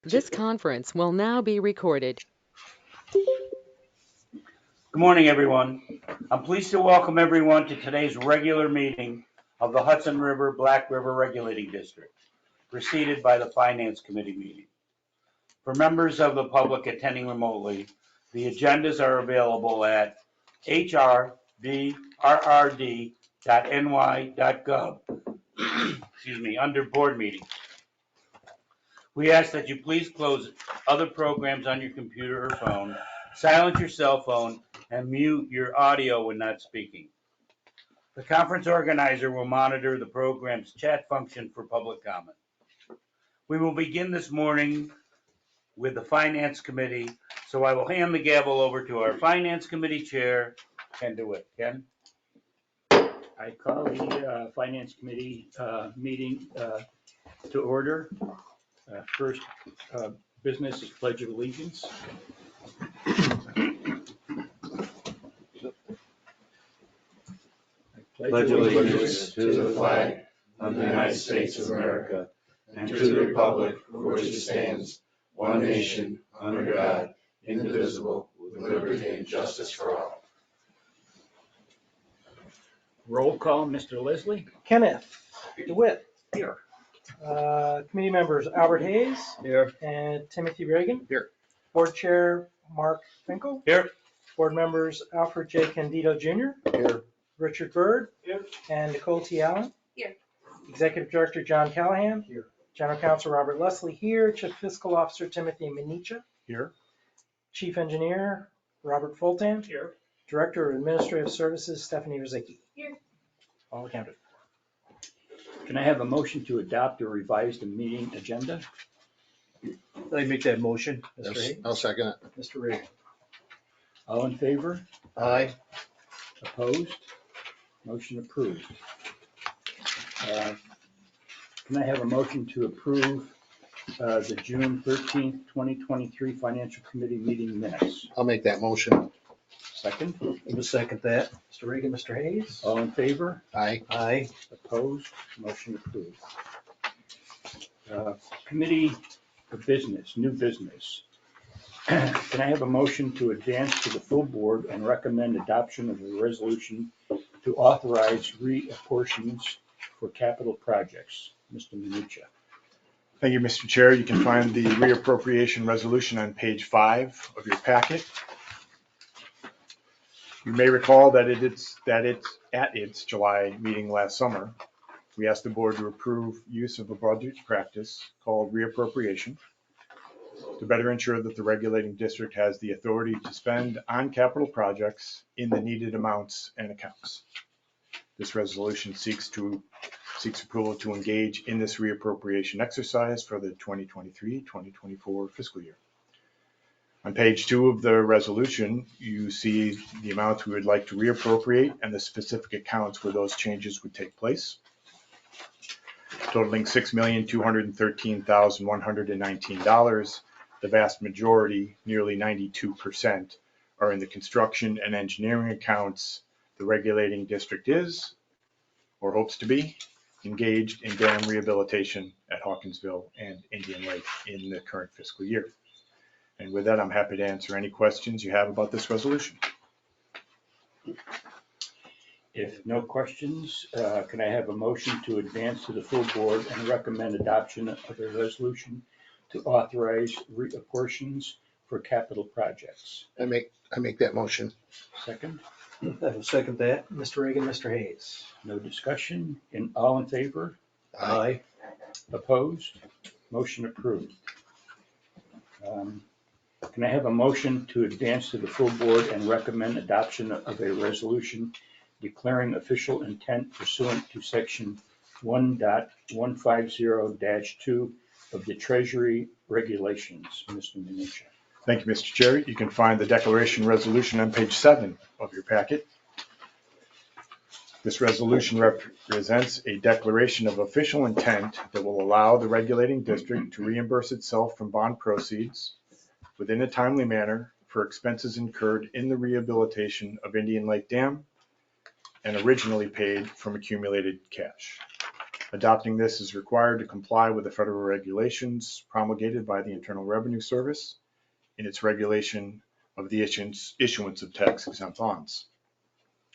This conference will now be recorded. Good morning, everyone. I'm pleased to welcome everyone to today's regular meeting of the Hudson River Black River Regulating District, preceded by the Finance Committee meeting. For members of the public attending remotely, the agendas are available at hrvrrd.ny.gov, under board meetings. We ask that you please close other programs on your computer or phone, silence your cell phone, and mute your audio when not speaking. The conference organizer will monitor the program's chat function for public comment. We will begin this morning with the Finance Committee, so I will hand the gavel over to our Finance Committee Chair, Ken DeWitt. Ken? I call the Finance Committee meeting to order. First business is Pledge of Allegiance. Pledge allegiance to the flag of the United States of America and to the republic for which it stands, one nation, under God, indivisible, with liberty and justice for all. Roll call, Mr. Leslie. Kenneth DeWitt. Here. Committee members Albert Hayes. Here. And Timothy Reagan. Here. Board Chair Mark Finkel. Here. Board members Alfred J. Candido Jr. Here. Richard Byrd. Here. And Nicole T. Allen. Here. Executive Director John Callahan. Here. General Counsel Robert Leslie here. Chief Fiscal Officer Timothy Minicha. Here. Chief Engineer Robert Fulton. Here. Director of Administrative Services Stephanie Rizicki. Here. All accounted. Can I have a motion to adopt a revised meeting agenda? Let me make that motion. Mr. Yes, Hayes. I'll second it. Mr. Reagan. All in favor? Aye. Opposed? Motion approved. Can I have a motion to approve the June 13th, 2023 Financial Committee meeting minutes? I'll make that motion. Second? I will second that. Mr. Reagan, Mr. Hayes. All in favor? Aye. Aye. Opposed? Motion approved. Committee for Business, new business. Can I have a motion to advance to the full board and recommend adoption of a resolution to authorize reapportions for capital projects? Mr. Minicha. Thank you, Mr. Chair. You can find the reappropriation resolution on page 5 of your packet. You may recall that at its July meeting last summer, we asked the board to approve use of a budget practice called reappropriation to better ensure that the regulating district has the authority to spend on capital projects in the needed amounts and accounts. This resolution seeks approval to engage in this reappropriation exercise for the 2023-2024 fiscal year. On page 2 of the resolution, you see the amounts we would like to reappropriate and the specific accounts where those changes would take place, totaling $6,213,119. The vast majority, nearly 92%, are in the construction and engineering accounts. The regulating district is, or hopes to be, engaged in dam rehabilitation at Hawkinsville and Indian Lake in the current fiscal year. And with that, I'm happy to answer any questions you have about this resolution. If no questions, can I have a motion to advance to the full board and recommend adoption of a resolution to authorize reapportions for capital projects? I make that motion. Second? I will second that. Mr. Reagan, Mr. Hayes. No discussion? All in favor? Aye. Opposed? Motion approved. Can I have a motion to advance to the full board and recommend adoption of a resolution declaring official intent pursuant to section 1.150-2 of the Treasury regulations? Mr. Minicha. Thank you, Mr. Chair. You can find the declaration resolution on page 7 of your packet. This resolution represents a declaration of official intent that will allow the regulating district to reimburse itself from bond proceeds within a timely manner for expenses incurred in the rehabilitation of Indian Lake Dam and originally paid from accumulated cash. Adopting this is required to comply with the federal regulations promulgated by the Internal Revenue Service in its regulation of the issuance of tax exempt bonds.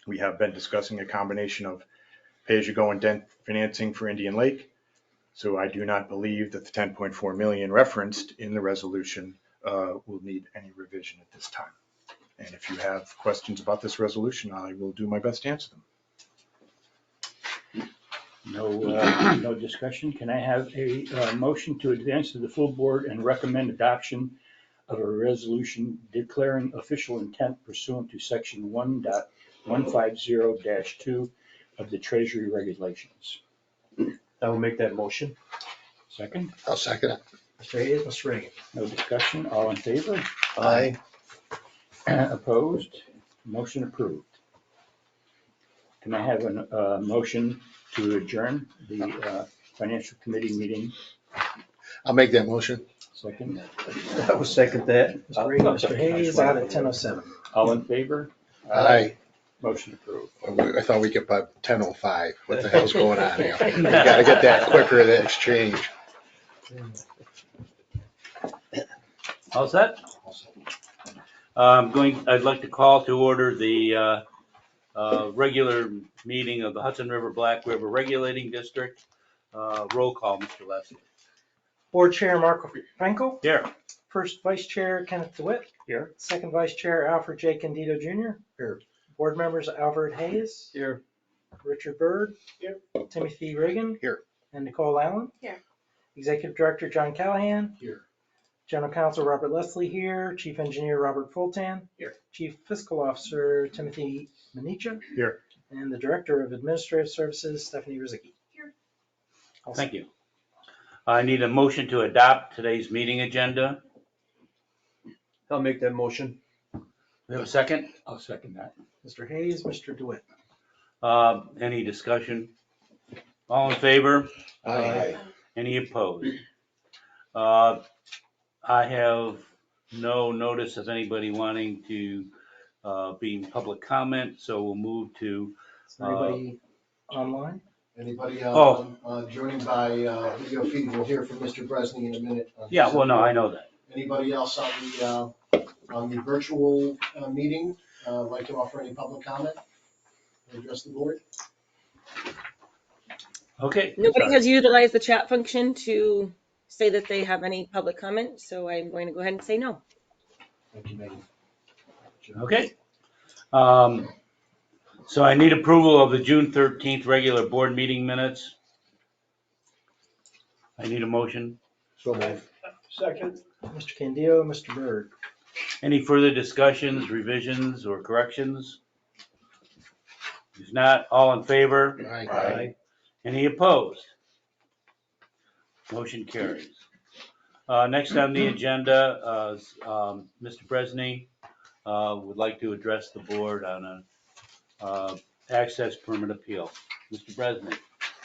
We have been discussing a combination of pay-as-you-go and debt financing for Indian Lake, so I do not believe that the 10.4 million referenced in the resolution will need any revision at this time. And if you have questions about this resolution, I will do my best to answer them. No discussion. Can I have a motion to advance to the full board and recommend adoption of a resolution declaring official intent pursuant to section 1.150-2 of the Treasury regulations? I will make that motion. Second, I'll second it. Mr. Hayes, Mr. Reagan. no discussion. All in favor? Aye. Opposed? Motion approved. Can I have a motion to adjourn the financial committee meeting? I'll make that motion. Second, I will second that. Mr. Reagan, Mr. Hayes, out at 10:07. all in favor? Aye. Motion approved. I thought we get by 10:05. What the hell's going on here? We gotta get that quicker, the exchange. All set? I'd like to call to order the regular meeting of the Hudson River Black River Regulating District. Roll call, Mr. Leslie. Board Chair Marco Franco. Here. First Vice Chair Kenneth DeWitt. Here. Second Vice Chair Alfred J. Candido Jr. Here. Board members Alfred Hayes. Here. Richard Byrd. Here. Timothy Reagan. Here. And Nicole Allen. Here. Executive Director John Callahan. Here. General Counsel Robert Leslie here. Chief Engineer Robert Fultan. Here. Chief Fiscal Officer Timothy Manicha. Here. And the Director of Administrative Services Stephanie Rizicki. Here. Thank you. I need a motion to adopt today's meeting agenda. I'll make that motion. We have a second? I'll second that. Mr. Hayes, Mr. DeWitt. Any discussion? All in favor? Aye. Any opposed? I have no notice of anybody wanting to be in public comment, so we'll move to, Is there anybody online? Anybody Oh. joining by video feed, we'll hear from Mr. Bresney in a minute. yeah, well, no, I know that. Anybody else on the virtual meeting like to offer any public comment or address the board? Okay. Nobody has utilized the chat function to say that they have any public comment, so I'm going to go ahead and say no. Thank you, Megan. Okay. So I need approval of the June 13th regular board meeting minutes. I need a motion. So moved. Second. Mr. Candido, Mr. Byrd. Any further discussions, revisions, or corrections? If not, all in favor? Aye. Any opposed? Motion carries. Next on the agenda, Mr. Bresney would like to address the board on a access permit appeal. Mr. Bresney.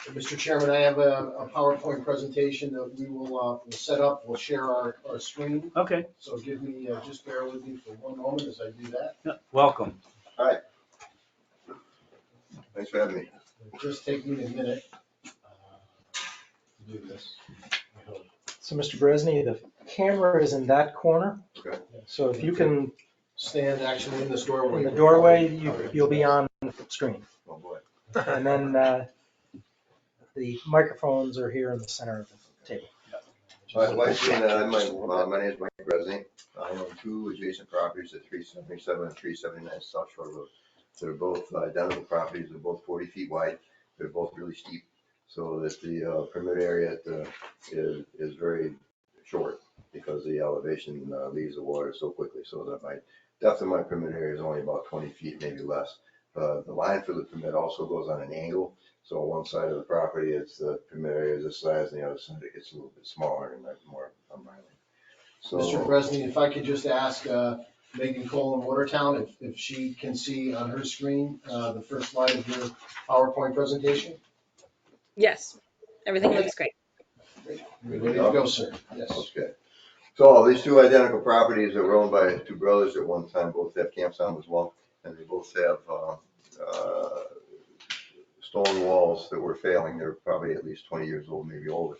Mr. Chairman, I have a PowerPoint presentation that we will we'll set up. We'll share our screen. Okay, So give me, just bear with me for one moment as I do that. welcome. Thanks for having me. It'll just take me a minute to do this. So, Mr. Bresney, the camera is in that corner. Okay. So if you can, Stand actually in this doorway. in the doorway, you'll be on the screen. Oh, boy. And then the microphones are here in the center of the table. My name is Mike Bresney. I own two adjacent properties at 377 and 379 South Shore Road. They're both identical properties. They're both 40 feet wide. They're both really steep, so that the permit area is very short because the elevation leaves the water so quickly. So that my depth of my permit area is only about 20 feet, maybe less. The line for the permit also goes on an angle. So on one side of the property, it's the permit area is this size, and the other side it gets a little bit smaller and more unviolent. So, Mr. Bresney, if I could just ask Megan Cole in Watertown if she can see on her screen the first slide of your PowerPoint presentation? Yes, everything looks great. Ready to go, sir? Yes. okay. So these two identical properties that were owned by two brothers at one time, both have camps on as well, and they both have stone walls that were failing. They're probably at least 20 years old, maybe older.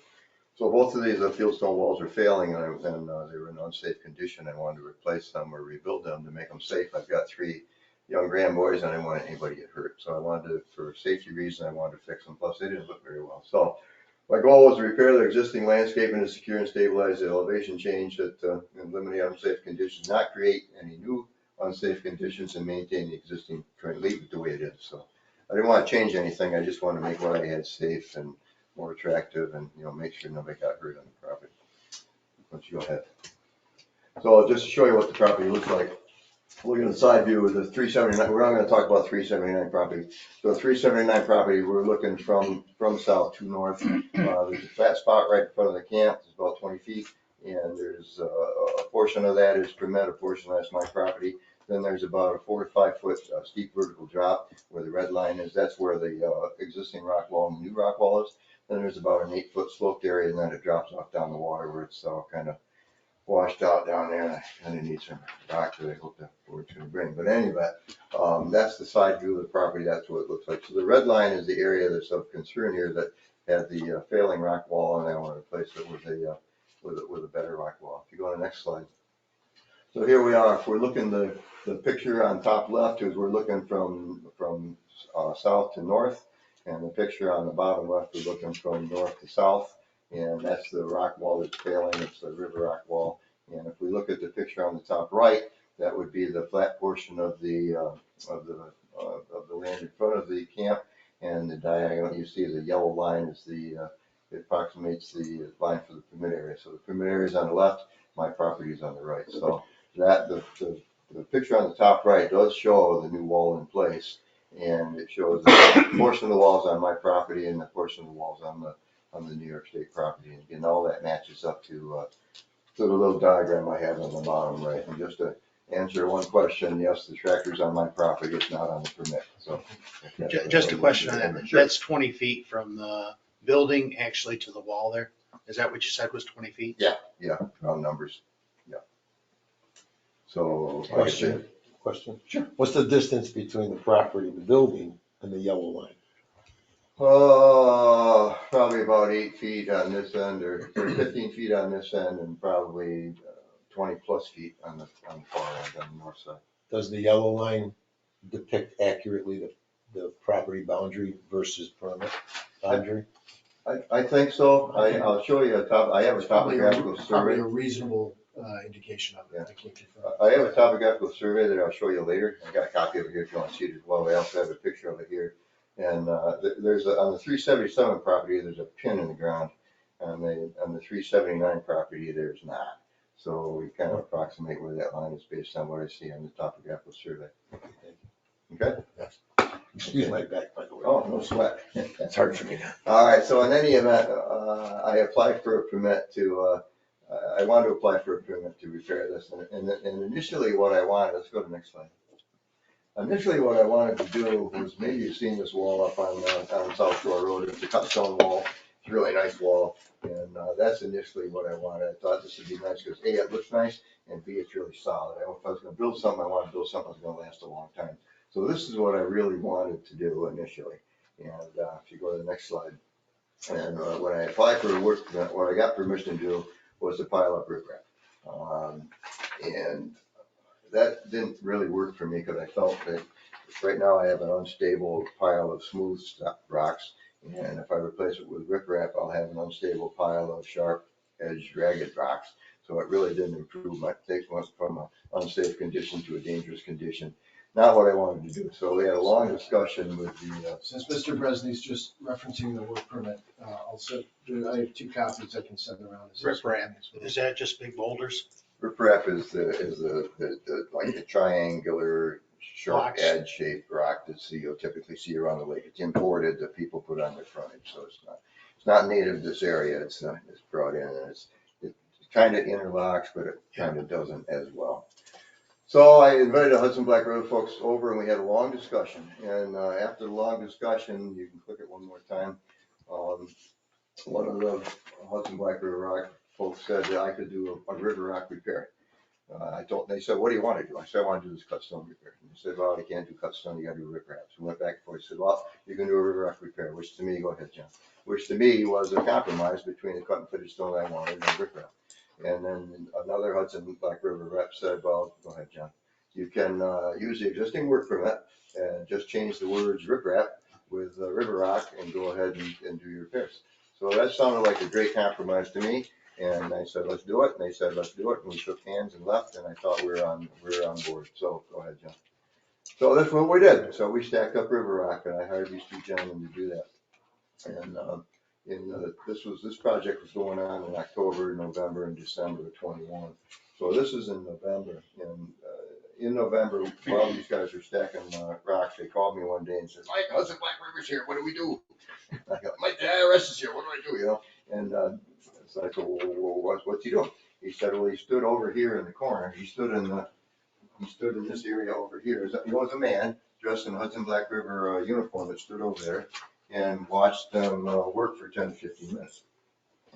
So both of these fieldstone walls are failing and they were in unsafe condition. I wanted to replace them or rebuild them to make them safe. I've got 3 young grandboys and I didn't want anybody to get hurt. So I wanted to, for safety reasons, I wanted to fix them. Plus they didn't look very well. So my goal was to repair the existing landscaping to secure and stabilize the elevation change that eliminate unsafe conditions, not create any new unsafe conditions, and maintain the existing, try to leave it the way it is. So I didn't want to change anything. I just wanted to make what I had safe and more attractive and, make sure nobody got hurt on the property. Why don't you go ahead? So just to show you what the property looks like, looking at the side view of the 379, we're not going to talk about 379 property. So 379 property, we're looking from south to north. There's a flat spot right in front of the camp. It's about 20 feet. And there's a portion of that is permit, a portion that's my property. Then there's about a 4 to 5 foot steep vertical drop where the red line is. That's where the existing rock wall and the new rock wall is. Then there's about an 8 foot sloped area, and then it drops off down the water where it's all kind of washed out down there. And I kind of need some rock that I hope that board's going to bring. But anyway, that's the side view of the property. That's what it looks like. So the red line is the area that's of concern here that had the failing rock wall, and I want to replace it with a better rock wall. If you go to the next slide. So here we are. If we're looking, the picture on top left is we're looking from south to north, and the picture on the bottom left is looking from north to south, and that's the rock wall that's failing. It's the river rock wall. And if we look at the picture on the top right, that would be the flat portion of the land in front of the camp, and the diagonal you see the yellow line is it approximates the line for the permit area. So the permit area is on the left, my property is on the right. So that the picture on the top right does show the new wall in place, and it shows the portion of the walls on my property and the portion of the walls on the New York State property. And again, all that matches up to the little diagram I have on the bottom right. And just to answer one question, yes, the tractor's on my property, it's not on the permit. So just a question on that. Sure. That's 20 feet from the building actually to the wall there. Is that what you said was 20 feet? Yeah, round numbers. Yeah. So like I said, Question. Sure. What's the distance between the property, the building, and the yellow line? probably about 8 feet on this end, or 15 feet on this end, and probably 20 plus feet on the far end, on the north side. Does the yellow line depict accurately the property boundary versus permit boundary? I think so. I'll show you I have a topographical Probably survey. a reasonable indication of it. I can't confirm. I have a topographical survey that I'll show you later. I got a copy of it here if you want to see it as well. I also have a picture of it here. And there's on the 377 property, there's a pin in the ground. On the 379 property, there's not. So we kind of approximate where that line is based on what I see on the topographical survey. Okay? Excuse my back, by the way. Oh, no sweat. It's hard for me now. All right, so in any event, I applied for a permit I wanted to apply for a permit to repair this. And initially what I wanted, let's go to the next slide. Initially what I wanted to do was, maybe you've seen this wall up on South Shore Road. It's a cut stone wall. It's a really nice wall. And that's initially what I wanted. I thought this would be nice because A, it looks nice, and B, it's really solid. If I was going to build something, I want to build something that's going to last a long time. So this is what I really wanted to do initially. And if you go to the next slide. And when I applied for a work permit, what I got permission to do was to pile up riprap. And that didn't really work for me because I felt that right now I have an unstable pile of smooth rocks. And if I replace it with riprap, I'll have an unstable pile of sharp edged ragged rocks. So it really didn't improve my, take went from an unsafe condition to a dangerous condition. Not what I wanted to do. So we had a long discussion with the. Since Mr. Bresney's just referencing the work permit, I have 2 copies I can send around. Riprap. Is that just big boulders? Riprap is the like the triangular sharp Blocks. edge shaped rock that you'll typically see around the lake. It's imported that people put on their frontage, so it's not native to this area. It's brought in, and it kind of interlocks, but it kind of doesn't as well. So I invited the Hudson Black Road folks over, and we had a long discussion. And after the long discussion, you can click it one more time. One of the Hudson Black River Rock folks said that I could do a river rock repair. They said, what do you want to do? I said, I want to do this cut stone repair. And they said, well, you can't do cut stone, you gotta do rip wrap. So we went back and forth. I said, well, you can do a river rock repair, which to me, go ahead, John. Which to me was a compromise between the cut and fitted stone I wanted and rip wrap. And then another Hudson Black River rep said, well, go ahead, John. You can use the existing work permit and just change the words rip wrap with river rock and go ahead and do your repairs. So that sounded like a great compromise to me. And I said, let's do it. And they said, let's do it. And we shook hands and left. And I thought we were on board. So go ahead, John. So that's what we did. So we stacked up river rock and I hired these two gentlemen to do that. And this project was going on in October, November, and December of 21. So this is in November. And in November, while these guys were stacking rocks, they called me one day and said, Mike, Hudson Black River's here. What do we do? I go, Mike, the IRS is here. What do I do? You know? And so I said, well, what's he doing? He said, well, he stood over here in the corner. He stood in this area over here. He was a man dressed in Hudson Black River uniform that stood over there and watched them work for 10 to 15 minutes.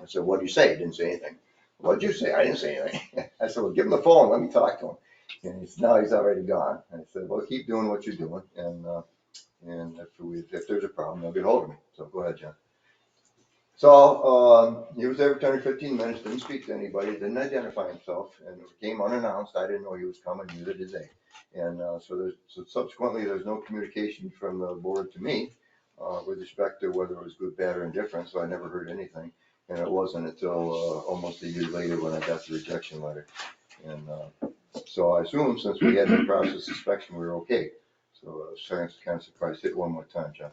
I said, what'd you say? He didn't say anything. What'd you say? I didn't say anything. I said, well, give him the phone. Let me talk to him. And now he's already gone. I said, well, keep doing what you're doing. And if there's a problem, they'll get hold of me. So go ahead, John. So he was there for 10 or 15 minutes, didn't speak to anybody, didn't identify himself, and came unannounced. I didn't know he was coming, neither did they. And so subsequently, there's no communication from the board to me with respect to whether it was good, bad, or indifferent, so I never heard anything. And it wasn't until almost a year later when I got the rejection letter. And so I assumed since we had the process inspection, we were okay. So I was kind of surprised. Hit it one more time, John.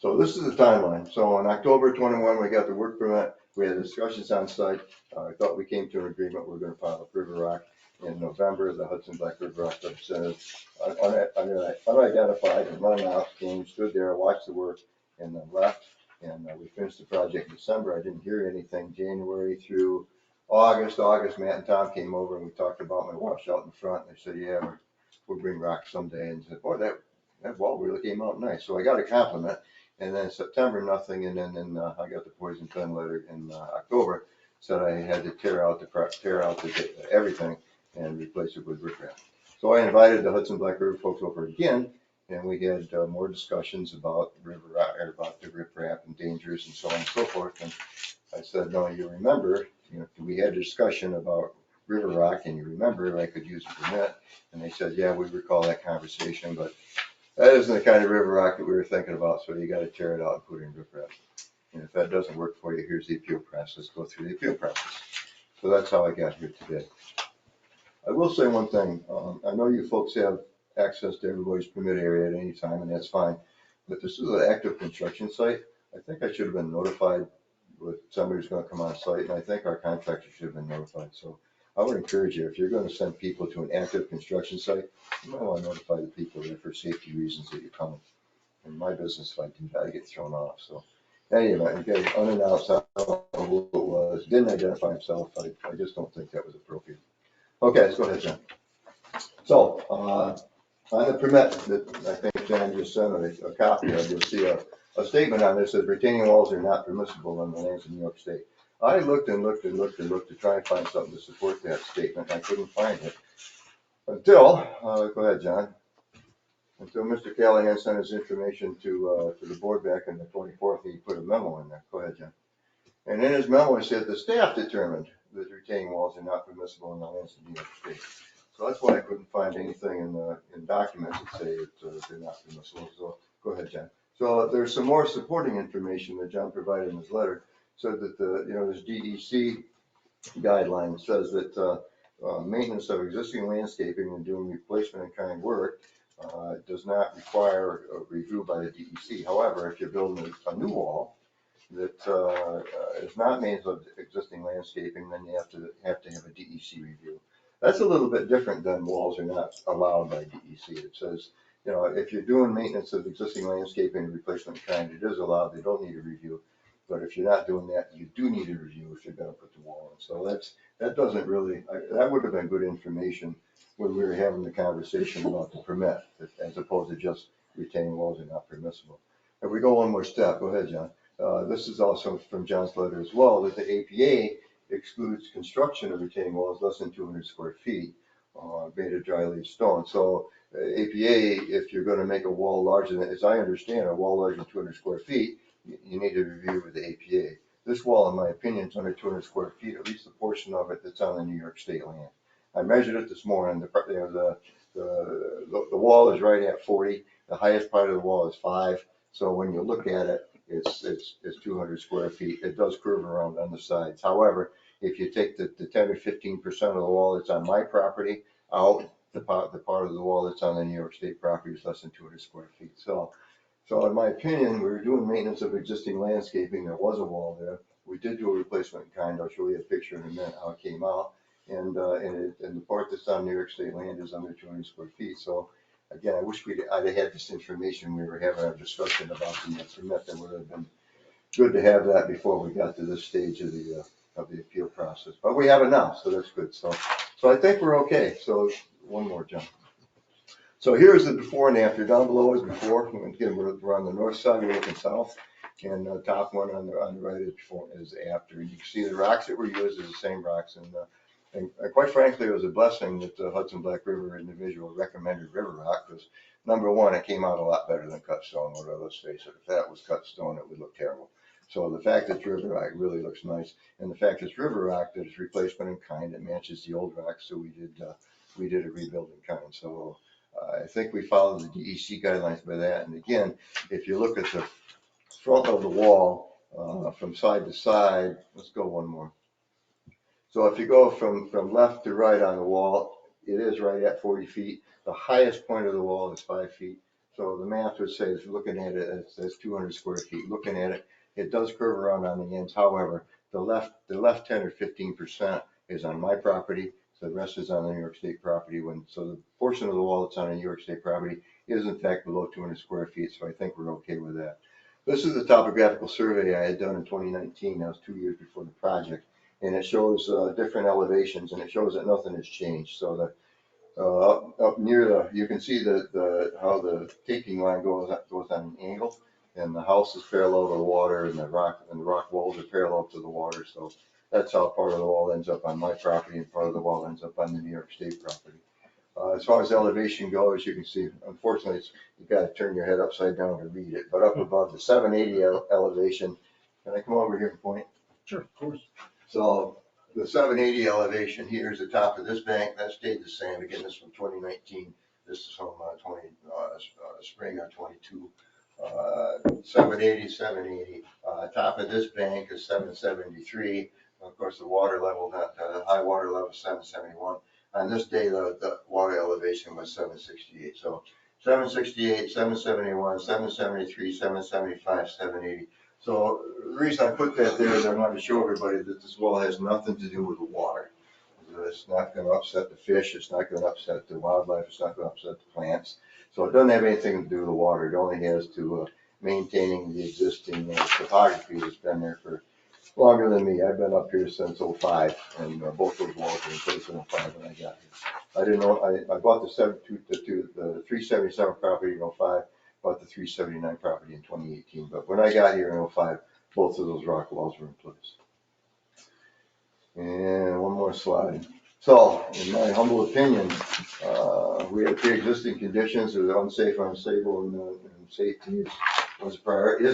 So this is the timeline. So in October 21, we got the work permit. We had discussions on site. I thought we came to an agreement. We were going to file up River Rock. In November, the Hudson Black River Rock representative, unidentified and unannounced, came, stood there, watched the work, and then left. And we finished the project in December. I didn't hear anything. January through August, Matt and Tom came over and we talked about my washout in front. They said, yeah, we'll bring rock someday. And said, boy, that wall really came out nice. So I got a compliment. And then September, nothing. And then I got the poison pen letter in October. Said I had to tear out everything and replace it with rip wrap. So I invited the Hudson Black River folks over again, and we had more discussions about about the rip wrap and dangers and so on and so forth. And I said, no, you remember, we had a discussion about river rock, and you remember I could use a permit. And they said, yeah, we recall that conversation, but that isn't the kind of river rock that we were thinking about, so you got to tear it out and put it in rip wrap. And if that doesn't work for you, here's the appeal process. Go through the appeal process. So that's how I got here today. I will say one thing. I know you folks have access to everybody's permit area at any time, and that's fine. But this is an active construction site. I think I should have been notified with somebody who's going to come on site, and I think our contractor should have been notified. So I would encourage you, if you're going to send people to an active construction site, you might want to notify the people there for safety reasons that you're coming. In my business, if I do that, I get thrown off. So anyway, okay, unannounced, I don't know who it was, didn't identify himself. I just don't think that was appropriate. Okay, let's go ahead, John. So, on the permit that I think John just sent a copy of, you'll see a statement on this that retaining walls are not permissible on the lands of New York State. I looked and looked to try and find something to support that statement. I couldn't find it until, go ahead, John. Until Mr. Callahan sent his information to the board back on the 24th, he put a memo in there. Go ahead, John. And in his memo, he said the staff determined that retaining walls are not permissible in the lands of New York State. So that's why I couldn't find anything in documents that say they're not permissible. So go ahead, John. So there's some more supporting information that John provided in his letter. So that this DEC guideline says that maintenance of existing landscaping and doing replacement and kind work does not require a review by the DEC. However, if you're building a new wall that is not made of existing landscaping, then you have to have a DEC review. That's a little bit different than walls are not allowed by DEC. It says, if you're doing maintenance of existing landscaping and replacement kind, it is allowed. They don't need a review. But if you're not doing that, you do need a review if you're going to put the wall in. So that doesn't really, that would have been good information when we were having the conversation about the permit, as opposed to just retaining walls are not permissible. If we go one more step, go ahead, John. This is also from John's letter as well, that the APA excludes construction of retaining walls less than 200 square feet made of dry leaf stone. So APA, if you're gonna make a wall larger than, as I understand, a wall larger than 200 square feet, you need to review with the APA. This wall, in my opinion, is under 200 square feet, at least the portion of it that's on the New York State land. I measured it this morning, the wall is right at 40, the highest part of the wall is 5. So when you look at it, it's 200 square feet. It does curve around on the sides. However, if you take the 10 or 15% of the wall that's on my property out, the part of the wall that's on the New York State property is less than 200 square feet. So in my opinion, we were doing maintenance of existing landscaping. There was a wall there. We did do a replacement in kind. I'll show you a picture in a minute how it came out. And the part that's on New York State land is under 200 square feet. So again, I wish I'd have had this information. We were having a discussion about the permit. That would have been good to have that before we got to this stage of the appeal process. But we have it now, so that's good. So I think we're okay. So one more, John. So here's the before and after. Down below is before. Again, we're on the north side, we're looking south. And the top one on the right is before, is after. You can see the rocks that were used are the same rocks. And quite frankly, it was a blessing that the Hudson Black River individual recommended River Rock, because number one, it came out a lot better than cut stone. Let's face it, if that was cut stone, it would look terrible. So the fact that it's River Rock really looks nice, and the fact it's River Rock that it's replacement in kind, it matches the old rock. So we did a rebuild in kind. So I think we followed the DEC guidelines by that. And again, if you look at the front of the wall from side to side, let's go one more. So if you go from left to right on the wall, it is right at 40 feet. The highest point of the wall is 5 feet. So the math would say, looking at it, it's 200 square feet. Looking at it, it does curve around on the ends. However, the left 10 or 15% is on my property. So the rest is on the New York State property. So the portion of the wall that's on a New York State property is in fact below 200 square feet. So I think we're okay with that. This is the topographical survey I had done in 2019. That was 2 years before the project. And it shows different elevations, and it shows that nothing has changed. So up near you can see how the taking line goes on an angle, and the house is parallel to the water, and the rock walls are parallel to the water. So that's how part of the wall ends up on my property, and part of the wall ends up on the New York State property. As far as elevation goes, you can see, unfortunately, you've got to turn your head upside down to read it. But up above the 780 elevation, can I come over here and point? Sure, of course. So the 780 elevation here is the top of this bank. That stayed the same. Again, this is from 2019. This is from spring of 22. 780. Top of this bank is 773. Of course, the water level, the high water level is 771. On this day, the water elevation was 768. So 768, 771, 773, 775, 780. So the reason I put that there is I want to show everybody that this well has nothing to do with the water. It's not going to upset the fish. It's not going to upset the wildlife. It's not going to upset the plants. So it doesn't have anything to do with the water. It only has to maintaining the existing topography that's been there for longer than me. I've been up here since 05, and both those walls were in place in 05 when I got here. I didn't know, I bought the 377 property in 05. Bought the 379 property in 2018, but when I got here in 05, both of those rock walls were in place. And one more slide. So, in my humble opinion, we have pre-existing conditions that are unsafe, unstable, and safety is a priority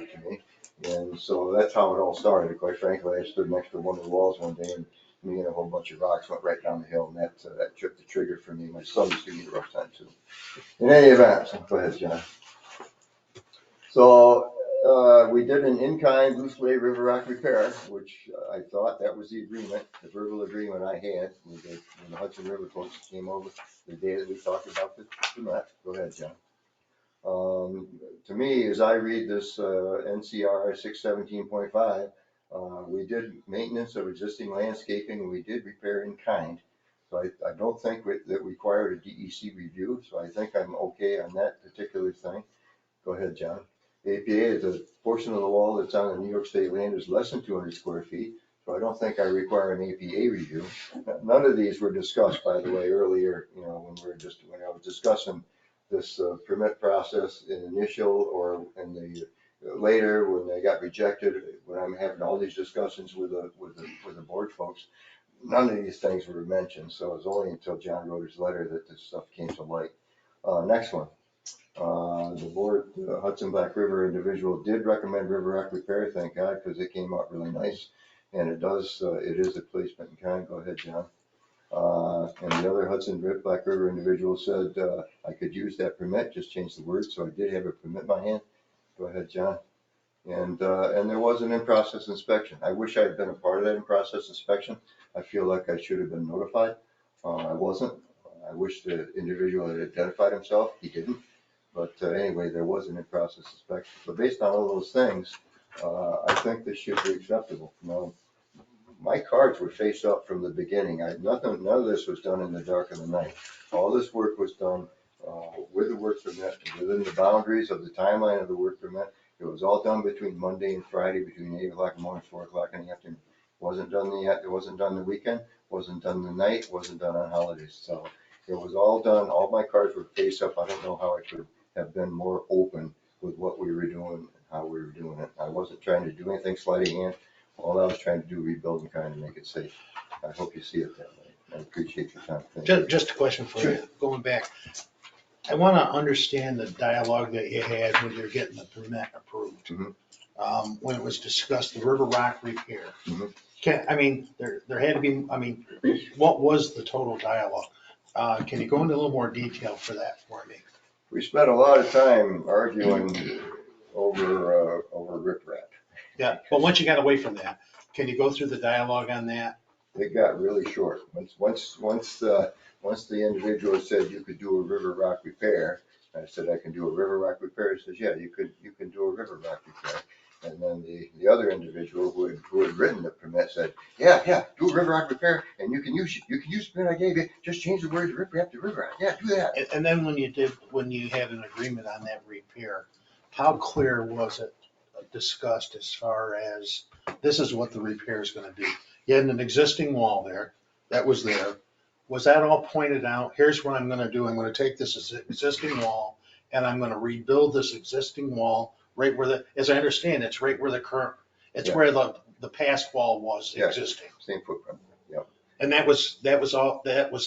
to me. And so that's how it all started. Quite frankly, I stood next to one of the walls one day, and me and a whole bunch of rocks went right down the hill, and that tripped the trigger for me. My son was giving me a rough time too. In any event, so go ahead, John. So we did an in-kind loose lay river rock repair, which I thought that was the agreement, the verbal agreement I had when the Hudson River folks came over the day that we talked about the permit. Go ahead, John. To me, as I read this NCR 617.5, we did maintenance of existing landscaping, and we did repair in kind. So I don't think that required a DEC review, so I think I'm okay on that particular thing. Go ahead, John. APA is a portion of the wall that's on the New York State land is less than 200 square feet, so I don't think I require an APA review. None of these were discussed, by the way, earlier, when I was discussing this permit process in initial or in the later when they got rejected, when I'm having all these discussions with the board folks. none of these things were mentioned, so it was only until John wrote his letter that this stuff came to light. Next one. The board, Hudson Black River individual did recommend River Rock repair, thank God, because it came out really nice. And it does, it is a placement in kind. Go ahead, John. And the other Hudson Black River individual said, I could use that permit, just change the word, so I did have a permit in my hand. Go ahead, John. And there was an in-process inspection. I wish I had been a part of that in-process inspection. I feel like I should have been notified. I wasn't. I wish the individual had identified himself. He didn't. But anyway, there was an in-process inspection. So based on all those things, I think this should be acceptable. Now, my cards were face up from the beginning. None of this was done in the dark of the night. All this work was done with the work permit, within the boundaries of the timeline of the work permit. It was all done between Monday and Friday, between 8 o'clock in the morning, 4 o'clock in the afternoon. Wasn't done it wasn't done the weekend, wasn't done the night, wasn't done on holidays. So it was all done. All my cards were face up. I don't know how I could have been more open with what we were doing and how we were doing it. I wasn't trying to do anything sleight of hand. All I was trying to do, rebuild and kind of make it safe. I hope you see it that way. I appreciate your time. Thank you. Just a question for you, going back. I want to understand the dialogue that you had when you're getting the permit approved. Mhm. When it was discussed, the River Rock repair. Mhm. There had to be, what was the total dialogue? Can you go into a little more detail for that for me? We spent a lot of time arguing over riprap. Yeah, but once you got away from that, can you go through the dialogue on that? It got really short. Once the individual said you could do a river rock repair, I said I can do a river rock repair. He says, yeah, you can do a river rock repair. And then the other individual who had written the permit said, yeah, do a river rock repair, and you can use the permit I gave you. Just change the word riprap to river rock. Yeah, do that. And then when you had an agreement on that repair, how clear was it discussed as far as this is what the repair is going to do? You had an existing wall there that was there. Was that all pointed out? Here's what I'm going to do. I'm going to take this existing wall and I'm going to rebuild this existing wall right where as I understand, it's right where where the past wall was existing. Same footprint. Yep. And that was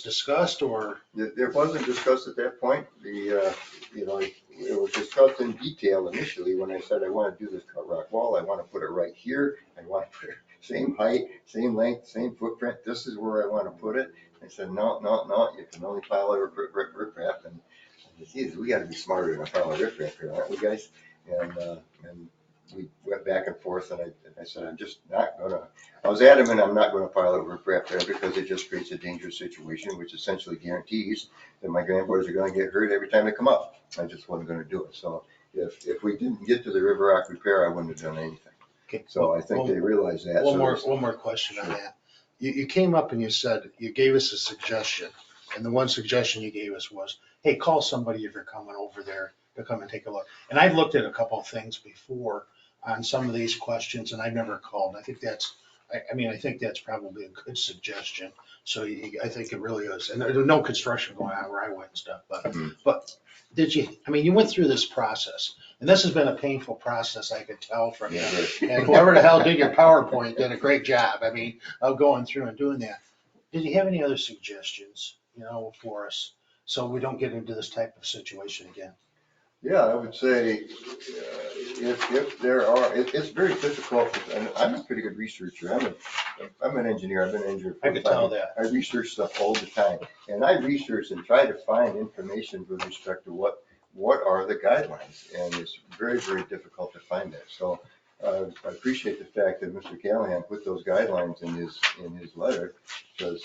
discussed, or? It wasn't discussed at that point. It was discussed in detail initially when I said I want to do this cut rock wall. I want to put it right here. I want to put it same height, same length, same footprint. This is where I want to put it. I said, no, you can only pile over riprap. And I said, geez, we got to be smarter than a pile of riprap here, aren't we, guys? And we went back and forth, and I said, I'm just not gonna. I was adamant I'm not going to pile over riprap there because it just creates a dangerous situation, which essentially guarantees that my grandboys are going to get hurt every time they come up. I just wasn't going to do it. So if we didn't get to the river rock repair, I wouldn't have done anything. Okay. So I think they realized that. One more question on that. You came up and you said, you gave us a suggestion, and the one suggestion you gave us was, hey, call somebody if you're coming over there to come and take a look. And I've looked at a couple of things before on some of these questions, and I've never called. I think that's probably a good suggestion. So I think it really is. And there's no construction going on where I went and stuff, but did you, you went through this process, and this has been a painful process, I could tell from you. And whoever the hell did your PowerPoint did a great job, of going through and doing that. Did you have any other suggestions, for us, so we don't get into this type of situation again? Yeah, I would say if there are, it's very difficult, and I'm a pretty good researcher. I'm an engineer. I've been an engineer for I could tell that. I research stuff all the time, and I research and try to find information with respect to what are the guidelines, and it's very, very difficult to find that. So I appreciate the fact that Mr. Callahan put those guidelines in his letter, because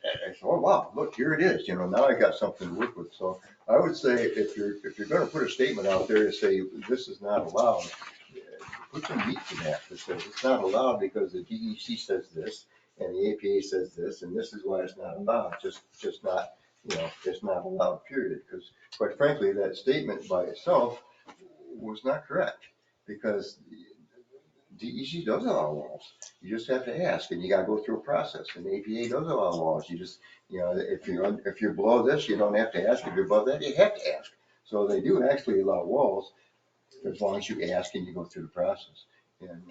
I said, oh wow, look, here it is. Now I got something to work with. So I would say if you're going to put a statement out there to say this is not allowed, put some meat to that. That says it's not allowed because the DEC says this and the APA says this, and this is why it's not allowed. Just not, it's not allowed. Period. Because quite frankly, that statement by itself was not correct, because DEC does allow walls. You just have to ask, and you got to go through a process. And the APA does allow walls. You just, if you're below this, you don't have to ask. If you're above that, you have to ask. So they do actually allow walls as long as you ask and you go through the process. And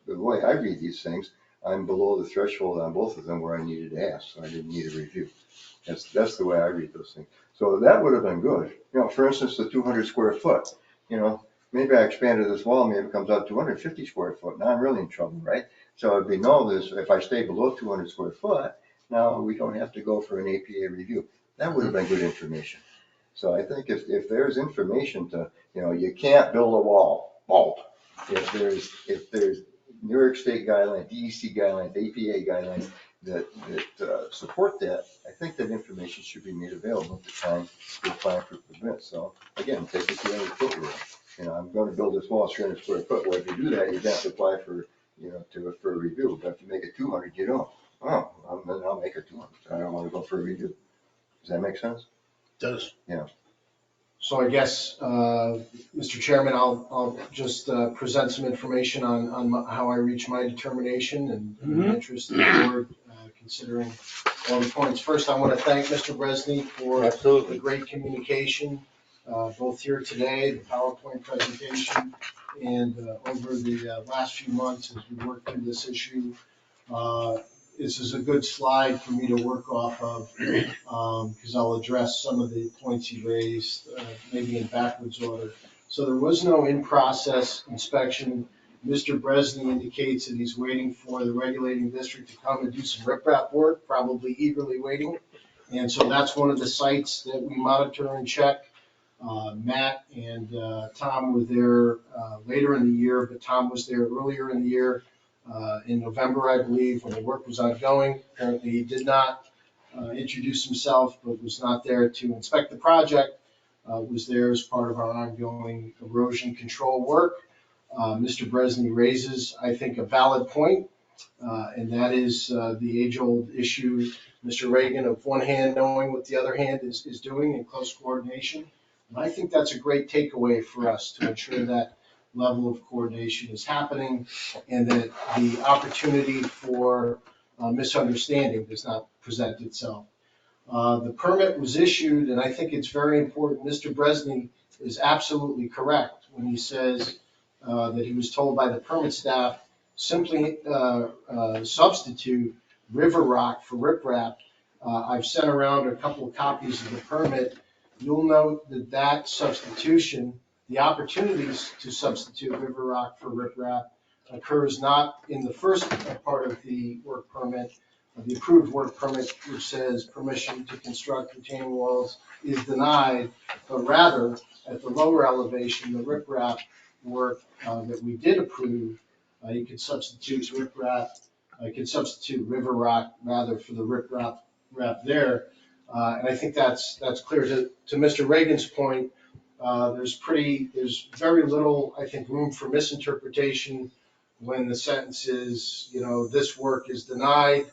the way I read these things, I'm below the threshold on both of them where I needed to ask, so I didn't need a review. That's the way I read those things. So that would have been good. You know, for instance, the 200 square foot, you know, maybe I expanded this wall, maybe it comes out 250 square foot. Now I'm really in trouble, right? So if we know this, if I stay below 200 square foot, now we don't have to go for an APA review. That would have been good information. So I think if there's information to, you know, you can't build a wall, if there's New York State guidelines, DEC guidelines, APA guidelines that support that, I think that information should be made available at the time to apply for permits. So again, take the 300 foot rule. You know, I'm gonna build this wall 300 square foot. Well, if you do that, you have to apply for, you know, for a review. But if you make it 200, you don't. Oh, well, then I'll make it 200. I don't wanna go for a review. Does that make sense? Does. So I guess, Mr. Chairman, I'll just present some information on how I reached my determination and in the interest of the board, considering all the points. First, I want to thank Mr. Bresney for the great communication, both here today, the PowerPoint presentation, and over the last few months as we worked through this issue. This is a good slide for me to work off of, because I'll address some of the points he raised, maybe in backwards order. So there was no in-process inspection. Mr. Bresney indicates that he's waiting for the regulating district to come and do some riprap work, probably eagerly waiting. And so that's one of the sites that we monitor and check. Matt and Tom were there later in the year, but Tom was there earlier in the year. In November, I believe, when the work was ongoing. Apparently, he did not introduce himself, but was not there to inspect the project. Was there as part of our ongoing erosion control work. Mr. Bresney raises, I think, a valid point, and that is the age-old issue, Mr. Reagan, of one hand knowing what the other hand is doing in close coordination. And I think that's a great takeaway for us to ensure that level of coordination is happening and that the opportunity for misunderstanding does not present itself. The permit was issued, and I think it's very important. Mr. Bresney is absolutely correct when he says that he was told by the permit staff simply substitute river rock for riprap. I've sent around a couple of copies of the permit. You'll note that that substitution, the opportunities to substitute river rock for riprap, occurs not in the first part of the work permit, the approved work permit, which says permission to construct retaining walls is denied, but rather at the lower elevation, the riprap work that we did approve, you could substitute riprap, you could substitute river rock rather for the riprap there. And I think that's clear. To Mr. Reagan's point, there's very little, I think, room for misinterpretation when the sentence is, this work is denied.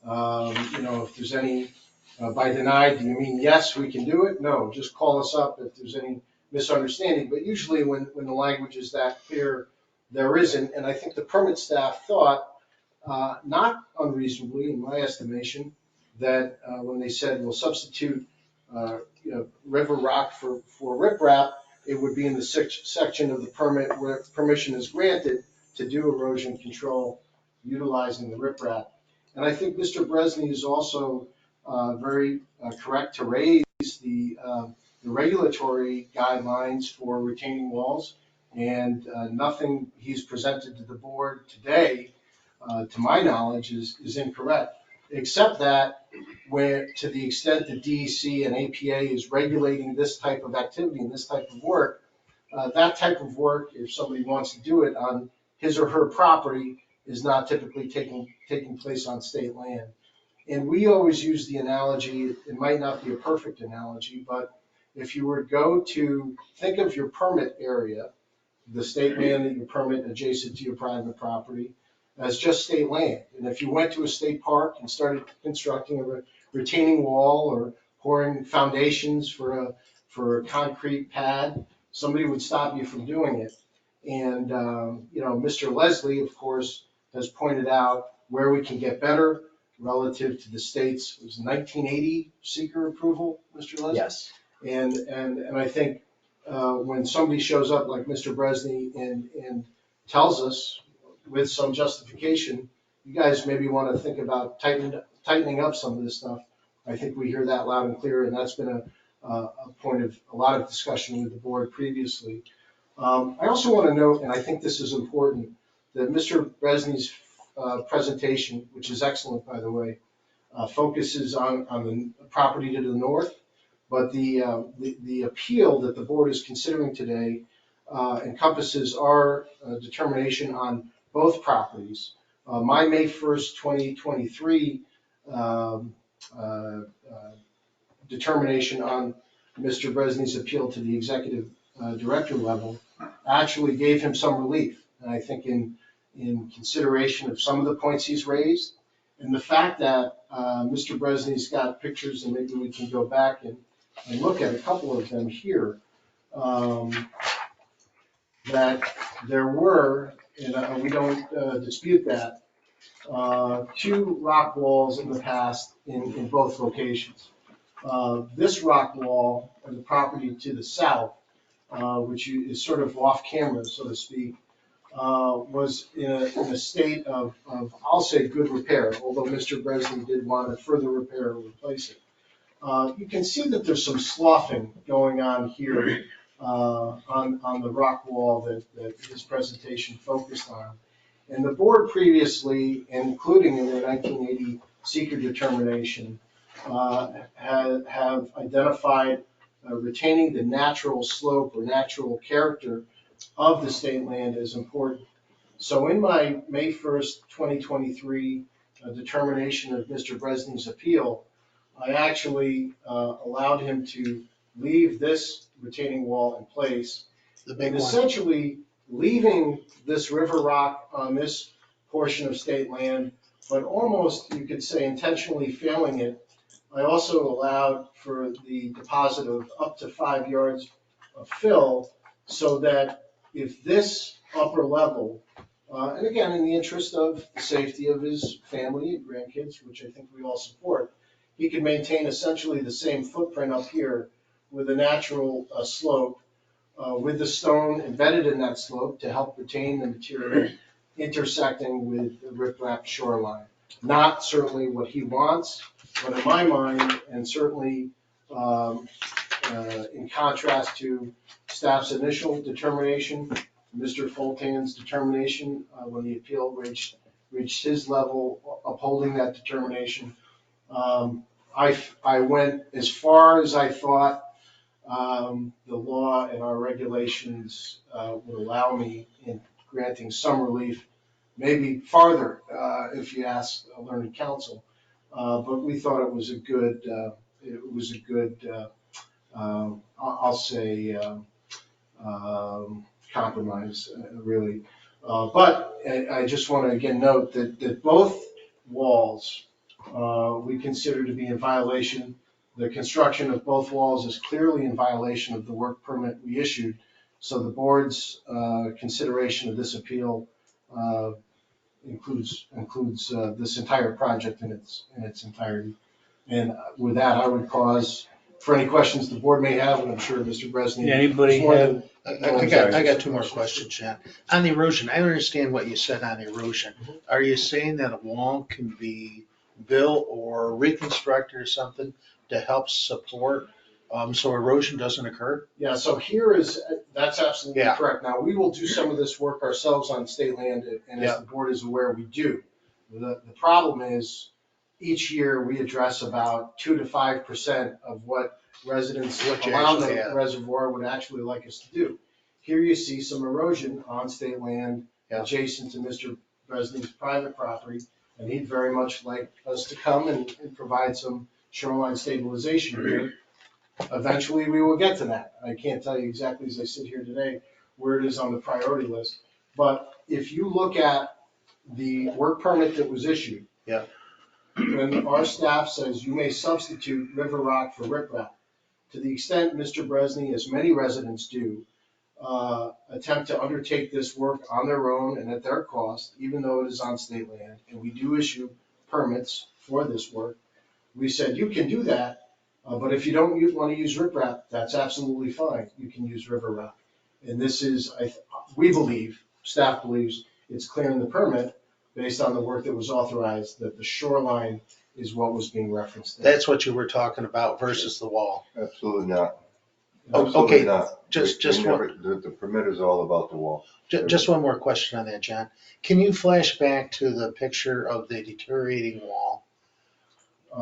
If there's any, by denied, do you mean yes, we can do it? No, just call us up if there's any misunderstanding. But usually when the language is that clear, there isn't. And I think the permit staff thought, not unreasonably in my estimation, that when they said we'll substitute river rock for riprap, it would be in the section of the permit where permission is granted to do erosion control utilizing the riprap. And I think Mr. Bresney is also very correct to raise the regulatory guidelines for retaining walls, and nothing he's presented to the board today, to my knowledge, is incorrect, except that where, to the extent that DEC and APA is regulating this type of activity and this type of work, that type of work, if somebody wants to do it on his or her property, is not typically taking place on state land. And we always use the analogy, it might not be a perfect analogy, but if you were to go to think of your permit area, the state land that you permit adjacent to your private property, as just state land. And if you went to a state park and started constructing a retaining wall or pouring foundations for a concrete pad, somebody would stop you from doing it. And, Mr. Leslie, of course, has pointed out where we can get better relative to the state's, it was 1980 seeker approval, Mr. Leslie? Yes. And I think when somebody shows up like Mr. Bresney and tells us with some justification you guys maybe want to think about tightening up some of this stuff, I think we hear that loud and clear, and that's been a point of a lot of discussion with the board previously. I also want to note, and I think this is important, that Mr. Bresney's presentation, which is excellent, by the way, focuses on the property to the north, but the appeal that the board is considering today encompasses our determination on both properties. My May 1st, 2023 determination on Mr. Bresney's appeal to the executive director level actually gave him some relief. And I think in consideration of some of the points he's raised, and the fact that Mr. Bresney's got pictures, and maybe we can go back and look at a couple of them here, that there were, and we don't dispute that, 2 rock walls in the past in both locations. This rock wall on the property to the south, which is sort of off camera, so to speak, was in a state of, I'll say, good repair, although Mr. Bresney did want to further repair or replace it. You can see that there's some sloughing going on here on the rock wall that his presentation focused on. And the board previously, including in their 1980 seeker determination, have identified retaining the natural slope or natural character of the state land as important. So in my May 1st, 2023 determination of Mr. Bresney's appeal, I actually allowed him to leave this retaining wall in place, and essentially leaving this river rock on this portion of state land, but almost, you could say, intentionally failing it. I also allowed for the deposit of up to 5 yards of fill, so that if this upper level, and again, in the interest of the safety of his family and grandkids, which I think we all support, he could maintain essentially the same footprint up here with a natural slope, with the stone embedded in that slope to help retain the material intersecting with the riprap shoreline. Not certainly what he wants, but in my mind, and certainly in contrast to staff's initial determination, Mr. Fulton's determination when the appeal reached his level, upholding that determination, I went as far as I thought the law and our regulations would allow me in granting some relief, maybe farther if you ask a learned counsel. But we thought it was a good, I'll say, compromise, really. But I just want to again note that both walls we consider to be in violation. The construction of both walls is clearly in violation of the work permit we issued. So the board's consideration of this appeal includes this entire project in its entirety. And with that, I would pause for any questions the board may have, and I'm sure Mr. Bresney. Anybody have? I got 2 more questions, John. On the erosion, I understand what you said on erosion. Are you saying that a wall can be built or reconstructed or something to help support so erosion doesn't occur? Yeah, so that's absolutely correct. Now, we will do some of this work ourselves on state land, and as the board is aware, we do. The problem is, each year we address about 2 to 5% of what residents around the reservoir would actually like us to do. Here you see some erosion on state land adjacent to Mr. Bresney's private property, and he'd very much like us to come and provide some shoreline stabilization here. Eventually, we will get to that. I can't tell you exactly as I sit here today where it is on the priority list, but if you look at the work permit that was issued, when our staff says you may substitute river rock for riprap, to the extent Mr. Bresney, as many residents do, attempt to undertake this work on their own and at their cost, even though it is on state land, and we do issue permits for this work, we said you can do that, but if you don't want to use riprap, that's absolutely fine. You can use river rock. And this is, we believe, staff believes, it's clear in the permit, based on the work that was authorized, that the shoreline is what was being referenced there. That's what you were talking about versus the wall. Absolutely not. Oh, Absolutely okay, not. just We never- The permit is all about the wall. Just one more question on that, John. Can you flash back to the picture of the deteriorating wall?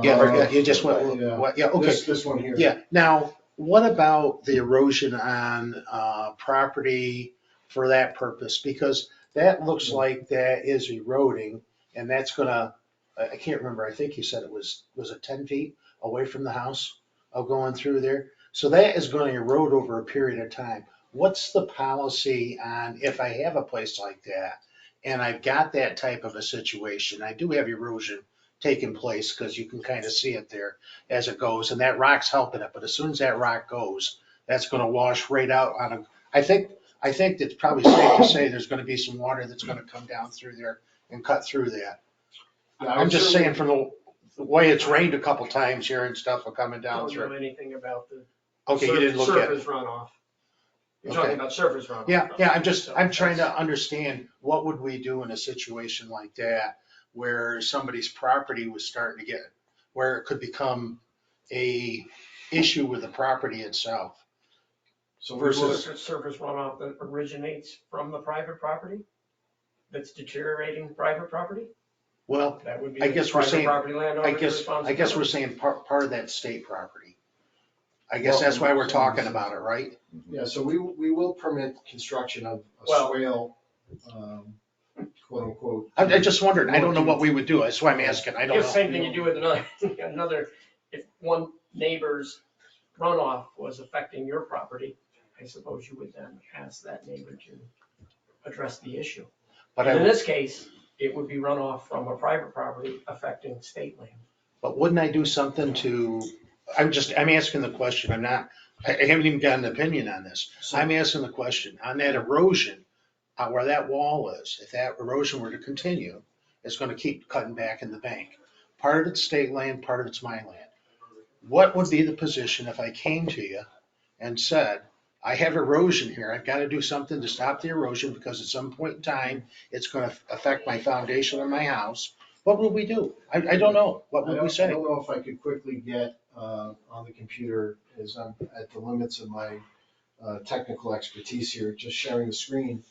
Yeah, you just went, yeah, okay. This one here. Yeah, now, what about the erosion on property for that purpose? Because that looks like that is eroding, and that's gonna, I can't remember, I think you said was it 10 feet away from the house of going through there? So that is gonna erode over a period of time. What's the policy on if I have a place like that, and I've got that type of a situation, I do have erosion taking place, because you can kind of see it there as it goes, and that rock's helping it, but as soon as that rock goes, that's gonna wash right out on a, I think it's probably safe to say there's gonna be some water that's gonna come down through there and cut through that. Yeah, I I'm would just certainly- saying from the way it's rained a couple times here and stuff are coming down Don't know through. anything about the Okay, you didn't look at it. surface runoff. You're talking Okay. about surface runoff. Yeah, I'm trying to That's- understand, what would we do in a situation like that, where somebody's property was starting to get, where it could become a issue with the property itself? So versus- Surface runoff that originates from the private property, that's deteriorating private property, Well, that would be I the guess we're private saying, property landowner's I guess responsibility. we're saying part of that state property. I guess that's why we're talking about it, right? Yeah, so we will permit construction of a Well- swale, quote unquote. I just wondered, I don't know what we would do, that's why I'm asking, I don't It's the know. same thing you do with another, if one neighbor's runoff was affecting your property, I suppose you would then ask that neighbor to address the issue. But In I, this case, it would be runoff from a private property affecting state land. but wouldn't I do something to, I'm asking the question, I haven't even got an opinion on this. I'm asking the question, on that erosion, where that wall is, if that erosion were to continue, it's gonna keep cutting back in the bank. Part of it's state land, part of it's my land. What would be the position if I came to you and said, I have erosion here, I've gotta do something to stop the erosion, because at some point in time, it's gonna affect my foundation of my house. What would we do? I don't know, what would we I say? don't know if I could quickly get on the computer, as I'm at the limits of my technical expertise here, just sharing the screen.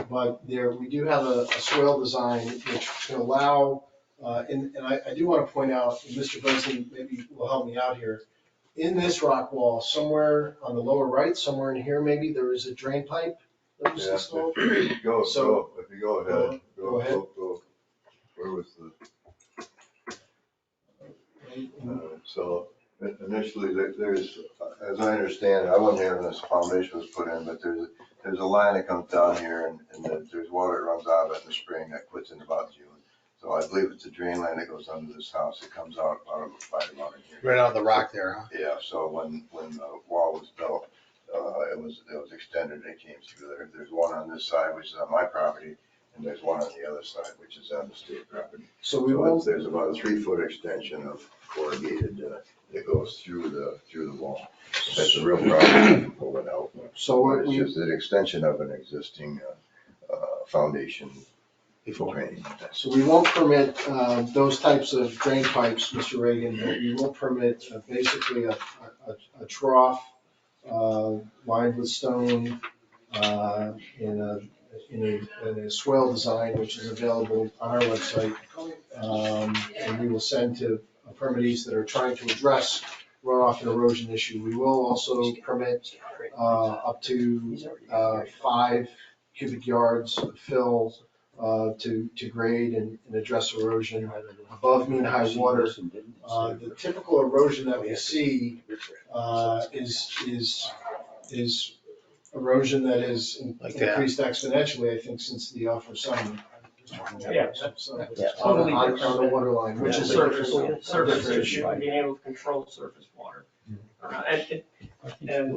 But there, we do have a swale design which can allow, and I do want to point out, and Mr. Breslin maybe will help me out here. In this rock wall, somewhere on the lower right, somewhere in here maybe, there is a drain pipe that was Yeah, installed. if you go, So- if you go ahead, Go ahead. go. Where was the? So initially, there's, as I understand, I wasn't here when this foundation was put in, but there's a line that comes down here and there's water that runs out of it in the spring that quits in about June. So I believe it's a drain line that goes under this house. It comes out of by the mountain here. Right out of the rock there, huh? Yeah, so when the wall was built, it was extended, it came through there. There's one on this side, which is on my property, and there's one on the other side, which is on the state property. So we So will, there's about a 3-foot extension of corrugated, that goes through the wall. That's a real problem to pull it out. so what It's we, just an extension of an existing, foundation drain. so we won't permit those types of drain pipes, Mr. Reagan, but we will permit basically a trough lined with stone in a swale design, which is available on our website. And we will send to permittees that are trying to address runoff and erosion issue. We will also permit up to 5 cubic yards of fill to grade and address erosion above mean high water. The typical erosion that we see is erosion that is Like that. increased exponentially, I think, since the offer summit. Yeah, So, totally on different. the water line, which is Surface different issue, being able to control surface water. And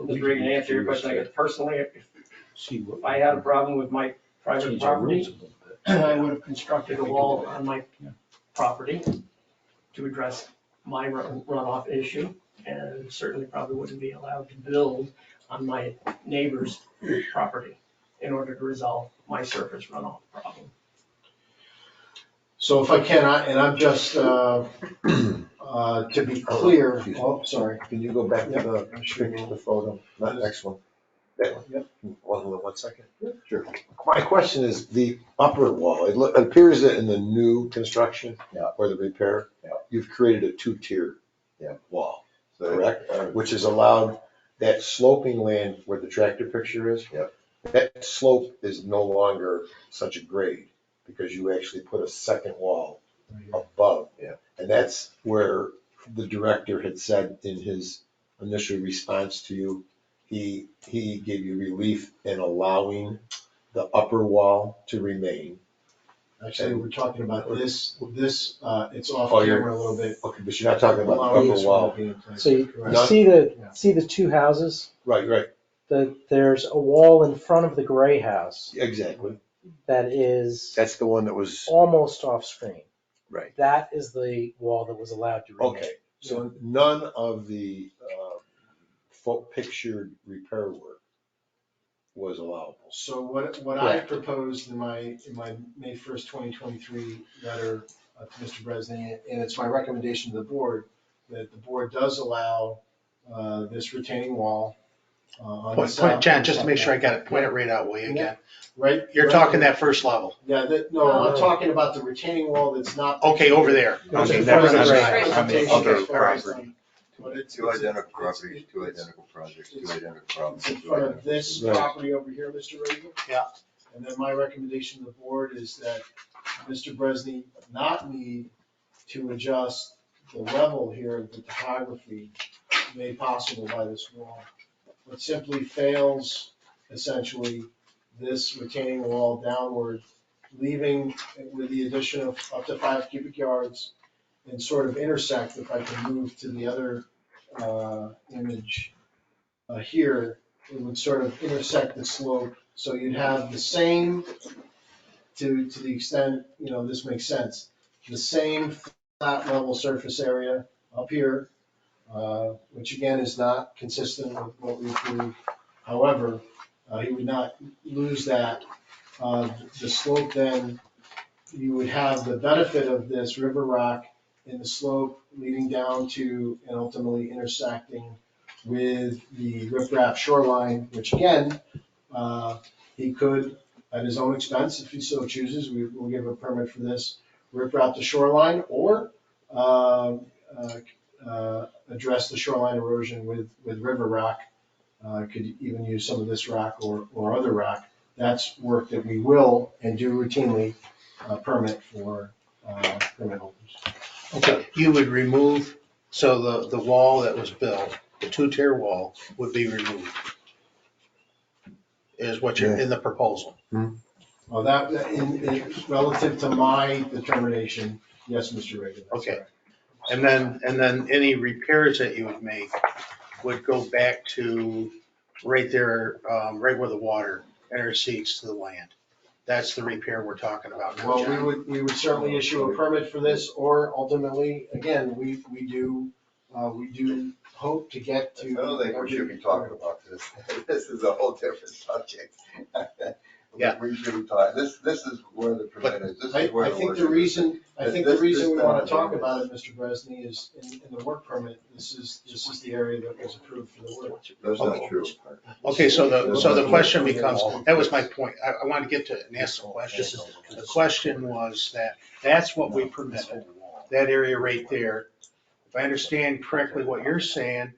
Mr. Reagan, to answer your question, I guess personally, if I had a problem with my private property, I would have constructed a wall on my property to address my runoff issue, and certainly probably wouldn't be allowed to build on my neighbor's property in order to resolve my surface runoff problem. So if I can, and I'm just, to be clear, oh, sorry. Can you go back to the I sure picture, will. the photo, not next one? That one. Yep. Hold on 1 second. Sure. My question is the upper wall. It appears that in the new construction or the repair, you've created a two-tier wall, correct? Which has allowed that sloping land where the tractor picture is. That slope is no longer such a grade because you actually put a second wall above. And that's where the director had said in his initial response to you, he gave you relief in allowing the upper wall to remain. Actually, we're talking about this, it's off Oh, you're- camera a little bit. Okay, but you're not talking about the Allowing upper this wall wall. to be in place. So you Correct. see the two houses? Right, There's a wall in front of the gray house exactly. that is That's the one that was, almost off screen. right. That is the wall that was allowed to remain. Okay, so none of the pictured repair work was allowable. So what I proposed in my May 1st, 2023 letter to Mr. Bresney, and it's my recommendation to the board, that the board does allow this retaining wall. On the south- John, just to make sure I got it, point it right out, will you, again? Right. You're right talking there. that first level. Yeah, no, I'm talking about the retaining wall that's not. Okay, over there. It's Okay, in front of the that's gray right. house. On the Presentation other as far as, property. but it's- Two it's- identical it's- properties, two identical projects, two identical It's problems. in front of this Right. property over here, Mr. Reagan. Yeah. And then my recommendation to the board is that Mr. Bresney not need to adjust the level here of the topography made possible by this wall, but simply fails essentially this retaining wall downward, leaving with the addition of up to 5 cubic yards and sort of intersect, if I can move to the other image here, it would sort of intersect the slope. So you'd have the same, to the extent, this makes sense, the same flat level surface area up here, which again is not consistent with what we approved. However, he would not lose that. The slope then, you would have the benefit of this river rock in the slope leading down to and ultimately intersecting with the riprap shoreline, which again, he could, at his own expense, if he so chooses, we will give a permit for this, riprap the shoreline or address the shoreline erosion with river rock. Could even use some of this rock or other rock. That's work that we will and do routinely permit for permit holders. Okay, you would remove, so the wall that was built, the two-tier wall would be removed. Is what you're in the proposal. Well, that, relative to my determination, yes, Mr. Reagan. that's Okay. correct. And then any repairs that you would make would go back to right there, right where the water intercedes to the land. That's the repair we're talking about now, Well, John. we would certainly issue a permit for this, or ultimately, again, we do hope to get to. I don't think we should be talking about this. This is a whole different subject. Yeah. We should be talking, this is where the permit is. This I is where the think work the is. reason, we This want to thing talk is- about it, Mr. Bresney, is in the work permit, this is the area that was approved for the work. That's not true. Okay, so the question becomes, that was my point. I wanted to get to and ask the question. The question was that's what we permitted, that area right there. If I understand correctly what you're saying,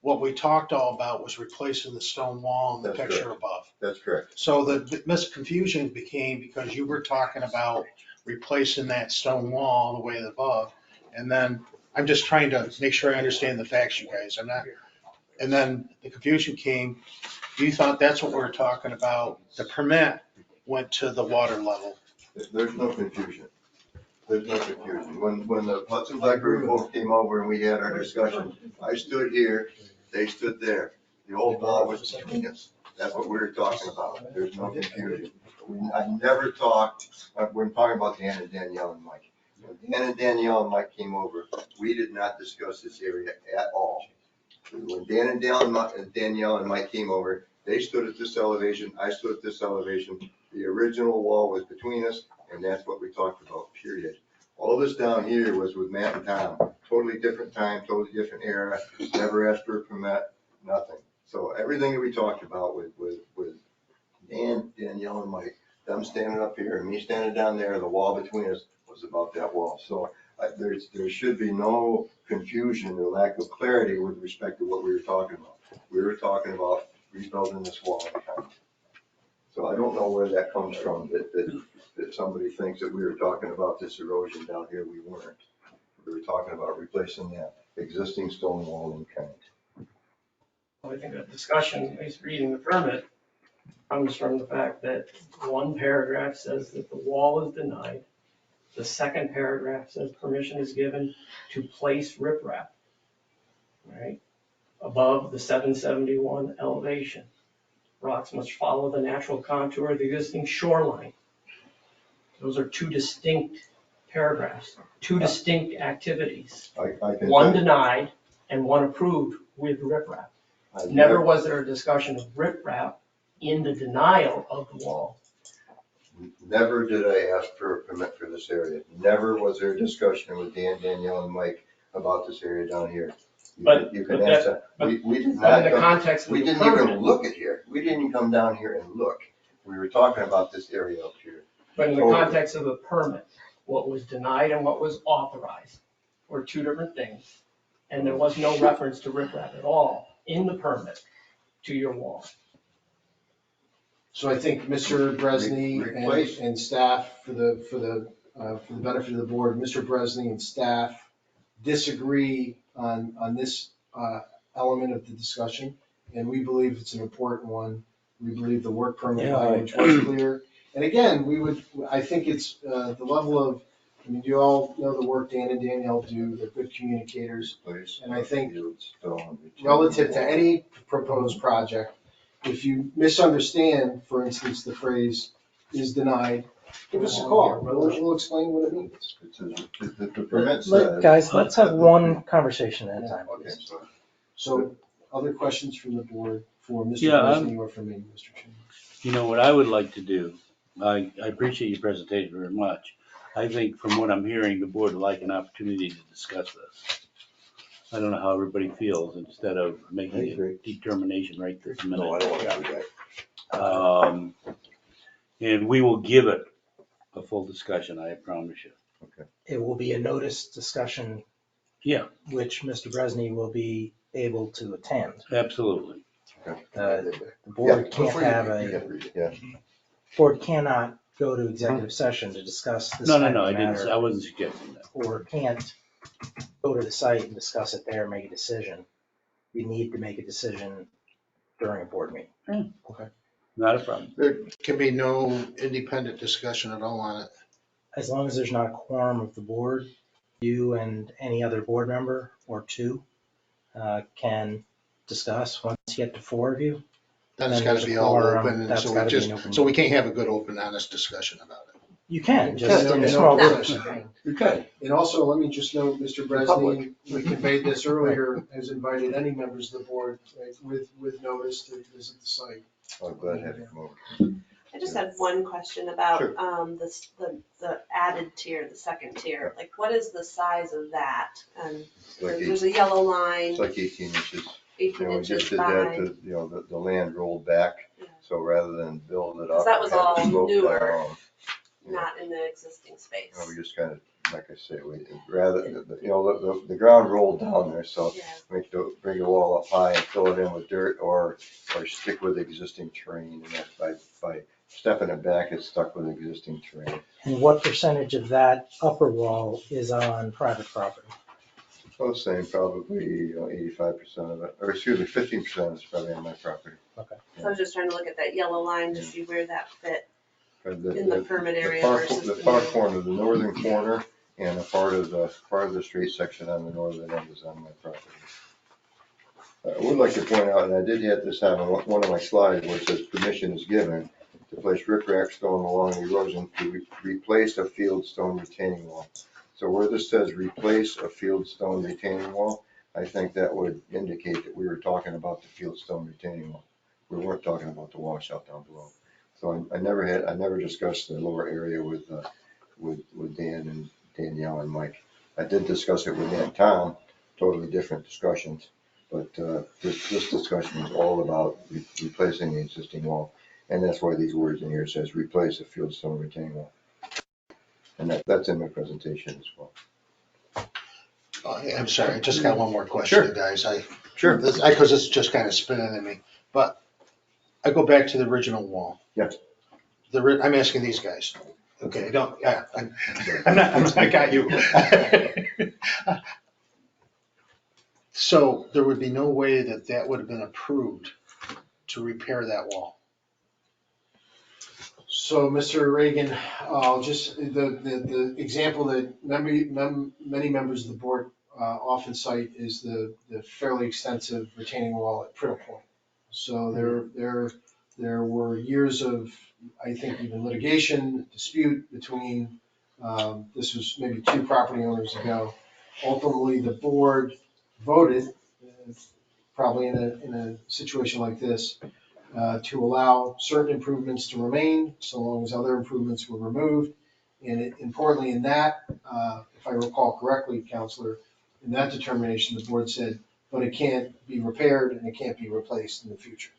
what we talked all about was replacing the stone wall in the That's picture correct. above. That's correct. So the misconfusion became because you were talking about replacing that stone wall the way above. And then I'm just trying to make sure I understand the facts, you guys. I'm not. And then the confusion came, you thought that's what we were talking about. The permit went to the water level. There's no confusion. There's no confusion. When the Hudson Blackberry folks came over and we had our discussion, I stood here, they stood there. The old wall was between us. That's what we were talking about. There's no confusion. I never talked, we're talking about Dan and Danielle and Mike. When Dan and Danielle and Mike came over, we did not discuss this area at all. When Dan and Danielle and Mike came over, they stood at this elevation, I stood at this elevation. The original wall was between us, and that's what we talked about, period. All this down here was with Matt and Tom, totally different time, totally different era, never asked for a permit, nothing. So everything that we talked about with Dan, Danielle and Mike, them standing up here and me standing down there, the wall between us was about that wall. So there should be no confusion or lack of clarity with respect to what we were talking about. We were talking about rebuilding this wall. So I don't know where that comes from, that somebody thinks that we were talking about this erosion down here. We weren't. We were talking about replacing that existing stone wall in kind. I think the discussion, at least reading the permit, comes from the fact that one paragraph says that the wall is denied. The second paragraph says permission is given to place riprap, right, above the 771 elevation. Rocks must follow the natural contour of the existing shoreline. Those are two distinct paragraphs, two distinct activities. I can One denied and one approved with riprap. Never was there a discussion of riprap in the denial of the wall. Never did I ask for a permit for this area. Never was there a discussion with Dan, Danielle, and Mike about this area down here. You can ask that. We did not. In the context of We the didn't even permit, look at here. We didn't even come down here and look. We were talking about this area up here. but in the context of the permit, what was denied and what was authorized were two different things. And there was no reference to riprap at all in the permit to your wall. So I think Mr. Bresney and staff, for the benefit of the board, Mr. Bresney and staff disagree on this element of the discussion, and we believe it's an important one. We believe the work permit language was clear. And again, I think it's the level of, I mean, you all know the work Dan and Danielle do, they're good communicators. And I think relative to any proposed project, if you misunderstand, for instance, the phrase is denied, give us a call. We'll explain what it means. The permit says. Guys, let's have one conversation at a time, Okay, please. so So other questions from the board for Mr. Yeah, Bresney or for me, Mr. Chairman? You know, what I would like to do, I appreciate your presentation very much. I think from what I'm hearing, the board would like an opportunity to discuss this. I don't know how everybody feels, instead of making a determination right this minute. No, I don't want to do that. And we will give it a full discussion, I promise you. It will be a notice discussion, Yeah, which Mr. Bresney will be able to attend. absolutely. The board can't have Yeah. board cannot go to executive session to discuss this No, type I of didn't, I matter, wasn't suggesting that. or can't go to the site and discuss it there and make a decision. We need to make a decision during a board meeting. Not a problem. There can be no independent discussion at all on it. As long as there's not a quorum of the board, you and any other board member or two can discuss. Once you get to four of you, Then it's Then gotta there's be a all quorum. open, and That's so gotta we be an open so we can't have a good, open, honest discussion about it. you can, just Yeah, in no, a small no, group. Okay. And also, let me just note, Mr. Bresney, we conveyed this earlier, has invited any members of the board, right, with notice to visit the site. I'm glad to have you come over. I just had one question about, Sure. the added tier, the second tier. Like, what is the size of that? And Like there's a yellow line, It's like 18 inches. 18 We inches just did that by. to, the land rolled back, Yeah. so rather than build it up. 'Cause that was we had to all slope newer. down. Not in the existing space. We just kind of, like I say, the ground rolled down there, so Yeah. we have to bring the wall up high and fill it in with dirt or stick with existing terrain. And that's by stepping it back, it's stuck with existing terrain. And what percentage of that upper wall is on private property? I was saying probably 85% of it, or excuse me, 15% is probably on my property. So I was just trying to look at that yellow line to see where that fit In in the permit area far, versus the the far new. corner, the northern corner, and a part of the street section on the northern end is on my property. I would like to point out, and I did have this on one of my slides where it says permission is given to place riprap stone along the erosion to replace a field stone retaining wall. So where this says replace a field stone retaining wall, I think that would indicate that we were talking about the field stone retaining wall. We weren't talking about the washout down below. So I never discussed the lower area with Dan Danielle and Mike. I did discuss it with Aunt Tom, totally different discussions, but this discussion is all about replacing the existing wall. And that's why these words in here says replace a fieldstone retaining wall. And that's in my presentation as well. I'm sorry, I just got one more question, Sure. guys. Sure. Because it's just kind of spinning in me, but I go back to the original wall. Yeah. I'm asking these guys. Okay, I got you. So there would be no way that would have been approved to repair that wall. So, Mr. Reagan, just the example that many members of the board often cite is the fairly extensive retaining wall at Priddle Point. So there were years of, I think, even litigation, dispute between, this was maybe 2 property owners ago. Ultimately, the board voted, probably in a situation like this, to allow certain improvements to remain, so long as other improvements were removed. And importantly in that, if I recall correctly, Counselor, in that determination, the board said, but it can't be repaired and it can't be replaced in the future.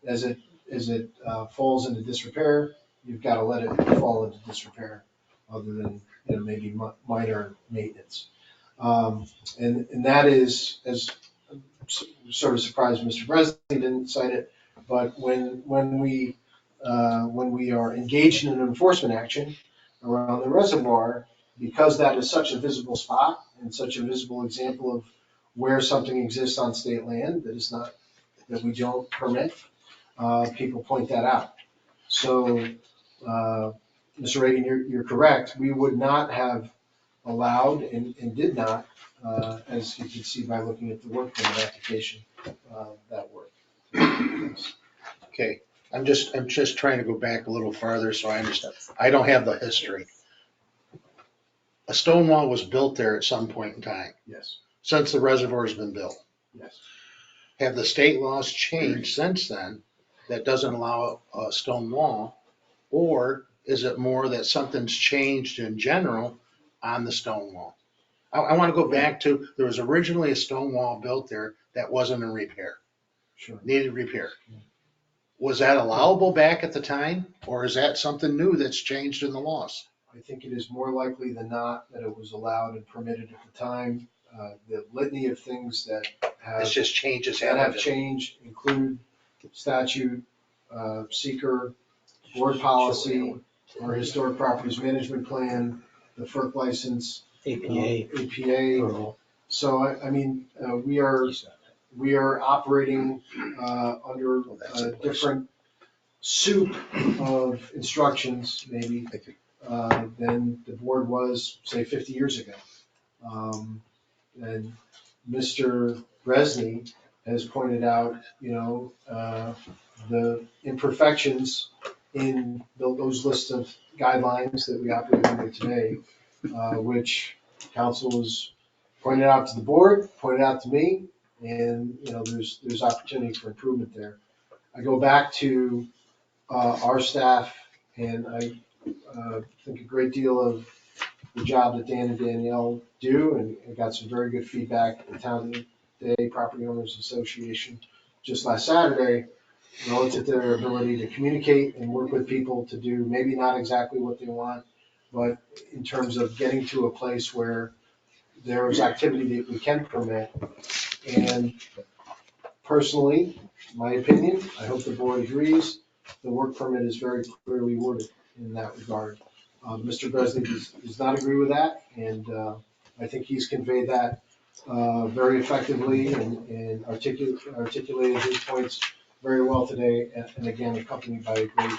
As it falls into disrepair, you've got to let it fall into disrepair, other than maybe minor maintenance. And that is, as sort of surprised Mr. Bresley didn't cite it, but when we are engaged in an enforcement action around the reservoir, because that is such a visible spot and such a visible example of where something exists on state land that we don't permit, people point that out. So, Mr. Reagan, you're correct. We would not have allowed and did not, as you can see by looking at the work permit application, that work. Okay, I'm just trying to go back a little farther so I understand. I don't have the history. A stone wall was built there at some point in time, Yes, since the reservoir's been built. yes. Have the state laws changed since then that doesn't allow a stone wall? Or is it more that something's changed in general on the stone wall? I want to go back to, there was originally a stone wall built there that wasn't in repair, Sure. needed repair. Was that allowable back at the time, or is that something new that's changed in the laws? I think it is more likely than not that it was allowed and permitted at the time. The litany of things that It's just changes. have changed include statute, seeker, board policy, our historic properties management plan, the FERC license, APA. So I mean, we are operating under a different soup of instructions, maybe, than the board was, say, 50 years ago. And Mr. Bresley has pointed out, the imperfections in those lists of guidelines that we operate under today, which council has pointed out to the board, pointed out to me, and, there's opportunity for improvement there. I go back to our staff, and I think a great deal of the job that Dan and Danielle do, and I got some very good feedback at the Town Day Property Owners Association just last Saturday, relative to their ability to communicate and work with people to do maybe not exactly what they want, but in terms of getting to a place where there is activity that we can permit. And personally, my opinion, I hope the board agrees, the work permit is very clearly worded in that regard. Mr. Bresley does not agree with that, and I think he's conveyed that very effectively and articulated his points very well today, and again, accompanied by a great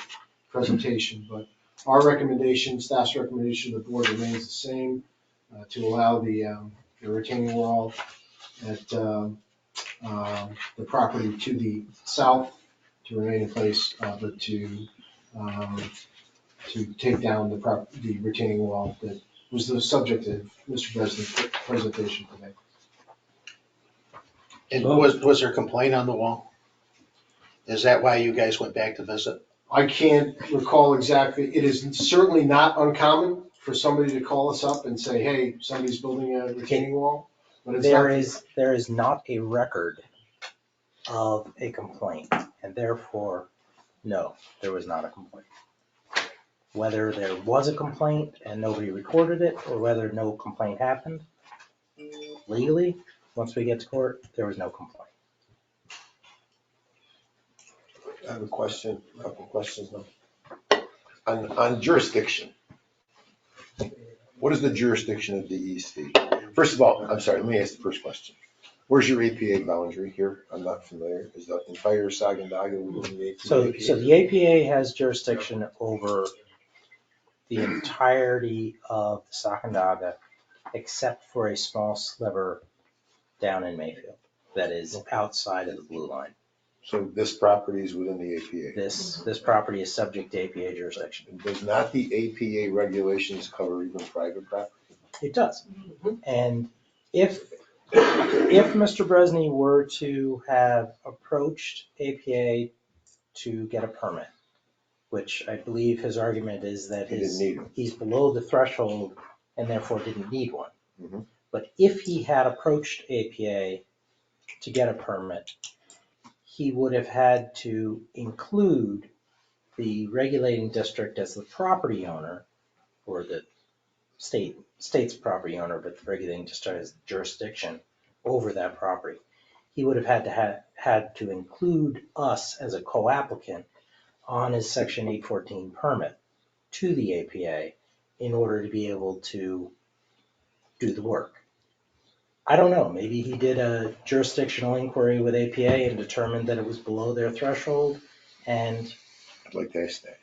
presentation. But our recommendation, staff's recommendation to the board remains the same, to allow the retaining wall at the property to the south to remain in place, but to take down the retaining wall that was the subject of Mr. Bresley's presentation today. And was there a complaint on the wall? Is that why you guys went back to visit? I can't recall exactly. It is certainly not uncommon for somebody to call us up and say, hey, somebody's building a retaining wall? But it's There not- is not a record of a complaint, and therefore, no, there was not a complaint. Whether there was a complaint and nobody recorded it, or whether no complaint happened, legally, once we get to court, there was no complaint. I have a question, a couple questions now. On jurisdiction. What is the jurisdiction of DEC? First of all, I'm sorry, let me ask the first question. Where's your APA boundary here? I'm not familiar. Is that entire Saguenay within the APA? So the APA has jurisdiction over the entirety of the Sacandaga, except for a small sliver down in Mayfield that is outside of the blue line. So this property is within the APA? This property is subject to APA jurisdiction. Does not the APA regulations cover even private property? It does. And if Mr. Bresney were to have approached APA to get a permit, which I believe his argument is that He didn't need one. he's below the threshold and therefore didn't need one. Mhm. But if he had approached APA to get a permit, he would have had to include the regulating district as the property owner, or the state's property owner, but the regulating district has jurisdiction over that property. He would have had to include us as a co-applicant on his Section 814 permit to the APA in order to be able to do the work. I don't know, maybe he did a jurisdictional inquiry with APA and determined that it was below their threshold, and I'd like to ask that.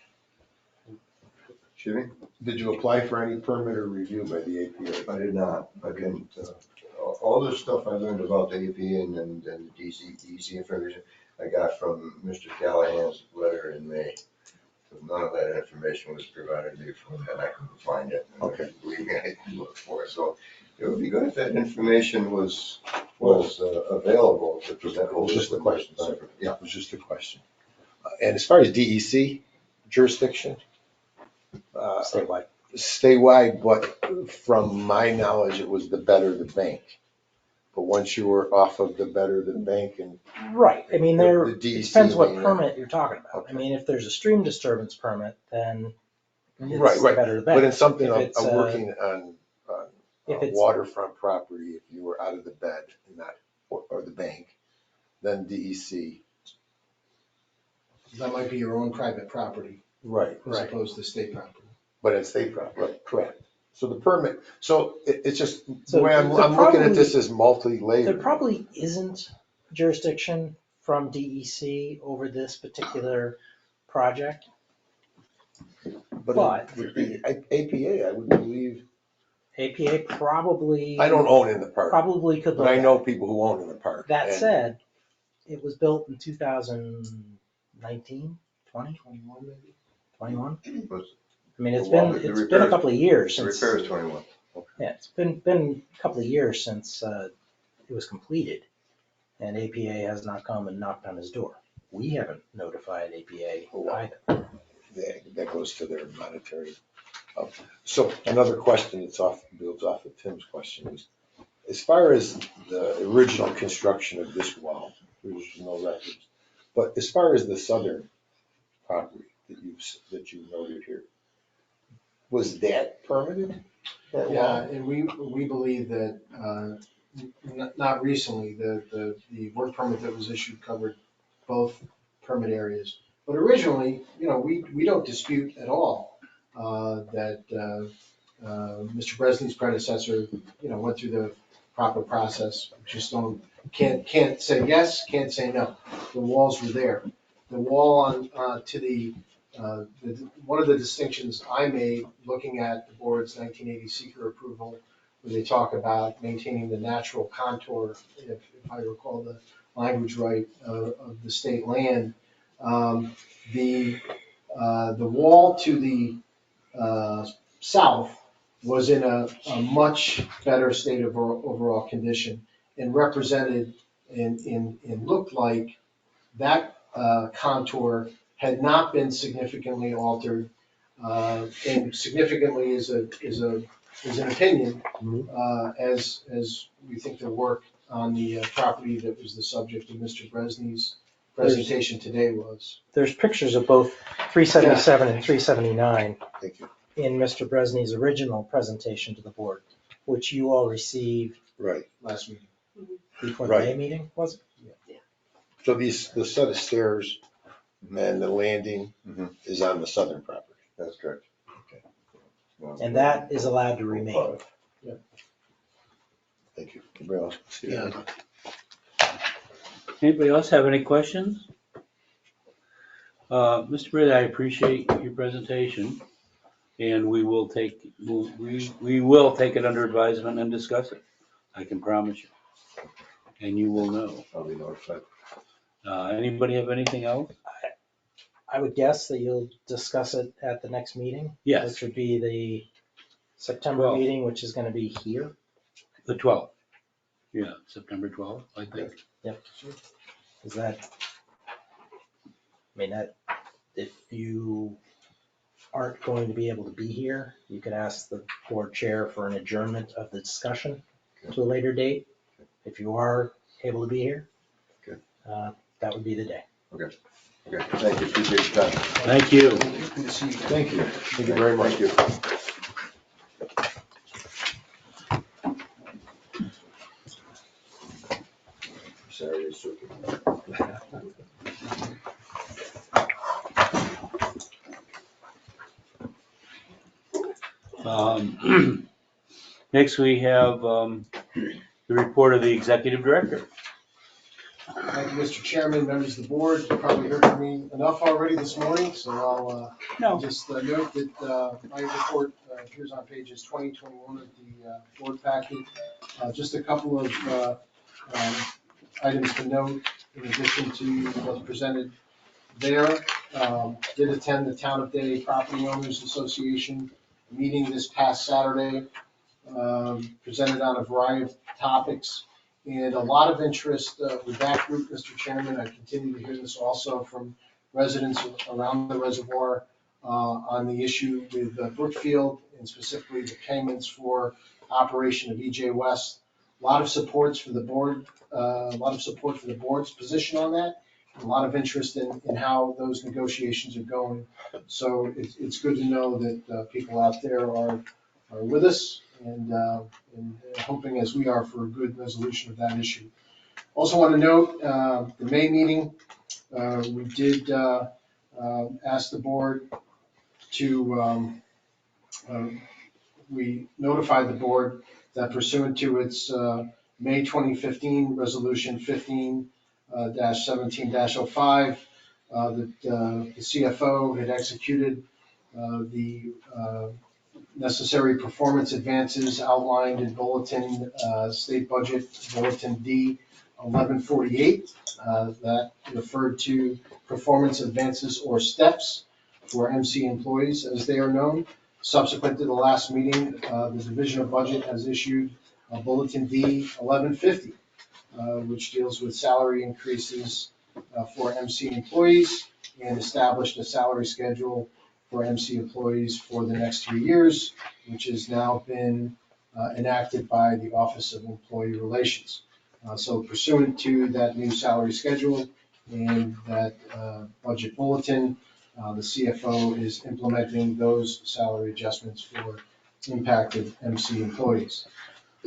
Excuse me? Did you apply for any permit or review by the APA? I did not. I didn't. All this stuff I learned about the APA and the DEC information, I got from Mr. Callahan's letter in May. So none of that information was provided to me before that. I couldn't find it. Okay. Believe me, I had to look for it. So it would be good if that information was available to present. It was just a question, sir. Yeah. It was just a question. And as far as DEC jurisdiction, statewide. statewide, but from my knowledge, it was the Better the Bank. But once you were off of the Better the Bank and Right, I mean, there, The it DEC depends what being permit you're talking about. I Okay. mean, if there's a stream disturbance permit, then Right, it's right. better the But better. in something, If I'm it's, working on if it's- waterfront property, if you were out of the bed and not, or the bank, then DEC. That might be your own private property Right. as opposed to state property. But it's state property, right, correct. So the permit, so it's just, the So way I'm there looking at probably- this as There multi-layered. probably isn't jurisdiction from DEC over this particular project. But with the APA, I would believe, APA probably. I don't own in the park, Probably could. but look I at know it. people who own in the park. That and- said, it was built in 2019, 20, 21 maybe? 21? Was- I mean, The wall- the it's been a repairs- couple of years The since. repair is 21. Yeah, it's been a couple of years since it was completed, and APA has not come and knocked on his door. We haven't notified APA either. That goes to their monetary. So another question that's builds off of Tim's question is, as far as the original construction of this wall, there's no records. But as far as the southern property that you noted here, was that permitted? That Yeah, wall? and we believe that, not recently, the work permit that was issued covered both permit areas. But originally, we don't dispute at all that Mr. Bresney's predecessor, went through the proper process. Just can't say yes, can't say no. The walls were there. The wall on, to the, one of the distinctions I made, looking at the board's 1980 seeker approval, where they talk about maintaining the natural contour, if I recall the language right, of the state land. The wall to the south was in a much better state of overall condition and represented and looked like that contour had not been significantly altered And significantly is an opinion, as we think the work on the property that was the subject of Mr. Bresney's presentation today was. There's pictures of both 377 and 379 Thank you. in Mr. Bresney's original presentation to the board, which you all received Right. Last meeting. before the Right. May meeting, was it? So the set of stairs and the landing is on the southern property. That's correct. And that is allowed to remain. Thank you. Anybody else? Yeah. Anybody else have any questions? Mr. Britt, I appreciate your presentation, and we will take it under advisement and discuss it. I can promise you. And you will know. I'll be notified. Anybody have anything else? I would guess that you'll discuss it at the next meeting. Yes. Which would be the September 12th. meeting, which is gonna be here. The 12th. Yeah, September 12th, I think. Is that, if you aren't going to be able to be here, you could ask the board chair for an adjournment of the discussion to a later date. If you are able to be here, that would be the day. Okay, thank you, appreciate your time. Thank you. Good to see you. Thank you. Thank you very much. Thank you. Saturday circuit. Next, we have the report of the executive director. Thank you, Mr. Chairman, members of the board. You probably heard from me enough already this morning, so I'll just note that my report appears on pages 20, 21 of the board packet. Just a couple of items to note in addition to what's presented there. Did attend the Town of Day Property Owners Association meeting this past Saturday. Presented on a variety of topics. And a lot of interest with that group, Mr. Chairman. I continue to hear this also from residents around the reservoir on the issue with Brookfield and specifically the payments for operation of EJ West. A lot of supports for the board, a lot of support for the board's position on that. A lot of interest in how those negotiations are going. So it's good to know that people out there are with us and hoping as we are for a good resolution of that issue. Also want to note the May meeting, we did ask the board to, we notified the board that pursuant to its May 2015 resolution 15-17-05, that the CFO had executed the necessary performance advances outlined in Bulletin State Budget Bulletin D 1148 that referred to performance advances or steps for MC employees as they are known. Subsequent to the last meeting, the Division of Budget has issued Bulletin D 1150, which deals with salary increases for MC employees and established a salary schedule for MC employees for the next 3 years, which has now been enacted by the Office of Employee Relations. So pursuant to that new salary schedule and that budget bulletin, the CFO is implementing those salary adjustments for impacted MC employees.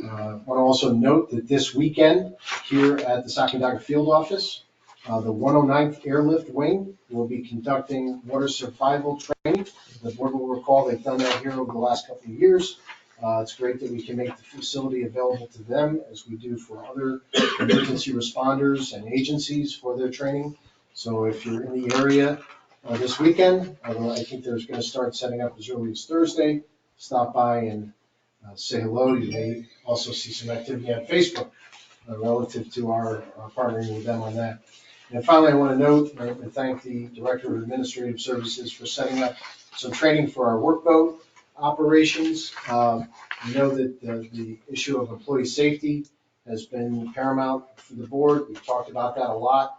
I want to also note that this weekend here at the Sacandaga Field Office, the 109th Airlift Wing will be conducting water survival training. The board will recall they've done that here over the last couple of years. It's great that we can make the facility available to them as we do for other emergency responders and agencies for their training. So if you're in the area this weekend, although I think they're going to start setting up as early as Thursday, stop by and say hello. You may also see some activity on Facebook relative to our partnering with them on that. And finally, I want to note and thank the Director of Administrative Services for setting up some training for our workboat operations. We know that the issue of employee safety has been paramount for the board. We've talked about that a lot.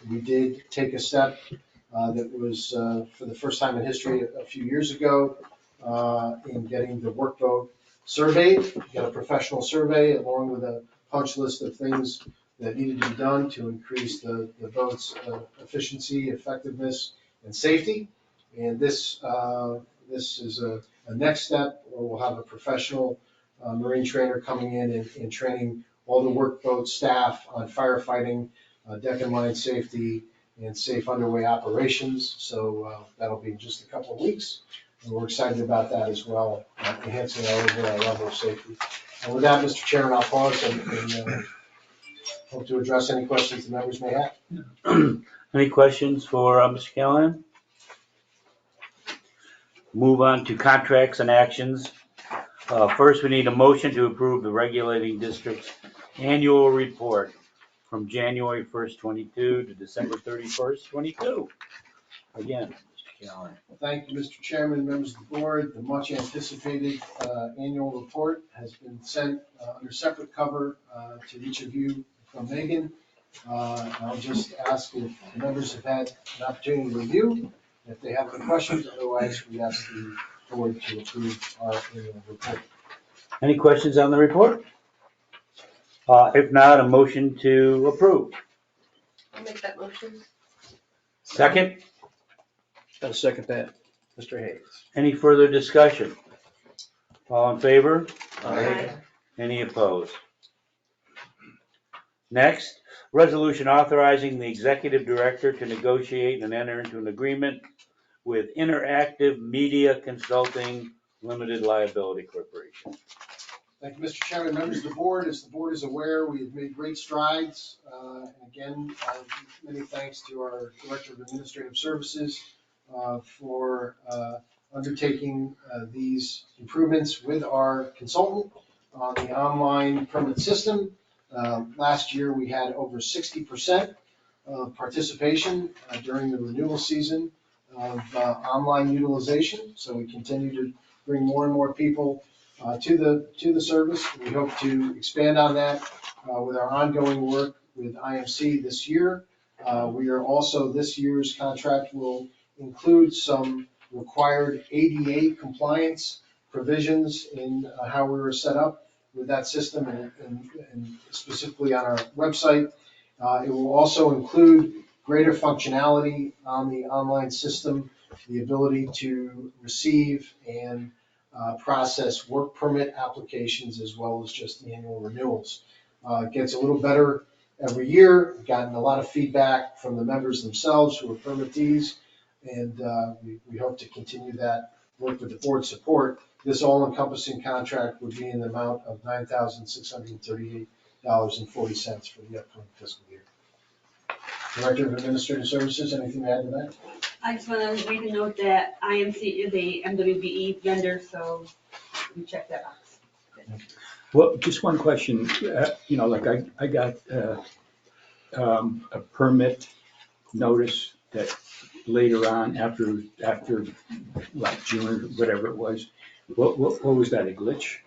We did take a step that was for the first time in history a few years ago in getting the workboat surveyed. Got a professional survey along with a punch list of things that needed to be done to increase the boat's efficiency, effectiveness, and safety. And this is a next step where we'll have a professional marine trainer coming in and training all the workboat staff on firefighting, deck and line safety, and safe underway operations. So that'll be in just a couple of weeks. And we're excited about that as well, enhancing our overall level of safety. And with that, Mr. Chairman, I'll pause and hope to address any questions the members may have. Any questions for Mr. Callahan? Move on to contracts and actions. First, we need a motion to approve the regulating district's annual report from January 1st, 22 to December 31st, 22. Again, Mr. Callahan. Thank you, Mr. Chairman, members of the board. The much anticipated annual report has been sent under separate cover to each of you from Megan. I'll just ask if the members have had an opportunity to review, if they have any questions. Otherwise, we ask the board to approve our annual report. Any questions on the report? If not, a motion to approve. I'll make that motion. Second, I'll second that. Mr. Hayes. any further discussion? All in favor? Aye. Any opposed? Next, resolution authorizing the executive director to negotiate and enter into an agreement with Interactive Media Consulting Limited Liability Corporation. Thank you, Mr. Chairman, members of the board. As the board is aware, we have made great strides. And again, many thanks to our Director of Administrative Services for undertaking these improvements with our consultant on the online permit system. Last year, we had over 60% of participation during the renewal season of online utilization. So we continue to bring more and more people to the service. We hope to expand on that with our ongoing work with IMC this year. We are also, this year's contract will include some required ADA compliance provisions in how we were set up with that system and specifically on our website. It will also include greater functionality on the online system, the ability to receive and process work permit applications as well as just annual renewals. It gets a little better every year. We've gotten a lot of feedback from the members themselves who are permittees, and we hope to continue that work with the board support. This all-encompassing contract would be in the amount of $9,638.40 for the upcoming fiscal year. Director of Administrative Services, anything to add to that? I just want to make a note that IMC is a MWBE vendor, so we check that box. Well, just one question, like I got a permit notice that later on, after like June or whatever it was, what was that, a glitch?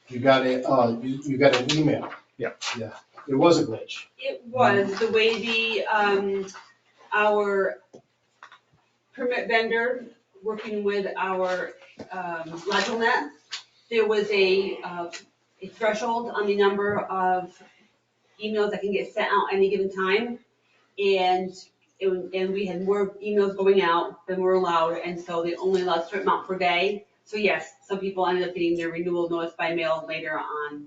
You got an email. Yeah. Yeah, it was a glitch. It was the way our permit vendor working with our LegalNet, there was a threshold on the number of emails that can get sent out any given time, and we had more emails going out than were allowed, and so they only allowed a certain amount per day. So yes, some people ended up getting their renewal notice by mail later on.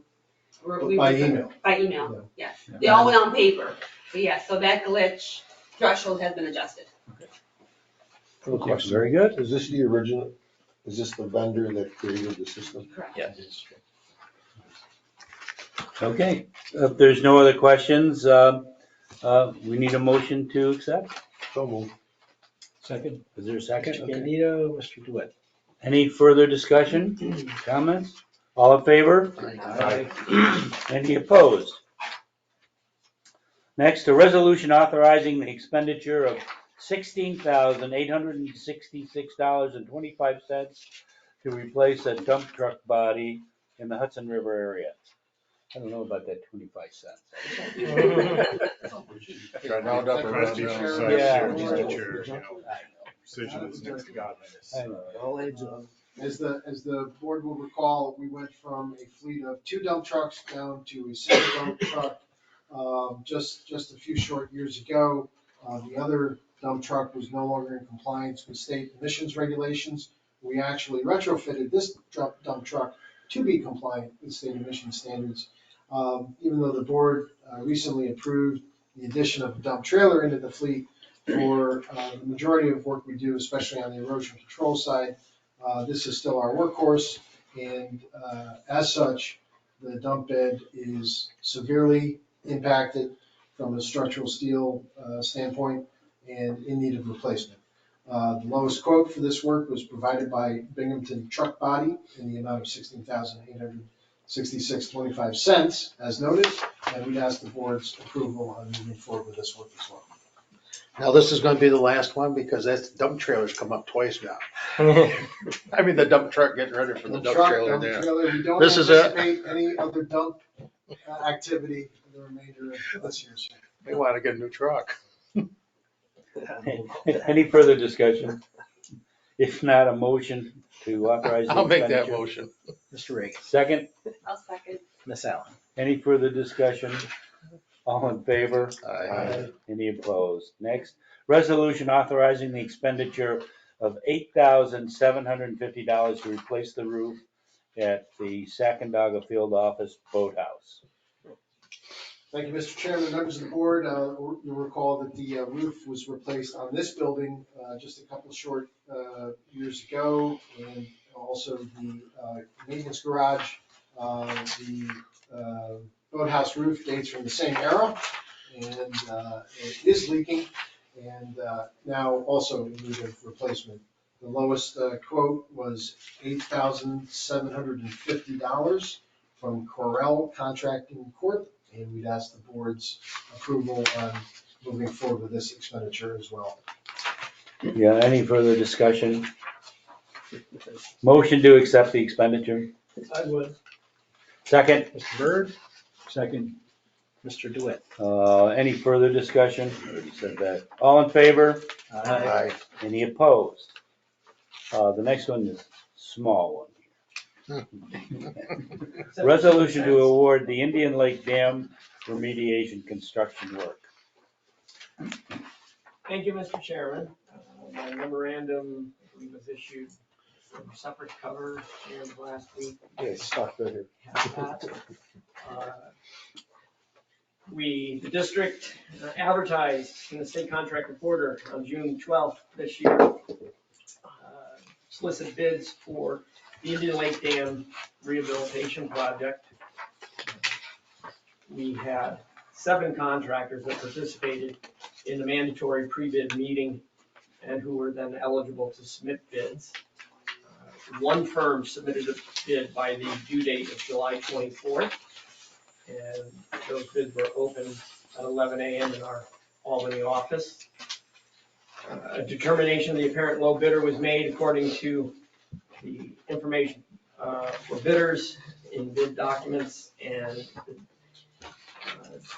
By email. By email, yes. They all went on paper, but yes, so that glitch threshold has been adjusted. Very good. Is this the original, is this the vendor that created the system? Correct. Yes. Okay, if there's no other questions, we need a motion to accept. So moved. Second? Is there a second? Mr. Candido, Mr. DeWitt. Any further discussion, comments? All in favor? Aye. Any opposed? Next, a resolution authorizing the expenditure of $16,866.25 to replace a dump truck body in the Hudson River area. I don't know about that 25 cents. Try to Round up try around to be down. precise Yeah. here, Mr. Chair, you know, precision is next to godliness. All adds up. As the board will recall, we went from a fleet of 2 dump trucks down to a single dump truck just a few short years ago. The other dump truck was no longer in compliance with state emissions regulations. We actually retrofitted this dump truck to be compliant with state emission standards. Even though the board recently approved the addition of a dump trailer into the fleet for the majority of work we do, especially on the erosion control side, this is still our workhorse, and as such, the dump bed is severely impacted from a structural steel standpoint and in need of replacement. The lowest quote for this work was provided by Binghamton Truck Body in the amount of $16,866.25, as noted, and we'd ask the board's approval on moving forward with this work as well. Now, this is gonna be the last one because that's dump trailers come up twice now. I mean, the dump truck getting ready for the dump trailer there. We don't This is it. anticipate any other dump activity for the remainder of this year. They wanna get a new truck. Any further discussion? If not, a motion to authorize the I'll make that expenditure. motion. Mr. Reagan, Second, I'll second. Miss Allen. any further discussion? All in favor? Aye. Any opposed? Next, resolution authorizing the expenditure of $8,750 to replace the roof at the Sacandaga Field Office Boathouse. Thank you, Mr. Chairman, members of the board. You'll recall that the roof was replaced on this building just a couple short years ago, and also the maintenance garage. The boathouse roof dates from the same era, and it is leaking, and now also in need of replacement. The lowest quote was $8,750 from Corel Contracting Corp., and we'd ask the board's approval on moving forward with this expenditure as well. Yeah, any further discussion? Motion to accept the expenditure. I would. Second, Mr. Byrd, Second, Mr. DeWitt. any further discussion? Already said that. All in favor? Aye. Any opposed? The next one is a small one. Resolution to award the Indian Lake Dam remediation construction work. Thank you, Mr. Chairman. My memorandum, I believe, was issued from separate cover shared last week. Yeah, stop right here. Have that. The district advertised in the state contract reporter on June 12th this year, solicited bids for the Indian Lake Dam rehabilitation project. We had 7 contractors that participated in the mandatory pre-bid meeting and who were then eligible to submit bids. One firm submitted a bid by the due date of July 24th, and those bids were opened at 11 a.m. in our Albany office. A determination of the apparent low bidder was made according to the information for bidders in bid documents, and the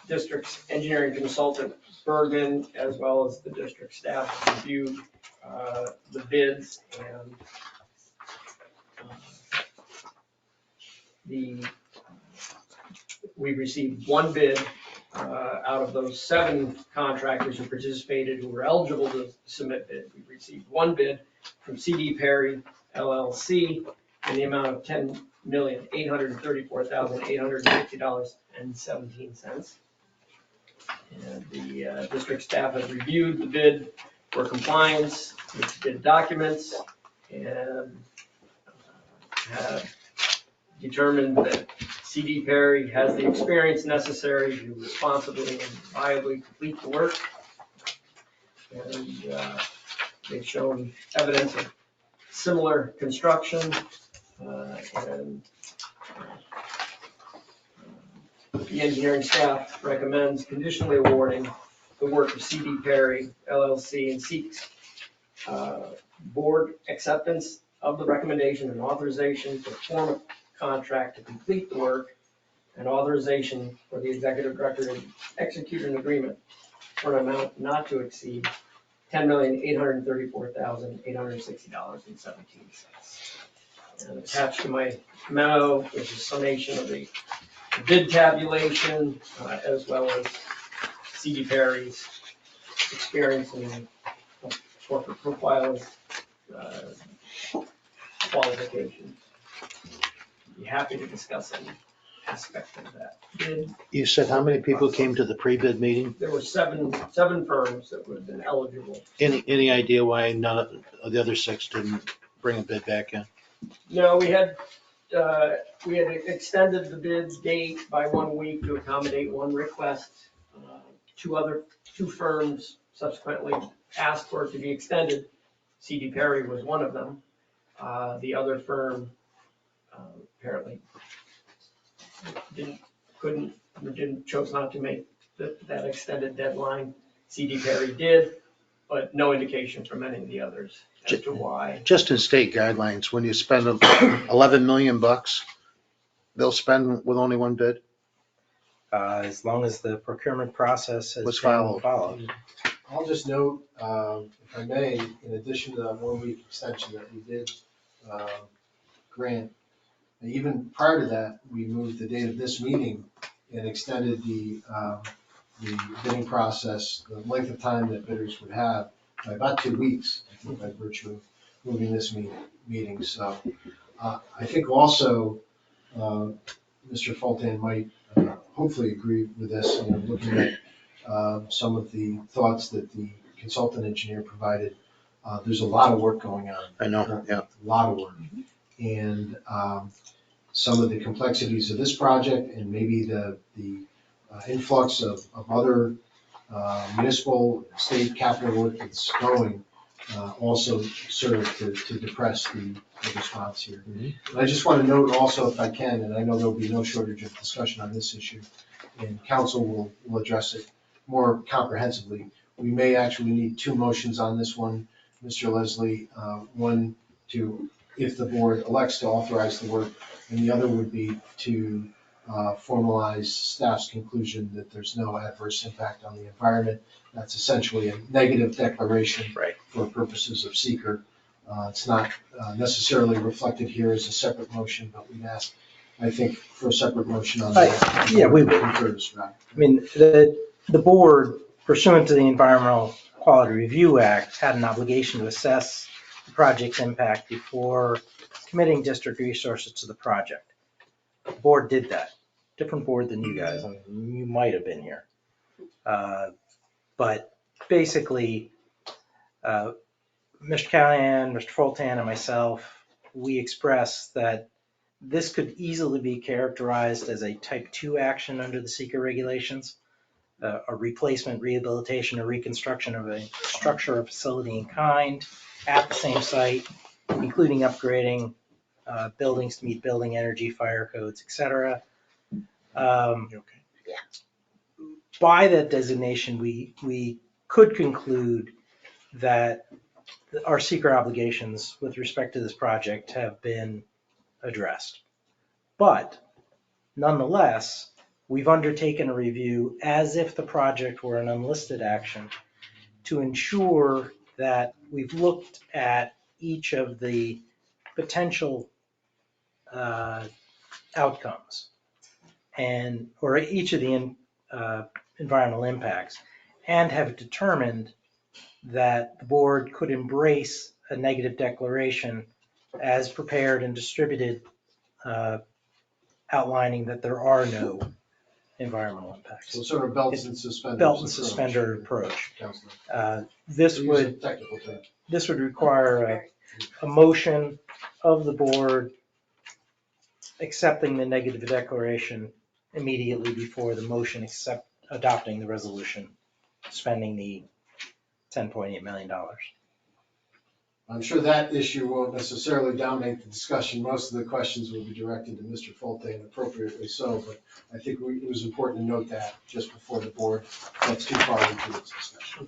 district's engineering consultant Bergman, as well as the district staff, reviewed the bids, and we received 1 bid out of those 7 contractors who participated, who were eligible to submit bid. We received 1 bid from C.D. Perry LLC in the amount of $10,834,850.17. And the district staff has reviewed the bid for compliance with bid documents and have determined that C.D. Perry has the experience necessary to responsibly and viably complete the work. And they've shown evidence of similar construction, and the engineering staff recommends conditionally awarding the work of C.D. Perry LLC and seeks board acceptance of the recommendation and authorization to form a contract to complete the work. and authorization for the executive director to execute an agreement for an amount not to exceed $10,834,860.17. And attached to my memo is a summation of the bid tabulation, as well as C.D. Perry's experience in corporate profiling, qualifications. Be happy to discuss any aspect of that bid. You said how many people came to the pre-bid meeting? There were seven firms that would have been eligible. Any idea why none of the other 6 didn't bring a bid back in? No, we had extended the bid date by 1 week to accommodate one request. Two firms subsequently asked for it to be extended. C.D. Perry was one of them. The other firm apparently chose not to make that extended deadline. C.D. Perry did, but no indication from any of the others as to why. Just in state guidelines, when you spend $11 million, they'll spend with only one bid? As long as the procurement process has Was been followed. I'll just note, if I may, in addition to that 1 week extension that we did grant, even prior to that, we moved the date of this meeting and extended the bidding process, the length of time that bidders would have by about 2 weeks, I think, by virtue of moving this meeting. So I think also Mr. Fulton might hopefully agree with this, looking at some of the thoughts that the consultant engineer provided. There's a lot of work going on. I know, yeah. A lot of work. And some of the complexities of this project and maybe the influx of other municipal state capital work that's going also serve to depress the response here. And I just want to note also, if I can, and I know there'll be no shortage of discussion on this issue, and council will address it more comprehensively. We may actually need 2 motions on this one, Mr. Leslie. One to, if the board elects to authorize the work, and the other would be to formalize staff's conclusion that there's no adverse impact on the environment. That's essentially a negative declaration for purposes of seeker. It's not necessarily reflected here as a separate motion, but we'd ask, I think, for a separate motion on that. Yeah, we would. I mean, the board, pursuant to the Environmental Quality Review Act, had an obligation to assess the project's impact before committing district resources to the project. The board did that. Different board than you guys. I mean, you might have been here. But basically, Mr. Callahan, Mr. Fulton, and myself, we expressed that this could easily be characterized as a type 2 action under the seeker regulations, a replacement, rehabilitation, or reconstruction of a structure or facility in kind at the same site, including upgrading buildings to meet building energy, fire codes, etc. By that designation, we could conclude that our seeker obligations with respect to this project have been addressed. But nonetheless, we've undertaken a review as if the project were an unlisted action to ensure that we've looked at each of the potential outcomes or each of the environmental impacts, and have determined that the board could embrace a negative declaration as prepared and distributed, outlining that there are no environmental impacts. So sort of belts and suspenders. Belt and suspender approach. Counselor. This would require a motion of the board accepting the negative declaration immediately before the motion adopting the resolution, spending the $10.8 million. I'm sure that issue won't necessarily dominate the discussion. Most of the questions will be directed to Mr. Fulton, appropriately so, but I think it was important to note that just before the board gets too far into its discussion.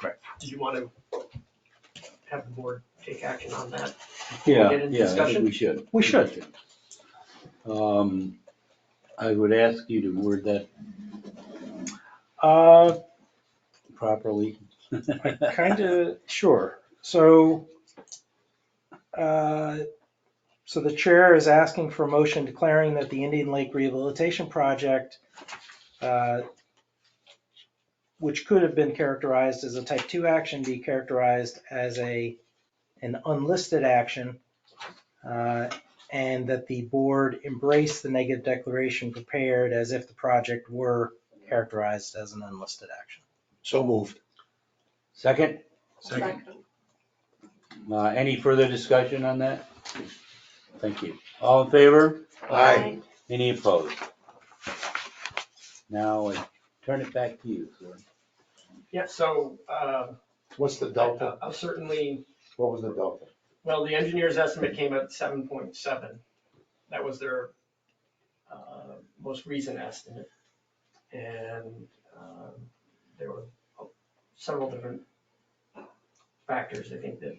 Right. Do you want to have the board take action on that? Yeah, Get into I discussion? think we should. We should. I would ask you to word that Uh, properly. kind of, sure. So, so the chair is asking for a motion declaring that the Indian Lake Rehabilitation Project, which could have been characterized as a type 2 action, be characterized as an unlisted action, and that the board embrace the negative declaration prepared as if the project were characterized as an unlisted action. So moved. Second, Second. any further discussion on that? Thank you. All in favor? Aye. Any opposed? Now I turn it back to you, sir. Yeah, so What's the delta? I'll certainly, What was the delta? well, the engineer's estimate came at 7.7. That was their most recent estimate. And there were several different factors, I think, that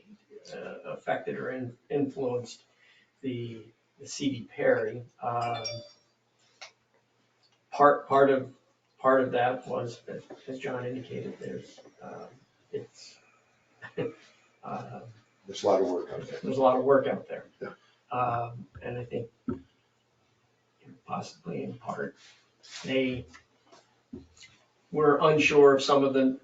affected or influenced the C.D. Perry. Part of that was, as John indicated, there's There's a lot of work on that. there's a lot of work out there. Yeah. And I think possibly in part, they were unsure of some of the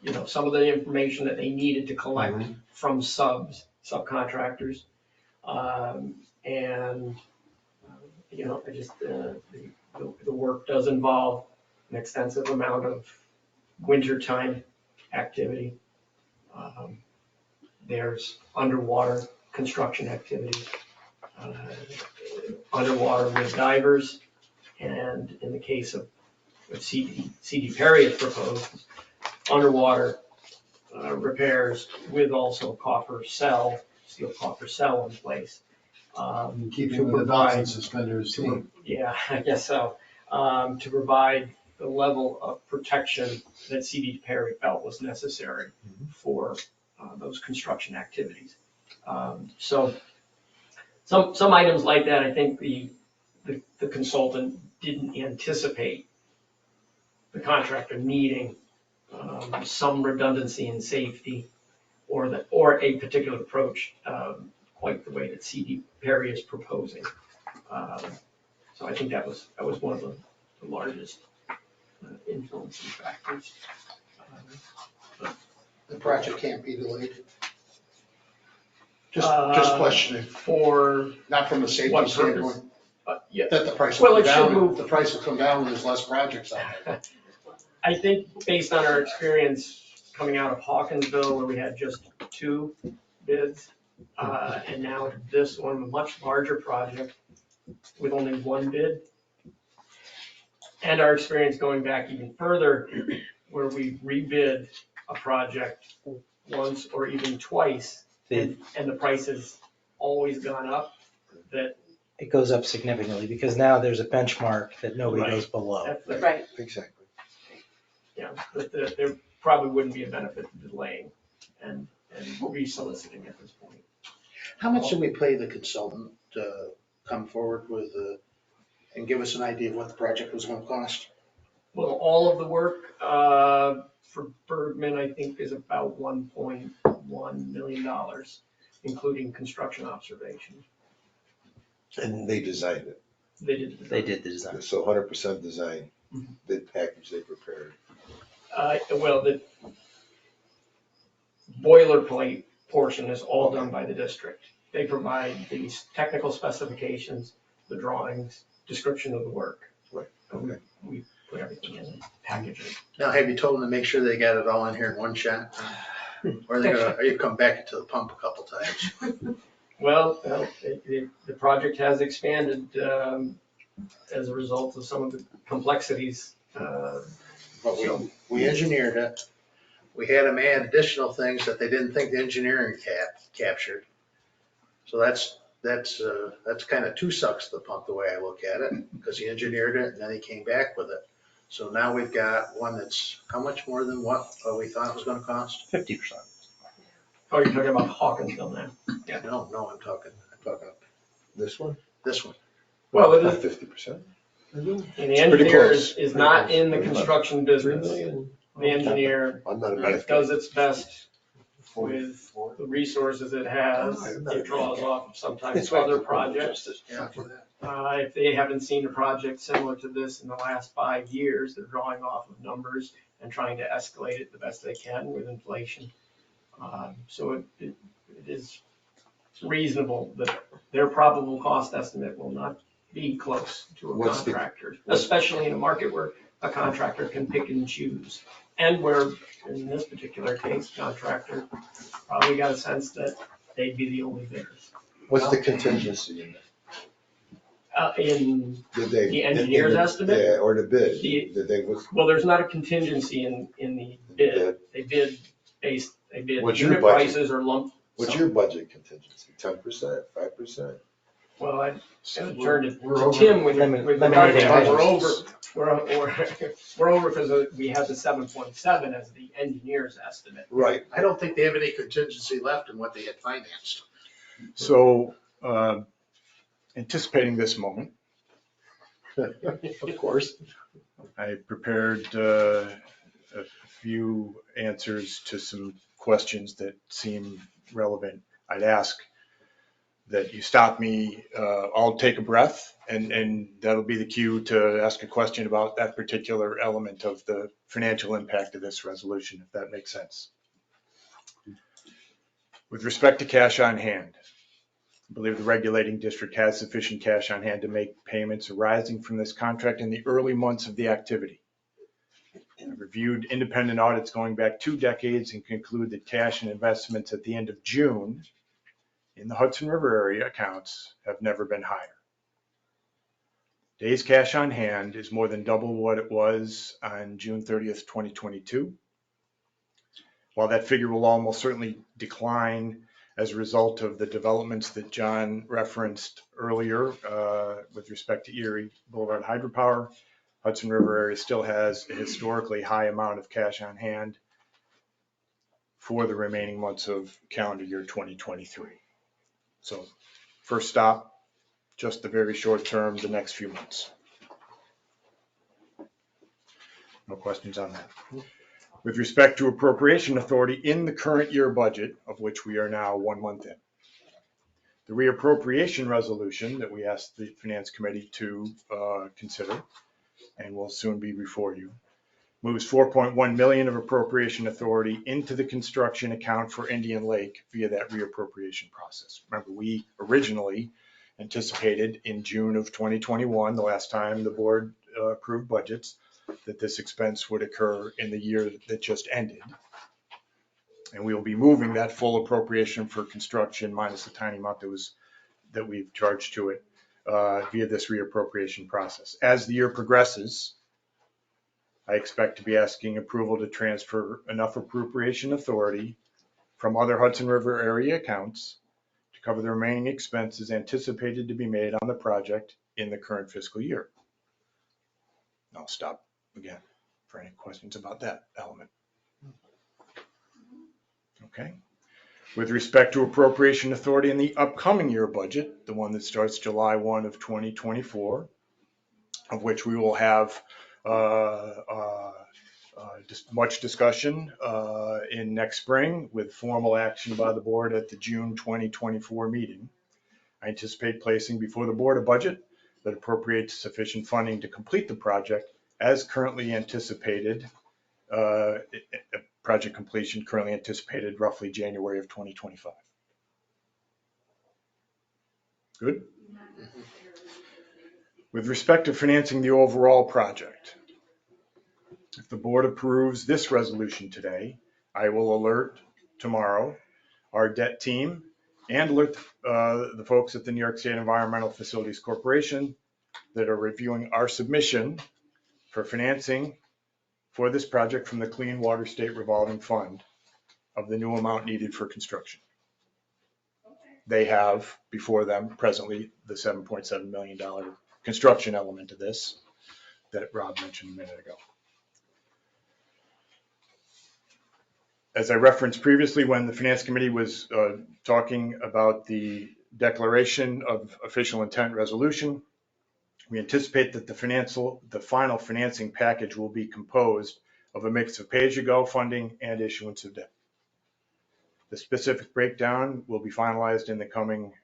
information that they needed to collect from subcontractors. And, I just, the work does involve an extensive amount of wintertime activity. There's underwater construction activity, underwater with divers, and in the case of what C.D. Perry has proposed, underwater repairs with also steel coffer cell in place. Keeping with the belts and suspenders team. Yeah, I guess so. To provide the level of protection that C.D. Perry felt was necessary for those construction activities. So some items like that, I think the consultant didn't anticipate the contractor needing some redundancy in safety or a particular approach quite the way that C.D. Perry is proposing. So I think that was one of the largest influencing factors. The project can't be delayed. Just questioning, For not from a safety what standpoint, purpose? Yeah, that the price Well, will it come should down, move. the price will come down when there's less projects out there. I think based on our experience coming out of Hawkinsville, where we had just 2 bids, and now this one, a much larger project with only 1 bid. And our experience going back even further, where we rebid a project once or even twice, and the price has always gone up, that. It goes up significantly because now there's a benchmark that nobody Right. goes below. Right. Exactly. Yeah, but there probably wouldn't be a benefit to delaying and re-soliciting at this point. How much did we pay the consultant to come forward with, and give us an idea of what the project was gonna cost? Well, all of the work for Bergman, I think, is about $1.1 million, including construction observation. And they designed it. They did. They did the design. So 100% design, the package they prepared. Well, the boilerplate portion is all done by the district. They provide these technical specifications, the drawings, description of the work. Right. Okay. We put everything in and package it. Now, have you told them to make sure they got it all in here in one shot? Or are you come back to the pump a couple times? Well, the project has expanded as a result of some of the complexities. But we engineered it. We had them add additional things that they didn't think the engineering captured. So that's kind of 2 sucks to the pump, the way I look at it, because he engineered it and then he came back with it. So now we've got one that's how much more than what we thought it was gonna cost? 50%. Oh, you're talking about Hawkinsville now? Yeah. No, I'm talking This one? this one. Well, it Not is, 50%. And the pretty engineer close. is not in the construction 3 business. million. The engineer I'm not a math guy. does its best with the resources it has. It draws off of sometimes other projects. If they haven't seen a project similar to this in the last 5 years, they're drawing off of numbers and trying to escalate it the best they can with inflation. So it is reasonable that their probable cost estimate will not be close to a What's the- contractor, especially in a market where a contractor can pick and choose. And where, in this particular case, contractor probably got a sense that they'd be the only bidders. What's the contingency in that? In Did they? the engineer's estimate? Yeah, or the bid. The- Did they, what's, Well, there's not a contingency in the bid. They bid What's your unit budget? prices or lump. what's sum. your budget contingency? 10%, 5%? Well, I turned it We're to over. Tim with Eliminating regard to, budgets. we're over because we had the 7.7 as the engineer's estimate. Right. I don't think they have any contingency left in what they had financed. So, anticipating this moment, Of course. I prepared a few answers to some questions that seem relevant. I'd ask that you stop me, I'll take a breath, and that'll be the cue to ask a question about that particular element of the financial impact of this resolution, if that makes sense. With respect to cash on hand, I believe the regulating district has sufficient cash on hand to make payments arising from this contract in the early months of the activity. I've reviewed independent audits going back 2 decades and conclude that cash and investments at the end of June in the Hudson River area accounts have never been higher. Days cash on hand is more than double what it was on June 30th, 2022. While that figure will almost certainly decline as a result of the developments that John referenced earlier with respect to Erie Boulevard Hydropower, Hudson River area still has a historically high amount of cash on hand for the remaining months of calendar year 2023. So first stop, just the very short term, the next few months. No questions on that. With respect to appropriation authority in the current year budget, of which we are now 1 month in, the reappropriation resolution that we asked the Finance Committee to consider, and will soon be before you, moves $4.1 million of appropriation authority into the construction account for Indian Lake via that reappropriation process. Remember, we originally anticipated in June of 2021, the last time the board approved budgets, that this expense would occur in the year that just ended. And we will be moving that full appropriation for construction minus the tiny amount that we've charged to it via this reappropriation process. As the year progresses, I expect to be asking approval to transfer enough appropriation authority from other Hudson River area accounts to cover the remaining expenses anticipated to be made on the project in the current fiscal year. I'll stop again for any questions about that element. Okay. With respect to appropriation authority in the upcoming year budget, the one that starts July 1 of 2024, of which we will have much discussion in next spring with formal action by the board at the June 2024 meeting. I anticipate placing before the board a budget that appropriates sufficient funding to complete the project as currently anticipated, project completion currently anticipated roughly January of 2025. Good? With respect to financing the overall project, if the board approves this resolution today, I will alert tomorrow our debt team and alert the folks at the New York State Environmental Facilities Corporation that are reviewing our submission for financing for this project from the Clean Water State Revolving Fund of the new amount needed for construction. They have before them presently the $7.7 million construction element of this that Rob mentioned a minute ago. As I referenced previously, when the Finance Committee was talking about the declaration of official intent resolution, We anticipate that the final financing package will be composed of a mix of pay-as-you-go funding and issuance of debt. The specific breakdown will be finalized in the coming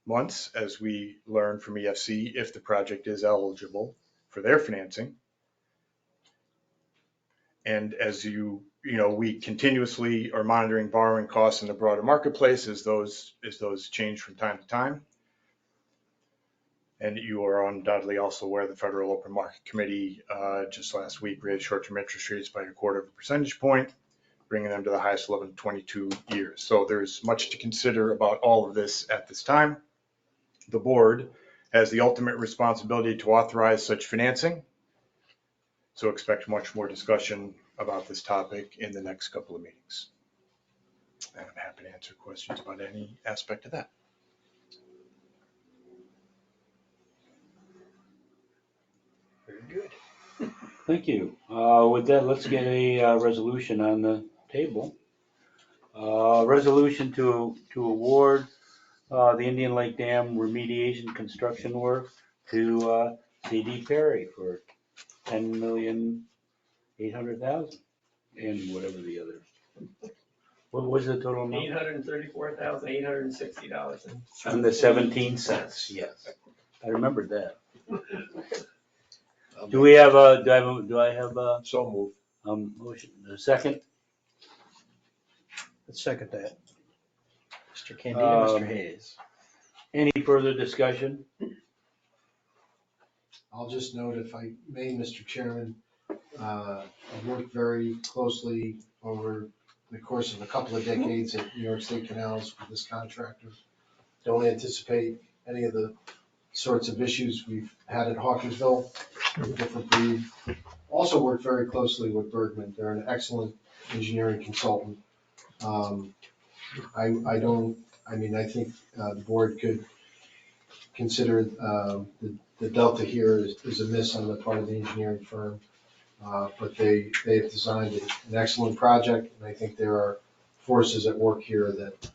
months as we learn from EFC if the project is eligible for their financing. And as we continuously are monitoring borrowing costs in the broader marketplace as those change from time to time. And you are undoubtedly also aware the Federal Open Market Committee just last week raised short-term interest rates by 1/4 percentage point, bringing them to the highest level in 22 years. So there's much to consider about all of this at this time. The board has the ultimate responsibility to authorize such financing. So expect much more discussion about this topic in the next couple of meetings. And I'm happy to answer questions about any aspect of that. Very good. Thank you. With that, let's get a resolution on the table. Resolution to award the Indian Lake Dam remediation construction work to C.D. Perry for $10,800,000 and whatever the other. What was the total amount? $834,860. And the 17 cents, yes. I remembered that. Do I have a? So moved. Motion, a second? Let's second that. Mr. Candido, Mr. Hayes. Any further discussion? I'll just note, if I may, Mr. Chairman, I've worked very closely over the course of a couple of decades at New York State Canals with this contractor. Don't anticipate any of the sorts of issues we've had at Hawkinsville, a different breed. Also worked very closely with Bergman. They're an excellent engineering consultant. I think the board could consider the delta here is a miss on the part of the engineering firm. But they have designed an excellent project, and I think there are forces at work here that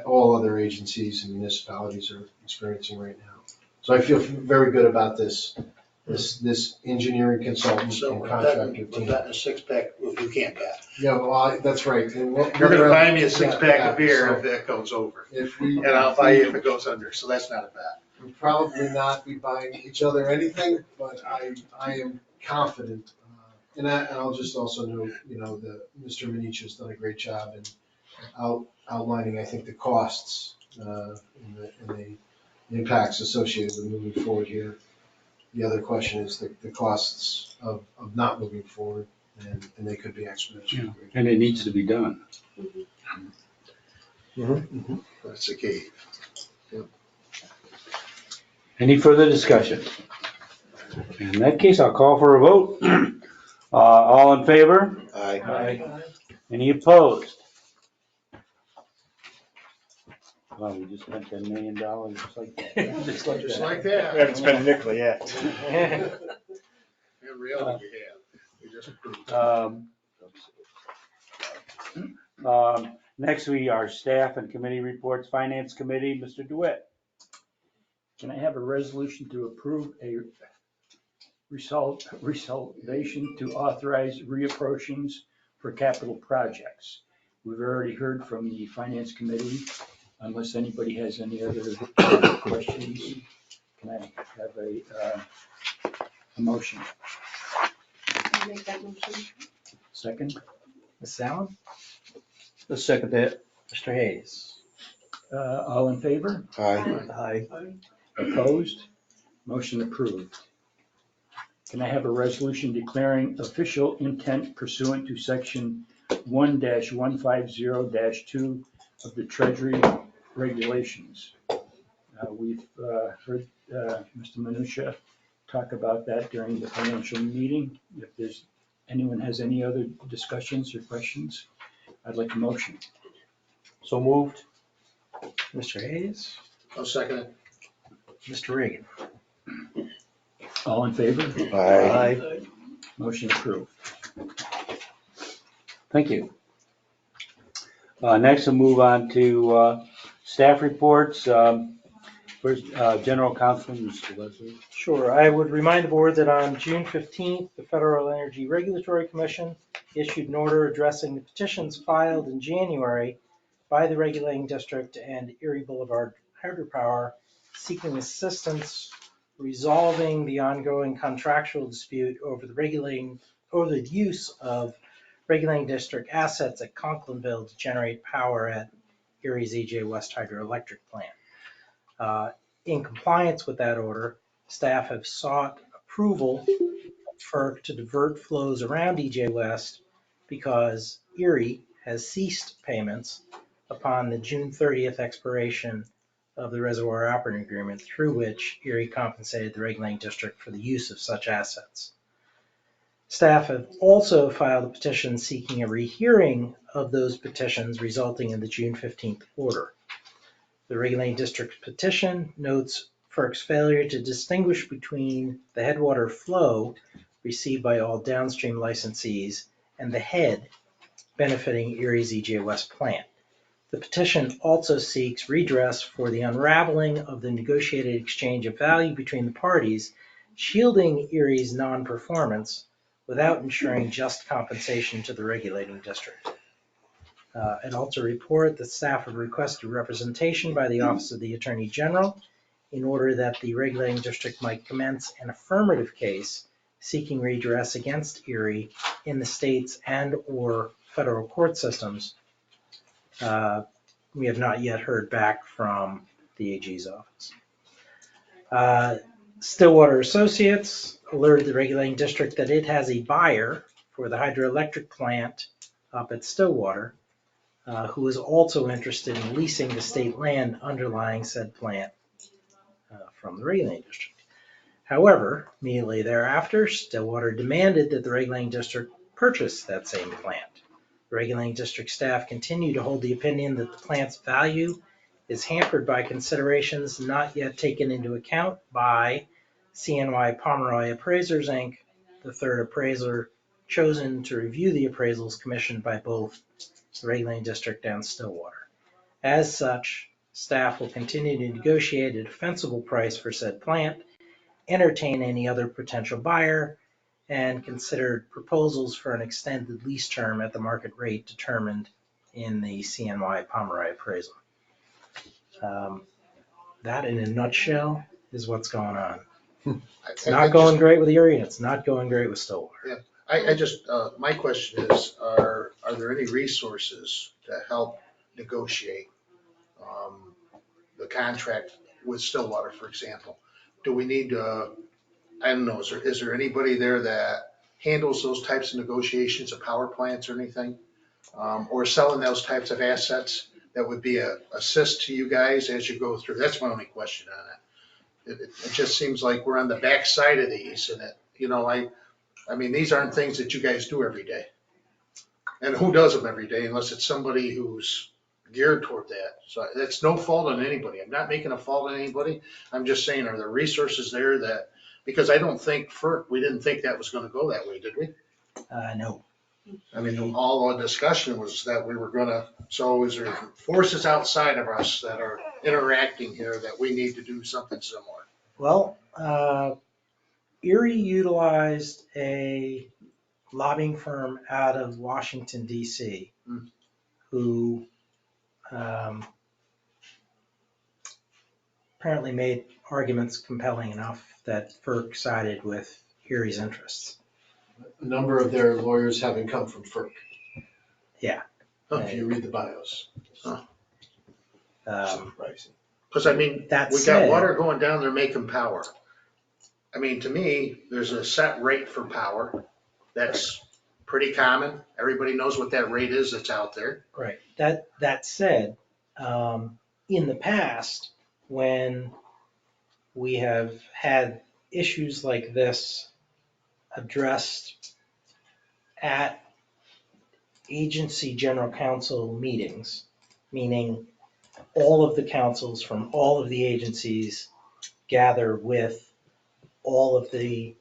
all other agencies and municipalities are experiencing right now. So I feel very good about this engineering consultant and contractor team. With that in a six-pack, you can't bet. Yeah, well, that's right. And You're gonna buy me a six-pack of beer if that goes over. And I'll buy you if it goes under, so that's not a bet. We'll probably not be buying each other anything, but I am confident. And I'll just also note, that Mr. Minichia has done a great job in outlining, I think, the costs and the impacts associated with moving forward here. The other question is the costs of not moving forward, and they could be exponential. And it needs to be done. That's the key. Any further discussion? In that case, I'll call for a vote. All in favor? Aye. Any opposed? Well, we just spent $10 million just like that. Just like that. We haven't spent a nickel yet. In reality, you have. We just approved. Next, we are staff and committee reports. Finance Committee, Mr. DeWitt. Can I have a resolution to approve a resolution to authorize reappropriations for capital projects? We've already heard from the Finance Committee. Unless anybody has any other questions, can I have a motion? I'll make that motion. Second? Ms. Allen? Let's second that. Mr. Hayes. All in favor? Aye. Aye. Opposed? Motion approved. Can I have a resolution declaring official intent pursuant to section 1-150-2 of the Treasury regulations? We've heard Mr. Minichia talk about that during the financial meeting. If anyone has any other discussions or questions, I'd like a motion. So moved. Mr. Hayes? I'll second it. Mr. Reagan? All in favor? Aye. Motion approved. Thank you. Next, we'll move on to staff reports. For Where's, General Counsel, Mr. Leslie? Sure, I would remind the board that on June 15th, the Federal Energy Regulatory Commission issued an order addressing the petitions filed in January by the regulating district and Erie Boulevard Hydropower seeking assistance resolving the ongoing contractual dispute over the use of regulating district assets at Conklinville to generate power at Erie's EJ West Hydroelectric Plant. In compliance with that order, staff have sought approval for to divert flows around EJ West because Erie has ceased payments upon the June 30th expiration of the reservoir operating agreement through which Erie compensated the regulating district for the use of such assets. Staff have also filed a petition seeking a rehearing of those petitions resulting in the June 15th order. The regulating district petition notes FERC's failure to distinguish between the headwater flow received by all downstream licensees and the head benefiting Erie's EJ West plant. The petition also seeks redress for the unraveling of the negotiated exchange of value between the parties, shielding Erie's non-performance without ensuring just compensation to the regulating district. I'd also report that staff have requested representation by the Office of the Attorney General in order that the regulating district might commence an affirmative case seeking redress against Erie in the states and/or federal court systems. We have not yet heard back from the AG's office. Stillwater Associates alerted the regulating district that it has a buyer for the hydroelectric plant up at Stillwater, who is also interested in leasing the state land underlying said plant from the regulating district. However, immediately thereafter, Stillwater demanded that the regulating district purchase that same plant. The regulating district staff continue to hold the opinion that the plant's value is hampered by considerations not yet taken into account by CNY Pomeroy Appraisers, Inc., the third appraiser chosen to review the appraisals commissioned by both the regulating district and Stillwater. As such, staff will continue to negotiate a defensible price for said plant, entertain any other potential buyer, and consider proposals for an extended lease term at the market rate determined in the CNY Pomeroy appraisal. That in a nutshell is what's going on. It's not going great with Erie, and it's not going great with Stillwater. Yeah, I just, my question is, are there any resources to help negotiate the contract with Stillwater, for example? Do we need to, I don't know, is there anybody there that handles those types of negotiations of power plants or anything? Or selling those types of assets that would be a assist to you guys as you go through? That's my only question on it. It just seems like we're on the backside of these, and I mean, these aren't things that you guys do every day. And who does them every day unless it's somebody who's geared toward that? So that's no fault on anybody. I'm not making a fault on anybody. I'm just saying, are there resources there that, because I don't think we didn't think that was gonna go that way, did we? No. I mean, all the discussion was that we were gonna, so is there forces outside of us that are interacting here that we need to do something similar? Well, Erie utilized a lobbying firm out of Washington, D.C., who apparently made arguments compelling enough that FERC sided with Erie's interests. A number of their lawyers having come from FERC. Yeah. If you read the bios. Because I mean, we got water going down there making power. I mean, to me, there's a set rate for power. That's pretty common. Everybody knows what that rate is that's out there. Right. That said, in the past, when we have had issues like this addressed at agency general counsel meetings, meaning all of the councils from all of the agencies gather with all of the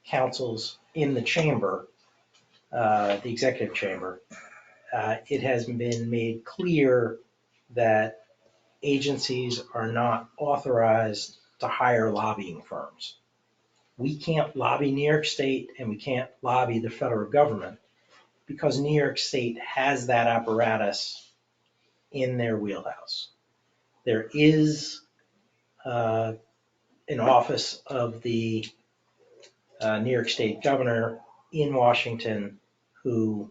councils in the chamber, the executive chamber, it has been made clear that agencies are not authorized to hire lobbying firms. We can't lobby New York State and we can't lobby the federal government because New York State has that apparatus in their wheelhouse. There is an office of the New York State governor in Washington who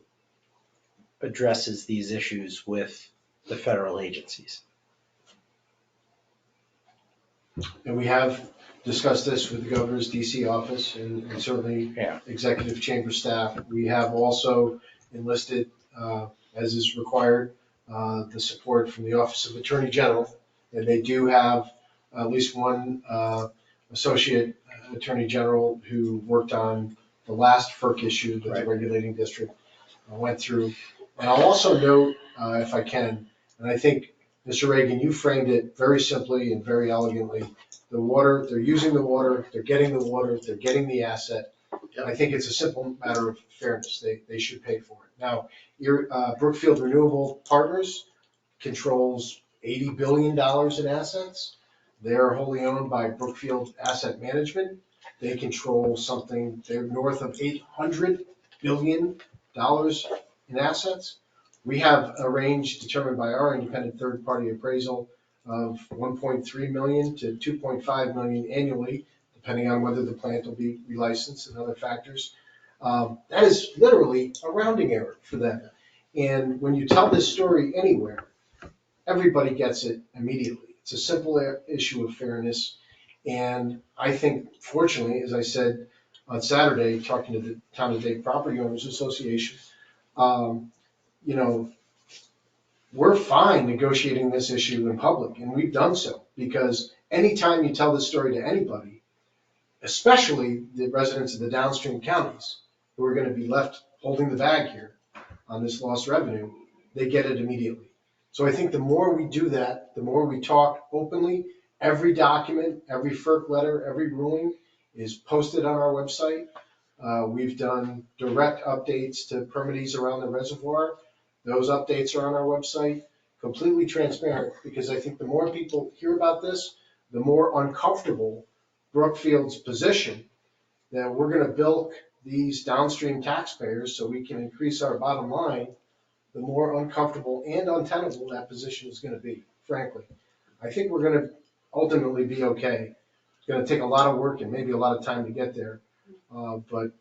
addresses these issues with the federal agencies. And we have discussed this with the governor's DC office and certainly executive chamber staff. We have also enlisted, as is required, the support from the Office of Attorney General. And they do have at least one associate attorney general who worked on the last FERC issue that the regulating district went through. And I'll also note, if I can, and I think, Mr. Reagan, you framed it very simply and very elegantly. The water, they're using the water, they're getting the water, they're getting the asset. And I think it's a simple matter of fairness. They should pay for it. Now, your Brookfield Renewable Partners controls $80 billion in assets. They're wholly owned by Brookfield Asset Management. They control something, they're north of $800 billion in assets. We have a range determined by our independent third-party appraisal of 1.3 million to 2.5 million annually, depending on whether the plant will be relicensed and other factors. That is literally a rounding error for them. And when you tell this story anywhere, everybody gets it immediately. It's a simple issue of fairness. And I think, fortunately, as I said on Saturday, talking to the Town of Dayton Property Owners Association, you know, we're fine negotiating this issue in public, and we've done so, because anytime you tell this story to anybody, especially the residents of the downstream counties who are going to be left holding the bag here on this lost revenue, they get it immediately. So I think the more we do that, the more we talk openly, every document, every FERC letter, every ruling is posted on our website. We've done direct updates to permittees around the reservoir. Those updates are on our website, completely transparent, because I think the more people hear about this, the more uncomfortable Brookfield's position that we're going to bilk these downstream taxpayers so we can increase our bottom line, the more uncomfortable and untenable that position is going to be, frankly. I think we're going to ultimately be okay. It's going to take a lot of work and maybe a lot of time to get there. But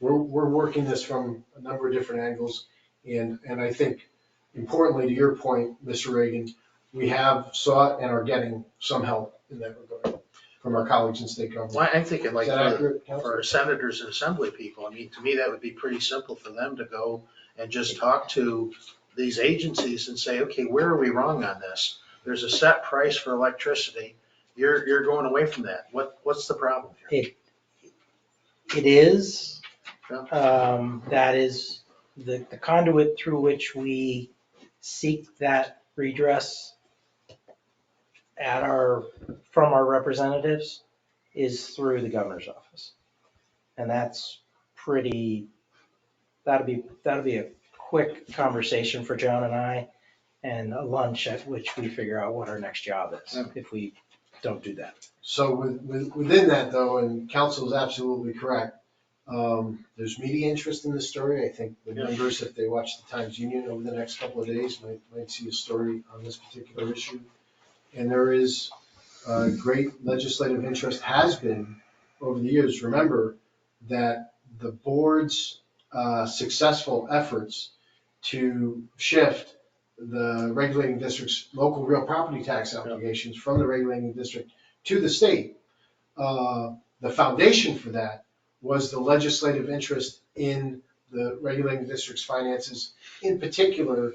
we're working this from a number of different angles. And I think, importantly, to your point, Mr. Reagan, we have sought and are getting some help in that regard from our colleagues in state government. Well, I'm thinking like Is that accurate, for Councilor? senators and assembly people, I mean, to me, that would be pretty simple for them to go and just talk to these agencies and say, okay, where are we wrong on this? There's a set price for electricity. You're going away from that. What's the problem here? It is, that is the conduit through which we seek that redress from our representatives is through the governor's office. And that's that'll be a quick conversation for Joan and I, and a lunch at which we figure out what our next job is if we don't do that. So within that, though, and council is absolutely correct, there's media interest in this story. I think the members, if they watch the Times Union over the next couple of days, might see a story on this particular issue. And there is great legislative interest, has been over the years. Remember that the board's successful efforts to shift the regulating district's local real property tax obligations from the regulating district to the state, the foundation for that was the legislative interest in the regulating district's finances, in particular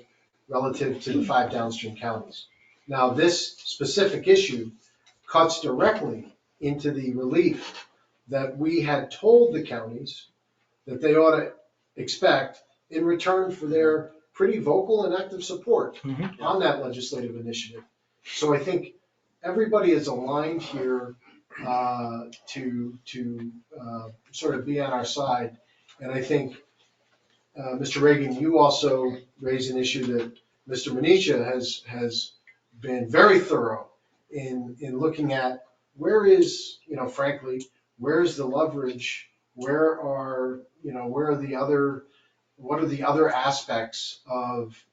relative to the 5 downstream counties. Now, this specific issue cuts directly into the relief that we had told the counties that they ought to expect in return for their pretty vocal and active support on that legislative initiative. So I think everybody is aligned here to sort of be on our side. And I think, Mr. Reagan, you also raised an issue that Mr. Manisha has been very thorough in looking at where is, frankly, where's the leverage? Where are what are the other aspects of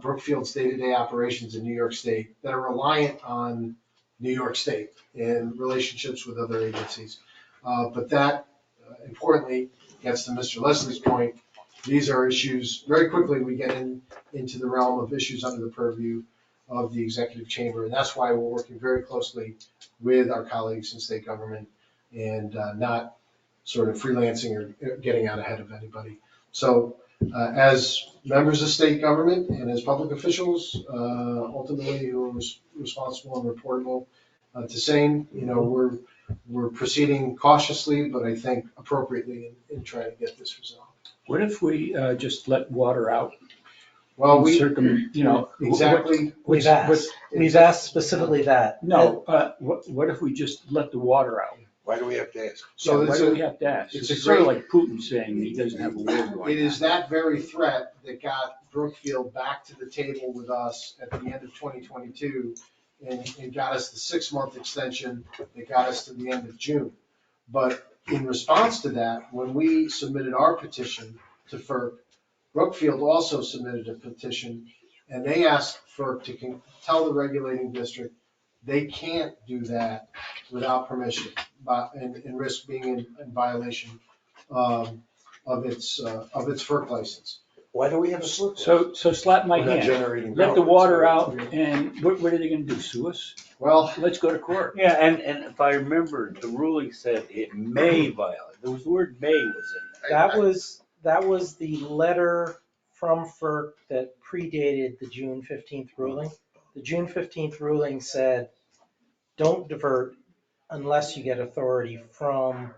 Brookfield's day-to-day operations in New York State that are reliant on New York State and relationships with other agencies? But that, importantly, gets to Mr. Leslie's point. These are issues, very quickly we get into the realm of issues under the purview of the executive chamber. And that's why we're working very closely with our colleagues in state government and not sort of freelancing or getting out ahead of anybody. So as members of state government and as public officials, ultimately who are responsible and reportable to SANE, we're proceeding cautiously, but I think appropriately in trying to get this resolved. What if we just let water out? Well, Exactly. We've asked specifically that. No, what if we just let the water out? Why do we have to ask? So Why do we have to ask? it's It's a sort of great- like Putin saying he doesn't have a war going on. It is that very threat that got Brookfield back to the table with us at the end of 2022 and got us the 6-month extension that got us to the end of June. But in response to that, when we submitted our petition to FERC, Brookfield also submitted a petition, and they asked FERC to tell the regulating district they can't do that without permission, and risk being in violation of its FERC license. Why do we have a FERC? So slap my We're not hand, generating let the power, water so- out, and what are they gonna do, sue us? Well, Let's go to court. Yeah, and if I remember, the ruling said it may violate, the word may was in there. That was the letter from FERC that predated the June 15th ruling. The June 15th ruling said, don't divert unless you get authority from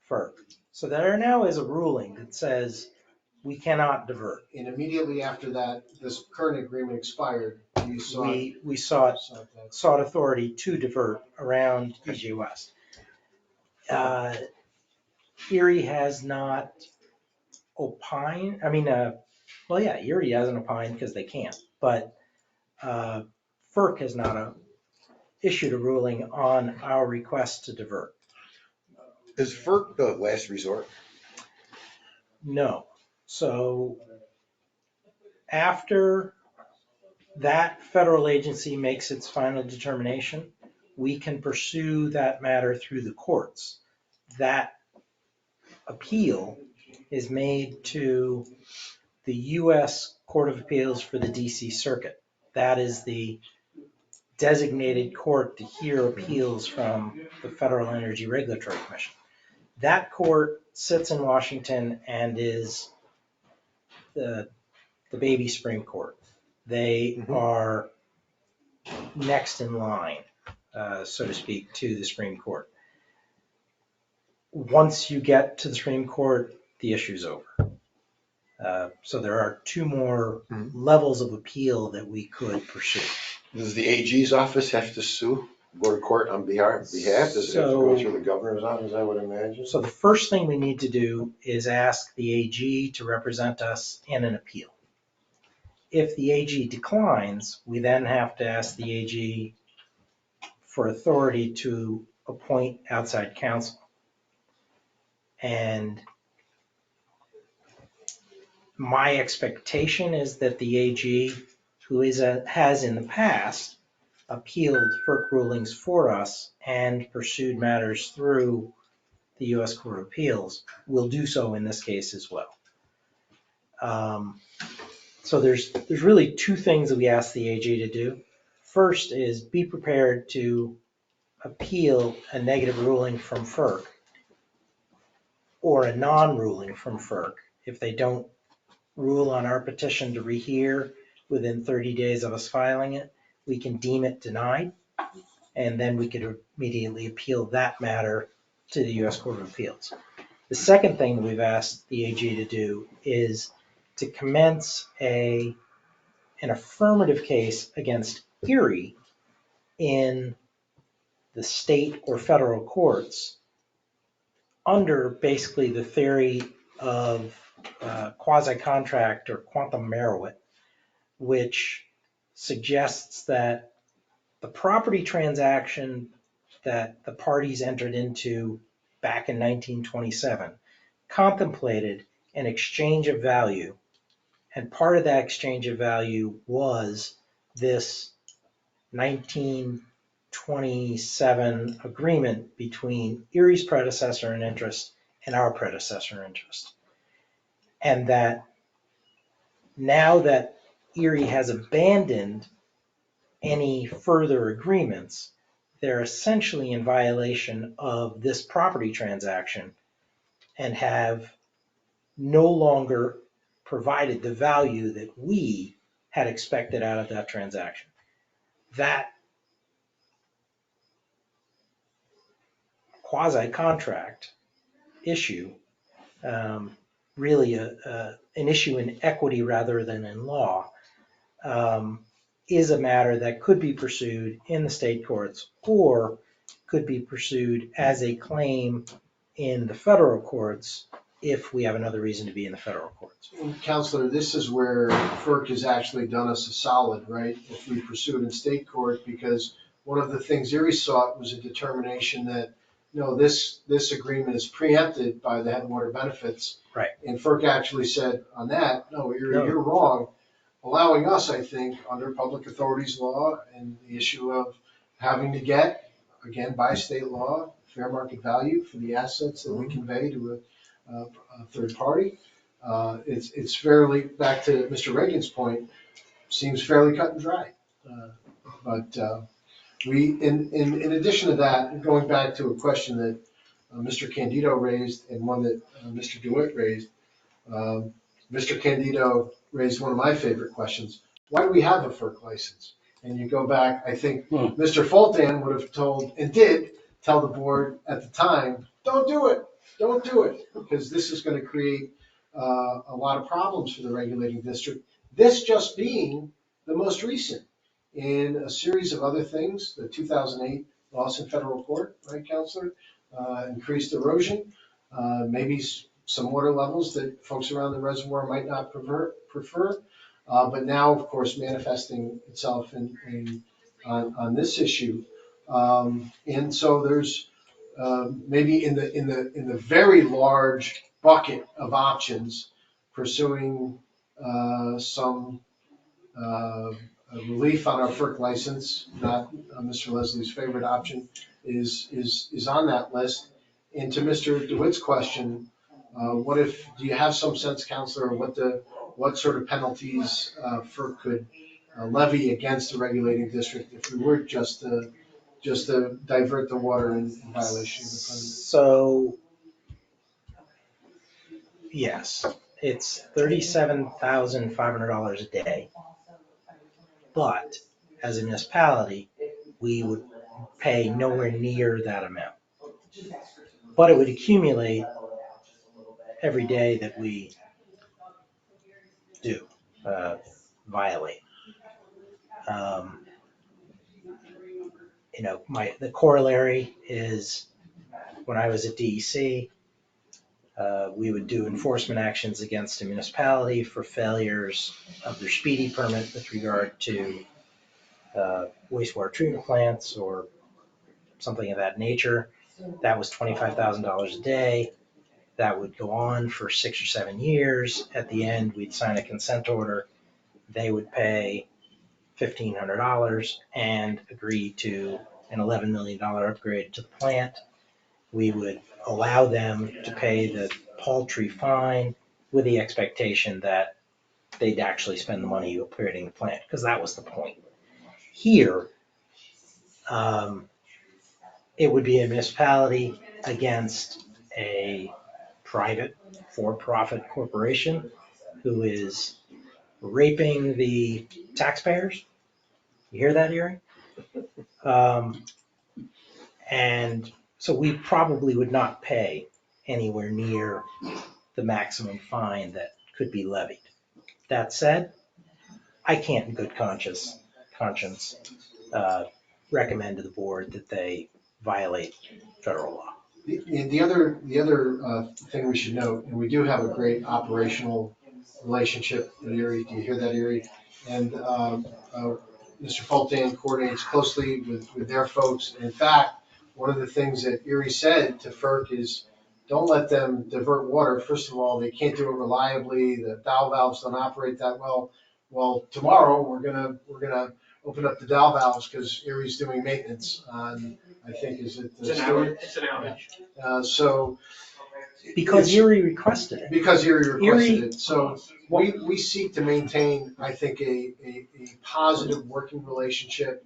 FERC. So there now is a ruling that says we cannot divert. and immediately after that, this current agreement expired, you saw. We sought that. authority to divert around EJ West. Erie has not opined, Erie hasn't opined because they can't, but FERC has not issued a ruling on our request to divert. Is FERC the last resort? No. So after that federal agency makes its final determination, we can pursue that matter through the courts. That appeal is made to the U.S. Court of Appeals for the D.C. Circuit. That is the designated court to hear appeals from the Federal Energy Regulatory Commission. That court sits in Washington and is the baby Supreme Court. They are next in line, so to speak, to the Supreme Court. Once you get to the Supreme Court, the issue's over. So there are 2 more levels of appeal that we could pursue. Does the AG's office have to sue, go to court on behalf? Does it have to go through the governor's office, I would imagine? So the first thing we need to do is ask the AG to represent us in an appeal. If the AG declines, we then have to ask the AG for authority to appoint outside counsel. And my expectation is that the AG, who has in the past appealed FERC rulings for us and pursued matters through the U.S. Court of Appeals, will do so in this case as well. So there's really 2 things that we ask the AG to do. First is be prepared to appeal a negative ruling from FERC or a non-ruling from FERC. If they don't rule on our petition to rehear within 30 days of us filing it, we can deem it denied, and then we could immediately appeal that matter to the U.S. Court of Appeals. The second thing that we've asked the AG to do is to commence an affirmative case against Erie in the state or federal courts under basically the theory of quasi-contract or quantum meruit, which suggests that The property transaction that the parties entered into back in 1927 contemplated an exchange of value. And part of that exchange of value was this 1927 agreement between Erie's predecessor in interest and our predecessor in interest. And that now that Erie has abandoned any further agreements, they're essentially in violation of this property transaction and have no longer provided the value that we had expected out of that transaction. That quasi-contract issue, really an issue in equity rather than in law, is a matter that could be pursued in the state courts or could be pursued as a claim in the federal courts if we have another reason to be in the federal courts. Counselor, this is where FERC has actually done us a solid, right? If we pursue it in state court, because one of the things Erie sought was a determination that, no, this agreement is preempted by the Headwater benefits. Right. And FERC actually said on that, no, you're wrong, allowing us, I think, under public authorities law and the issue of having to get, again, by state law, fair market value for the assets that we convey to a third party. It's fairly, back to Mr. Reagan's point, seems fairly cut and dry. But we, in addition to that, going back to a question that Mr. Candido raised and one that Mr. DeWitt raised, Mr. Candido raised one of my favorite questions. Why do we have a FERC license? And you go back, I think Mr. Fulton would have told, and did tell the board at the time, don't do it, because this is going to create a lot of problems for the regulating district. This just being the most recent in a series of other things, the 2008 loss in federal court, right, Counselor? Increased erosion, maybe some water levels that folks around the reservoir might not prefer, but now, of course, manifesting itself on this issue. And so there's maybe in the very large bucket of options, pursuing some relief on our FERC license, not Mr. Leslie's favorite option, is on that list. And to Mr. DeWitt's question, do you have some sense, Counselor, what sort of penalties FERC could levy against the regulating district if we were just to divert the water in violation of the permit? So, yes, it's $37,500 a day. But as a municipality, we would pay nowhere near that amount. But it would accumulate every day that we do violate. The corollary is when I was at DEC, we would do enforcement actions against a municipality for failures of their speedy permit with regard to wastewater treatment plants or something of that nature. That was $25,000 a day. That would go on for 6 or 7 years. At the end, we'd sign a consent order. They would pay $1,500 and agree to an $11 million upgrade to the plant. We would allow them to pay the paltry fine with the expectation that they'd actually spend the money upgrading the plant, because that was the point. Here, it would be a municipality against a private for-profit corporation who is raping the taxpayers. You hear that, Erie? And so we probably would not pay anywhere near the maximum fine that could be levied. That said, I can't in good conscience recommend to the board that they violate federal law. The other thing we should note, and we do have a great operational relationship in Erie. Do you hear that, Erie? And Mr. Fulton coordinates closely with their folks. And in fact, one of the things that Erie said to FERC is, don't let them divert water. First of all, they can't do it reliably. The dowel valves don't operate that well. Well, tomorrow, we're gonna open up the dowel valves because Erie's doing maintenance on, I think, is it the It's an Stewart? outage. It's an outage. So. Because Erie requested it. Because Erie requested Erie- it. So we seek to maintain, I think, a positive working relationship,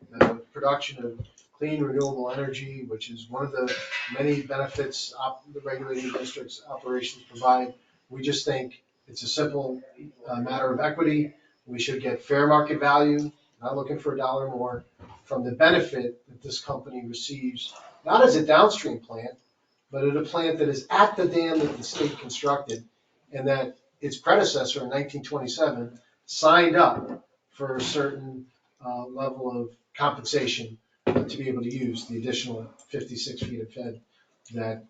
production of clean renewable energy, which is one of the many benefits the regulating districts operations provide. We just think it's a simple matter of equity. We should get fair market value, not looking for a dollar more, from the benefit that this company receives, not as a downstream plant, but at a plant that is at the dam that the state constructed, and that its predecessor in 1927 signed up for a certain level of compensation to be able to use the additional 56 feet of fed that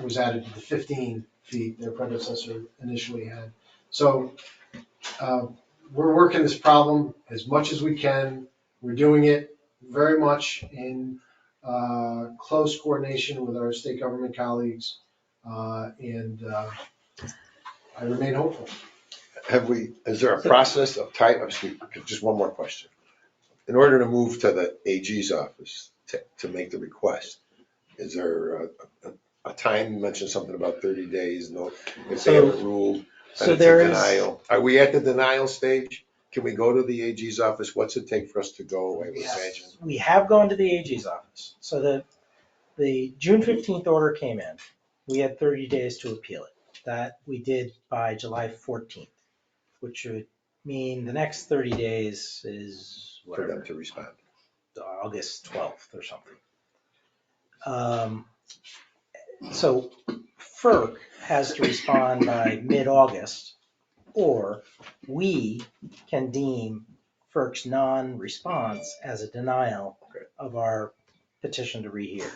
was added to the 15 feet their predecessor initially had. So we're working this problem as much as we can. We're doing it very much in close coordination with our state government colleagues, and I remain hopeful. Is there a process of type, just one more question. In order to move to the AG's office to make the request, is there a time? You mentioned something about 30 days, no, if they haven't ruled, and it's a denial. Are we at the denial stage? Can we go to the AG's office? What's it take for us to go, I would imagine? We have gone to the AG's office. So the June 15th order came in. We had 30 days to appeal it. That we did by July 14th, which would mean the next 30 days is For them to respond. August 12th or something. So FERC has to respond by mid-August, or we can deem FERC's non-response as a denial of our petition to rehear.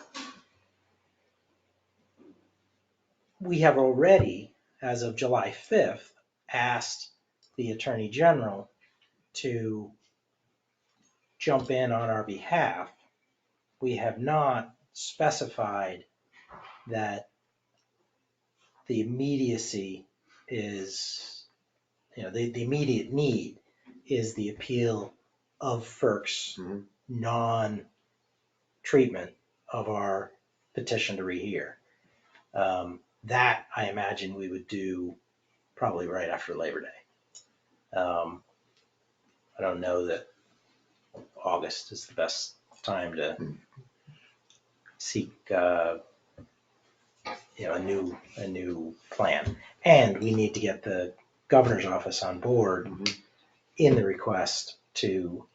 We have already, as of July 5th, asked the Attorney General to jump in on our behalf. We have not specified that the immediacy is, the immediate need is the appeal of FERC's non-treatment of our petition to rehear. That, I imagine, we would do probably right after Labor Day. I don't know that August is the best time to seek a new plan. And we need to get the governor's office on board in the request to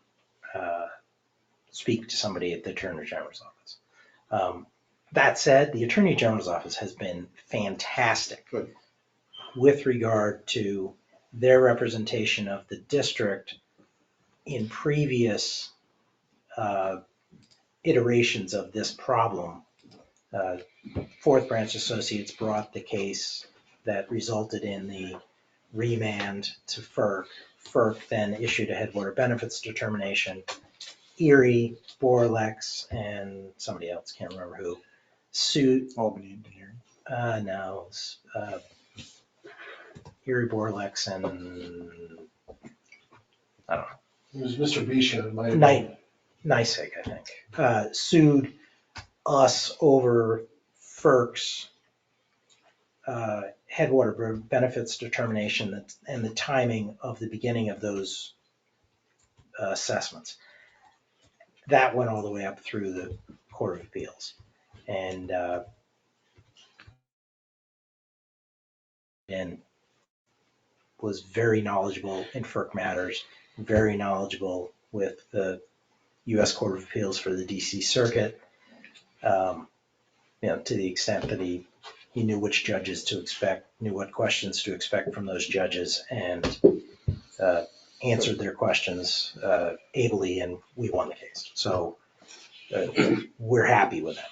speak to somebody at the Attorney General's office. That said, the Attorney General's office has been fantastic with regard to their representation of the district in previous iterations of this problem. Fourth Branch Associates brought the case that resulted in the remand to FERC. FERC then issued a headwater benefits determination. Erie, Borlex, and somebody else, can't remember who, sued. Albany Engineering. No, Erie, Borlex, and I don't know. It was Mr. Bisha. It might have been. NYSEG, I think, sued us over FERC's headwater benefits determination and the timing of the beginning of those assessments. That went all the way up through the Court of Appeals. And was very knowledgeable in FERC matters, very knowledgeable with the U.S. Court of Appeals for the DC Circuit, to the extent that he knew which judges to expect, knew what questions to expect from those judges, and answered their questions ably, and we won the case. So we're happy with them,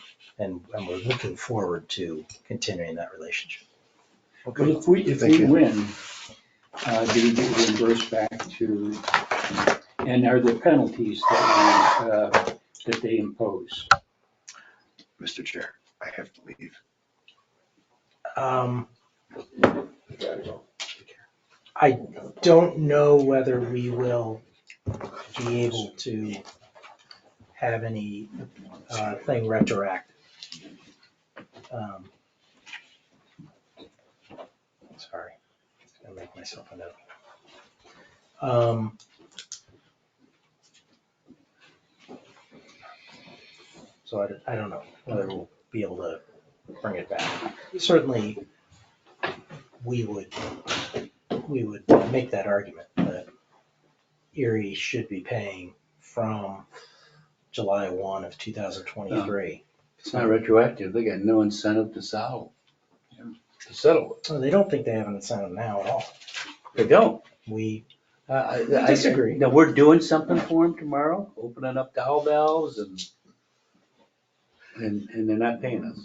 and we're looking forward to continuing that relationship. But if we win, do we get reimbursed back to And are there penalties that they impose? Mr. Chair, I have to leave. I don't know whether we will be able to have any thing retroactive. Sorry, I'm gonna make myself a note. So I don't know whether we'll be able to bring it back. Certainly, we would make that argument that Erie should be paying from July 1 of 2023. It's not retroactive. They got no incentive to settle it. So they don't think they have an incentive now at all. They don't. We I disagree. Now, we're doing something for them tomorrow, opening up the Hall valves and they're not paying us.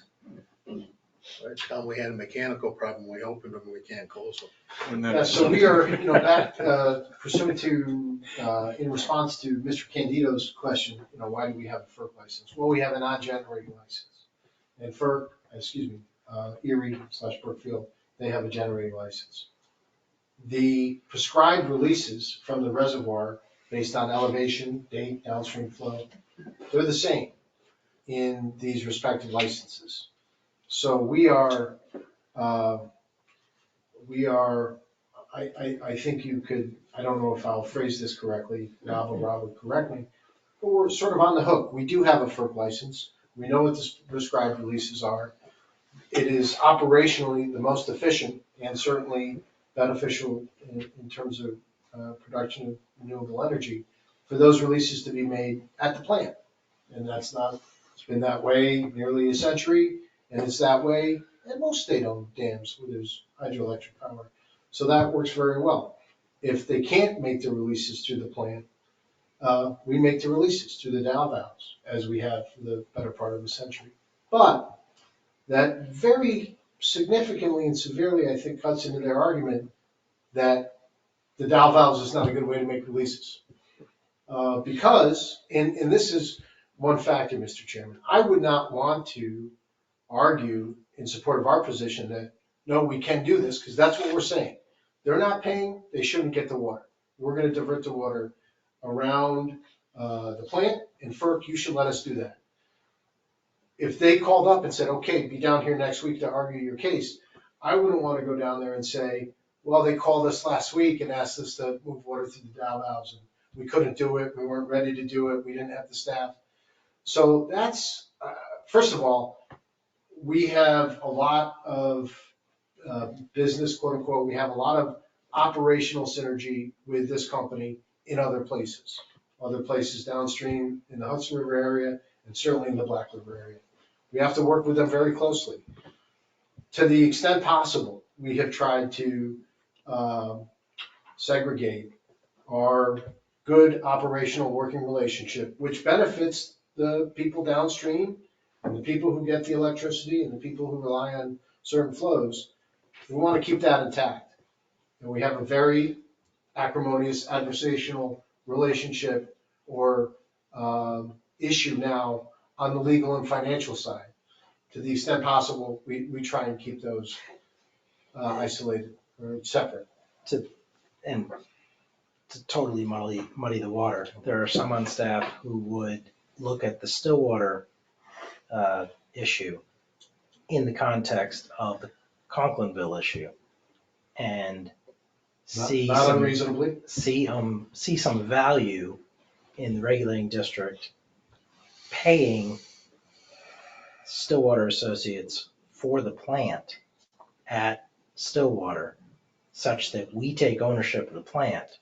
Every time we had a mechanical problem, we opened them, we can't close them. Yeah, so we are, back pursuant to, in response to Mr. Candido's question, why do we have a FERC license? Well, we have a non-generating license. And FERC, Erie/Brookfield, they have a generating license. The prescribed releases from the reservoir based on elevation, date, downstream flow, they're the same in these respective licenses. So I think you could, I don't know if I'll phrase this correctly, Rob would correct me, but we're sort of on the hook. We do have a FERC license. We know what the prescribed releases are. It is operationally the most efficient and certainly beneficial in terms of production of renewable energy for those releases to be made at the plant. And it's been that way nearly a century, and it's that way at most state-owned dams where there's hydroelectric power. So that works very well. If they can't make the releases through the plant, we make the releases through the Dow valves, as we have for the better part of a century. But that very significantly and severely, I think, cuts into their argument that the Dow valves is not a good way to make releases. Because, and this is one factor, Mr. Chairman, I would not want to argue in support of our position that, no, we can do this, because that's what we're saying. They're not paying, they shouldn't get the water. We're going to divert the water around the plant, and FERC, you should let us do that. If they called up and said, okay, be down here next week to argue your case, I wouldn't want to go down there and say, well, they called us last week and asked us to move water through the Dow valves, and we couldn't do it, we weren't ready to do it, we didn't have the staff. So that's, first of all, we have a lot of business, quote unquote, we have a lot of operational synergy with this company in other places downstream in the Hudson River area and certainly in the Black River area. We have to work with them very closely. To the extent possible, we have tried to segregate our good operational working relationship, which benefits the people downstream and the people who get the electricity and the people who rely on certain flows. We want to keep that intact. And we have a very acrimonious adversarial relationship or issue now on the legal and financial side. To the extent possible, we try and keep those isolated or separate. And to totally muddy the water, there are some on staff who would look at the Stillwater issue in the context of the Conklinville issue and see some value in the regulating district paying Stillwater Associates for the plant at Stillwater such that we take ownership of the plant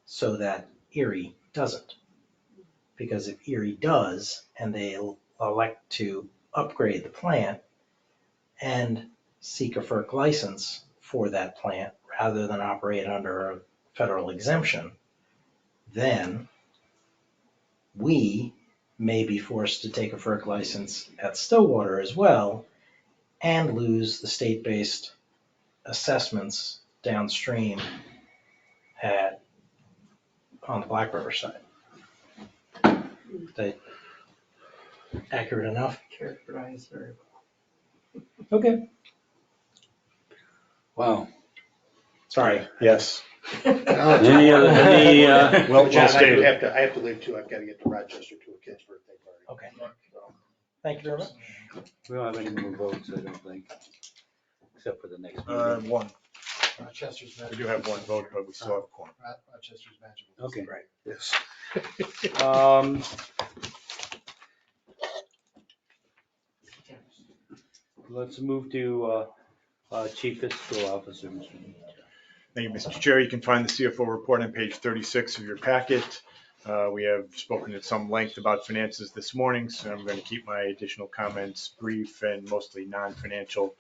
so that Erie doesn't. Because if Erie does and they elect to upgrade the plant and seek a FERC license for that plant rather than operate under a federal exemption, then we may be forced to take a FERC license at Stillwater as well and lose the state-based assessments downstream at on the Black River side. They accurate enough? Characterized very Okay. Wow. Sorry. Yes. Any other, Well John, I stated. have to leave too. I've got to get to Rochester to a kid's birthday party. Okay. Thank you very much. we don't have any more votes, I don't think, except for the next meeting. One. Rochester's We magical. do have one vote, but we still have a quorum. Rochester's magical. Okay. Right. Yes. Let's move to Chief Fiscal Officer. Thank you, Mr. Chair. You can find the CFO report on page 36 of your packet. We have spoken at some length about finances this morning, so I'm going to keep my additional comments brief and mostly non-financial.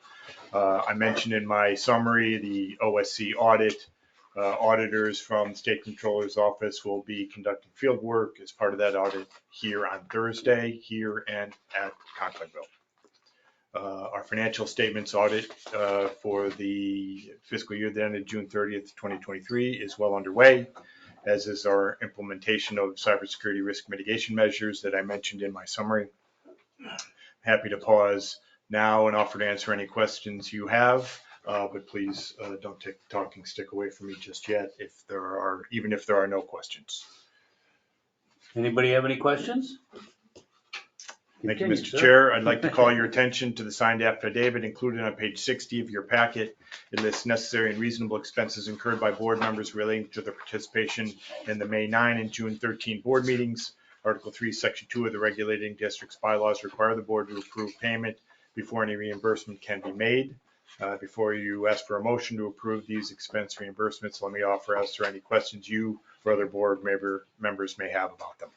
I mentioned in my summary the OSC audit. Auditors from the State Controller's Office will be conducting field work as part of that audit here on Thursday, here and at Conklinville. Our financial statements audit for the fiscal year that ended June 30th, 2023 is well underway, as is our implementation of cybersecurity risk mitigation measures that I mentioned in my summary. Happy to pause now and offer to answer any questions you have, but please don't take the talking stick away from me just yet even if there are no questions. Anybody have any questions? Thank you, Continue, Mr. sir. Chair. I'd like to call your attention to the signed affidavit included on page 60 of your packet. It lists necessary and reasonable expenses incurred by board members relating to their participation in the May 9 and June 13 board meetings. Article 3, Section 2 of the Regulating Districts bylaws require the board to approve payment before any reimbursement can be made. Before you ask for a motion to approve these expense reimbursements, let me offer as to any questions you or other board members may have about them.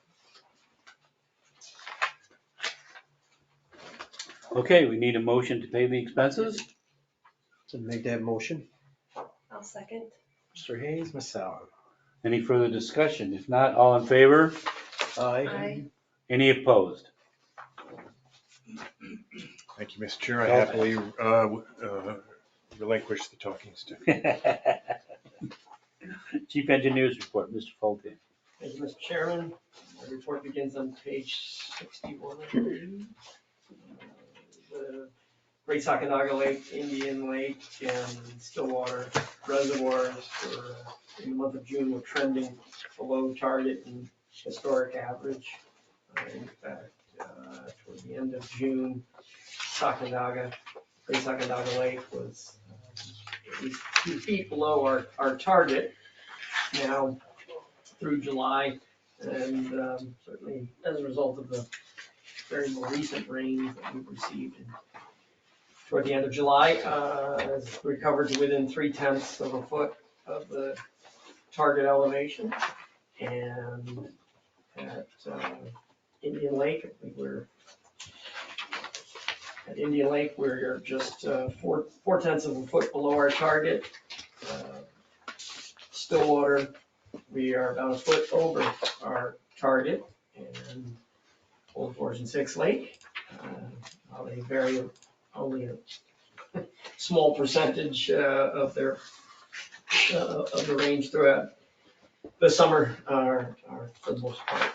Okay, we need a motion to pay the expenses. So make that motion. I'll second. Mr. Hayes, Ms. Allen. Any further discussion? If not, all in favor? Aye. Any opposed? Thank you, Mr. Chair. I happily relinquish the talking stick. Chief Engineer's Report, Mr. Fulte. Thank you, Mr. Chairman. My report begins on page 61. The Great Sacandaga Lake, Indian Lake, and Stillwater reservoirs in the month of June were trending below target and historic average. In fact, toward the end of June, Great Sacandaga Lake was at least 2 feet below our target. Now, through July, and certainly as a result of the very more recent rains that we've received toward the end of July, has recovered to within 0.3 of a foot of the target elevation. And at Indian Lake, we're just 0.4 of a foot below our target. Stillwater, we are about a foot over our target, and Old Fortune 6 Lake, they vary only a small percentage of the range throughout the summer are for the most part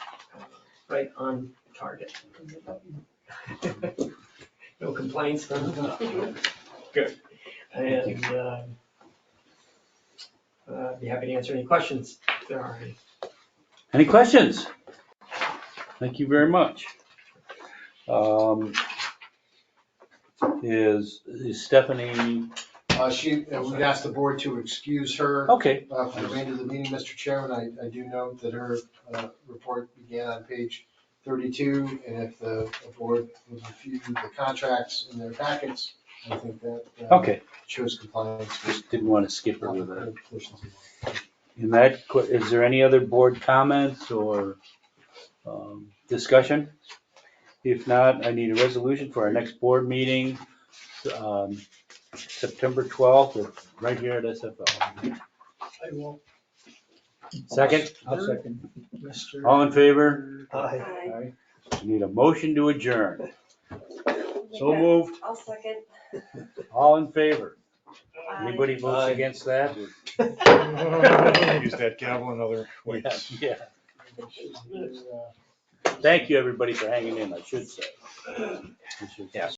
right on target. No complaints. Good. And I'd be happy to answer any questions if there are any. Any questions? Thank you very much. Is Stephanie? We'd ask the board to excuse her. Okay. For the remainder of the meeting, Mr. Chairman. I do note that her report began on page 32, and if the board would review the contracts in their packets, I think that Okay. shows compliance. Just didn't want to skip over that. In that, is there any other board comments or discussion? If not, I need a resolution for our next board meeting, September 12th, right here at SFL. I will. Second? I'll second. Mr. All in favor? Aye. I need a motion to adjourn. So moved. I'll second. All in favor? Anybody votes against that? Use that gavel and other Yeah, weights. yeah. Thank you, everybody, for hanging in, I should say. Yes.